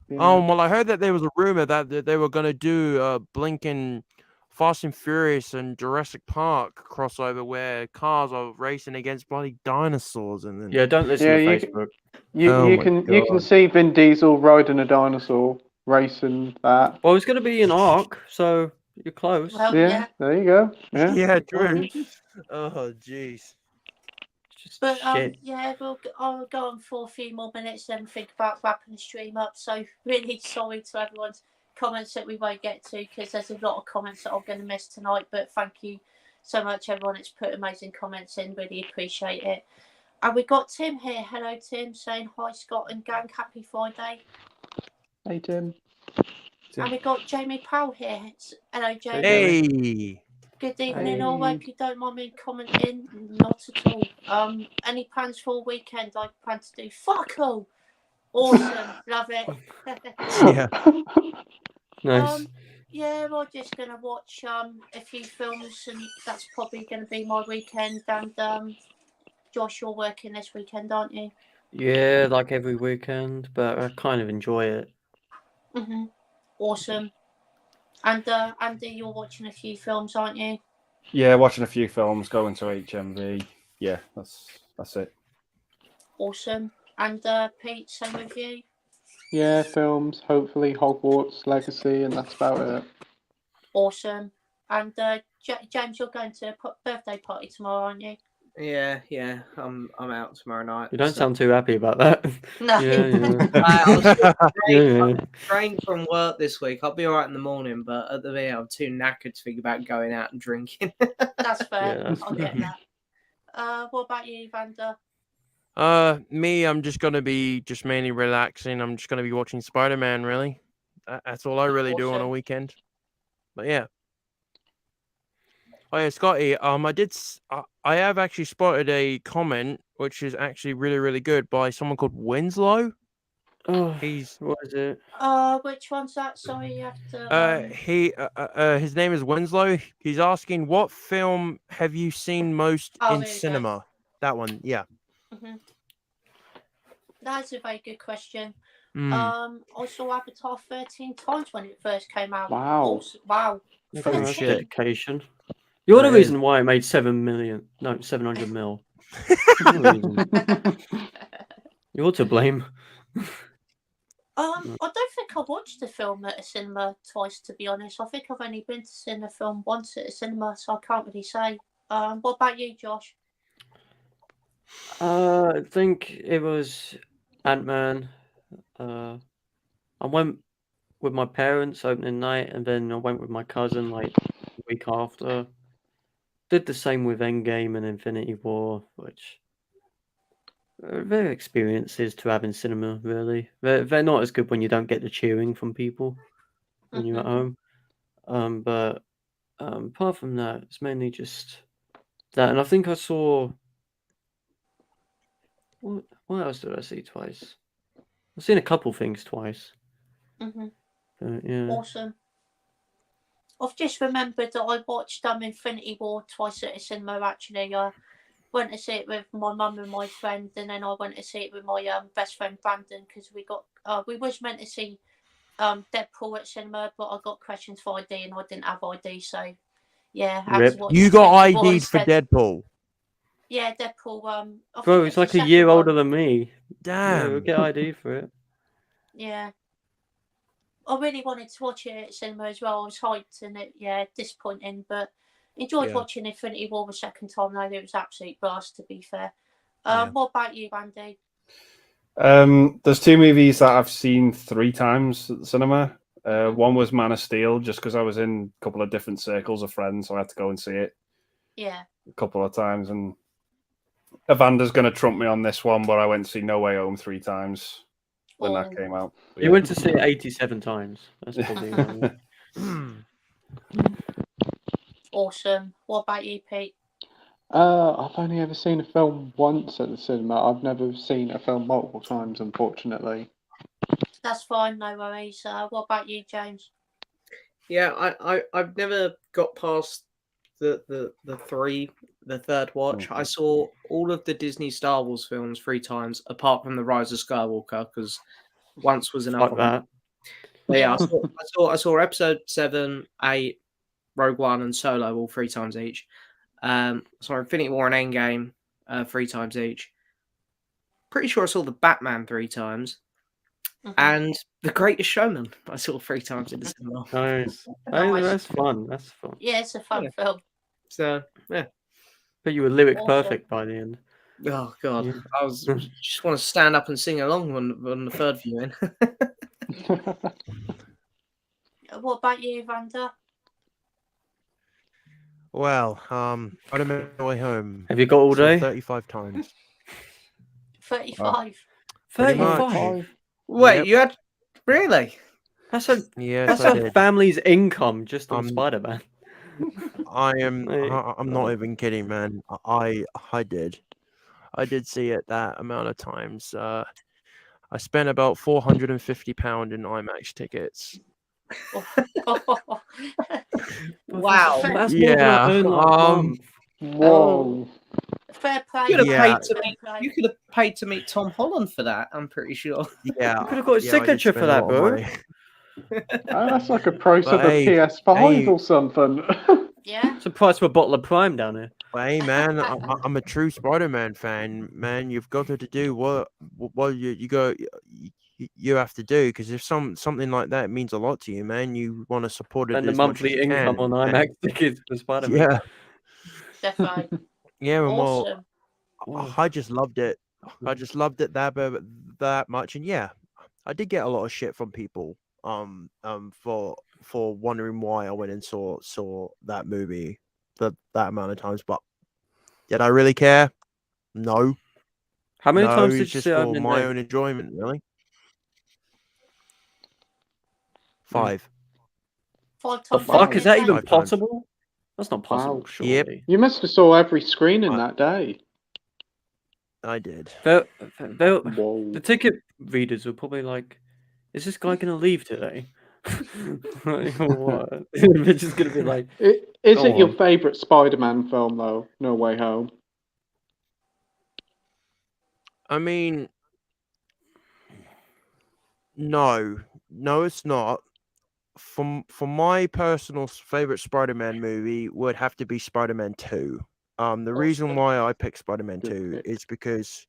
Yeah. Well, I heard that there was a rumor that they were going to do blinking Fast and Furious and Jurassic Park crossover where cars are racing against bloody dinosaurs. And then... Yeah, don't listen Yeah, to you Facebook. Oh You my can God. see Vin Diesel riding a dinosaur, racing that. Well, it's going to be an arc, so you're close. Well, Yeah, yeah. there you go. Yeah. Yeah, true. Oh, jeez. It's just But shit. yeah, I'll go on for a few more minutes and think about wrapping the stream up. So really sorry to everyone's comments that we won't get to because there's a lot of comments that I'm going to miss tonight. But thank you so much, everyone that's put amazing comments in. Really appreciate it. And we got Tim here. Hello, Tim, saying hi, Scott and gang. Happy Friday. Hey, Tim. And we got Jamie Powell here. Hello, Jamie. Hey. Good evening, all. Hey. Hope you don't mind me commenting. Not at all. Any plans for a weekend? I plan to do fuck all. Awesome, love it. Yeah. Nice. Yeah, we're just gonna watch a few films, and that's probably gonna be my weekend. And Josh, you're working this weekend, aren't you? Yeah, like every weekend, but I kind of enjoy it. Awesome. And Andy, you're watching a few films, aren't you? Yeah, watching a few films, going to HMV. Yeah, that's it. Awesome. And Pete, same with you. Yeah, films. Hopefully, Hogwarts Legacy, and that's about it. Awesome. And James, you're going to a birthday party tomorrow, aren't you? Yeah. I'm out tomorrow night. You don't sound too happy about that. No. Yeah. I was Yeah. trained from work this week. I'll be alright in the morning, but at the minute I'm too knackered to think about going out and drinking. That's fair. Yeah, that's I'll get that. What about you, Evander? Me, I'm just gonna be mainly relaxing. I'm just gonna be watching Spider-Man, really. That's all I really do on a Awesome. weekend. But yeah. Oh yeah, Scotty. I have actually spotted a comment which is actually really, really good by someone called Winslow. Oh, He's what is it? Which one's that? Sorry, you have to. his name is Winslow. He's asking, what film have you seen most Oh, in here we go. cinema? That one, yeah. That's a very good question. Mm. I saw Avatar 13 times when it first came out. Wow. Also, wow. Look at Oh, that 13. shit. dedication. You're the That reason is. why it made 700 mil. You're the reason. You're to blame. I don't think I watched the film at a cinema twice, to be honest. I think I've only been to see a film once at a cinema, so I can't really say. What about you, Josh? I think it was Ant-Man. I went with my parents opening night, and then I went with my cousin like the week after. Did the same with Endgame and Infinity War, which they're experiences to have in cinema, really. They're not as good when you don't get the cheering from people when you're at home. But apart from that, it's mainly just that. And I think I saw... What else did I see twice? I've seen a couple things twice. But, yeah. Awesome. I've just remembered that I watched Infinity War twice at a cinema, actually. I went to see it with my mum and my friend, and then I went to see it with my best friend Brandon, because we was meant to see Deadpool at cinema, but I got questions for ID and I didn't have ID, so yeah, I had to watch You got Infinity War ID'd for instead. Deadpool. Yeah, Deadpool. I Bro, think he's it's like the a year second older one. than me. Yeah, we'll Damn. get ID for it. Yeah. I really wanted to watch it at cinema as well. I was hyped, and disappointing, but enjoyed Yeah. watching Infinity War the second time. Though it was absolute blast, to be fair. Yeah. What about you, Andy? There's two movies that I've seen 3 times at the cinema. One was Man of Steel, just because I was in a couple of different circles of friends, so I had to go and see it Yeah. a couple of times. And Evander's going to trump me on this one, but I went to see No Way Home 3 times when that came out. You went to see it 87 times. That's probably why. Awesome. What about you, Pete? I've only ever seen a film once at the cinema. I've never seen a film multiple times, unfortunately. That's fine, no worries. What about you, James? Yeah, I've never got past the third watch. I saw all of the Disney Star Wars films 3 times, apart from the Rise of Skywalker, because once was enough. Fuck that. But yeah, I saw episode 7, 8, Rogue One, and Solo all 3 times each. Saw Infinity War and Endgame 3 times each. Pretty sure I saw the Batman 3 times. And The Greatest Showman I saw 3 times in the cinema. Nice. Nice. That's fun. That's fun. Yeah, it's a fun film. So yeah. But you were lyric Awesome. perfect by the end. Oh god, Yeah. I was just want to stand up and sing along on the third viewing. What about you, Evander? Well, on my way home. Have you got all day? 35 times. 35. 35. Wait, Yep. you had really? That's a Yes, that's I a did. family's income just on Spider-Man. I'm not even kidding, man. I did. I did see it that amount of times. I spent about £450 in IMAX tickets. Wow. That's more than I earn like a month. Whoa. Fair play. You could have Yeah. paid to meet. You could have paid to meet Tom Holland for that. I'm pretty sure. Yeah, You could have got his yeah, I did signature spend for a that, lot of bro. money. That's like a price But of a hey, PS5 or something. Yeah. It's the price for a bottle of Prime down here. But hey, man, I'm a true Spider-Man fan. Man, you've got to do what you have to do, because if something like that means a lot to you, man, you want to support it And the as much monthly as you income can. on And- IMAX tickets for Spider-Man. Yeah, Definitely. yeah, and Awesome. I just loved it. I just loved it that much, and yeah, I did get a lot of shit from people for wondering why I went and saw that movie that amount of times. But did I really care? No. How many it's times did you just see for opening my day? own enjoyment, really. 5. 5 The times. fuck, is that even 5 times. possible? That's not possible, Wow. Yep. surely. You must have saw every screening I- that day. I did. The Whoa. ticket readers were probably like, is this guy gonna leave today? Like, or what? They're just gonna be like, Is Go it your on. favourite Spider-Man film though? No Way Home. I mean, no, it's not. For my personal favorite Spider-Man movie would have to be Spider-Man 2. The reason why I picked Spider-Man Good 2 pick. is because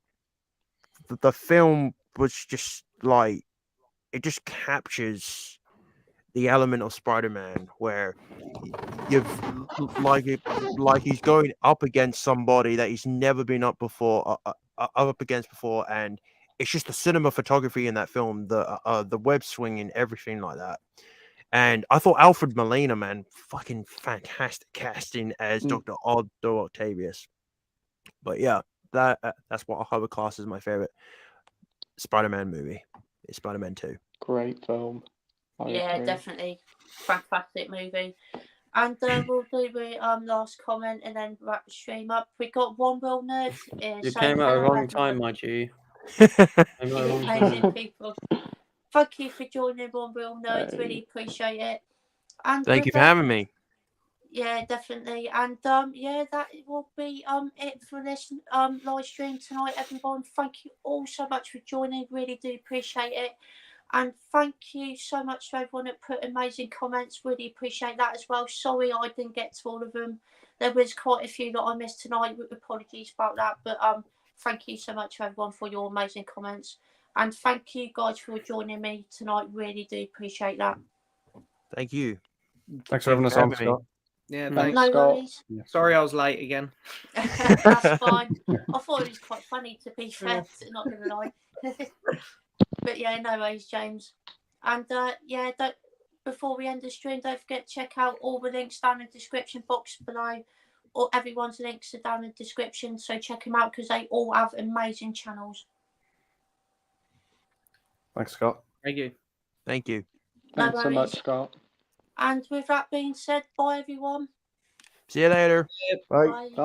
the film was just like, it just captures the element of Spider-Man where you've like he's going up against somebody that he's never been up against before, and it's just the cinema photography in that film, the web swinging, everything like that. And I thought Alfred Molina, man, fucking fantastic casting as Dr. Otto Octavius. But yeah, that's what I would class as my favorite Spider-Man movie. It's Spider-Man 2. Great film. I Yeah, agree. definitely. Fantastic movie. And we'll do the last comment and then wrap the stream up. We got One Real Nerd. you came at a wrong time, my G. Came at a You wrong amazing time. people. Thank you for joining One Real Nerd. Hey. Really appreciate it. And Thank you for having me. Yeah, definitely. And yeah, that will be it for this live stream tonight, everyone. Thank you all so much for joining. Really do appreciate it. And thank you so much to everyone that put amazing comments. Really appreciate that as well. Sorry I didn't get to all of them. There was quite a few that I missed tonight. Apologies about that. But thank you so much everyone for your amazing comments. And thank you guys for joining me tonight. Really do appreciate that. Thank you. Thanks for having us on, having me. Scott. Yeah, Thanks, thanks. No Scott. worries. Sorry I was late again. That's fine. I thought it was quite funny, to be fair, not gonna lie. But yeah, no worries, James. And yeah, before we end the stream, don't forget to check out all the links down in the description box below. Or everyone's links are down in the description, so check them out because they all have amazing channels. Thanks, Scott. Thank you. Thank you. No Thanks so much, worries. Scott. And with that being said, bye everyone. See you later. Bye. Bye. Bye.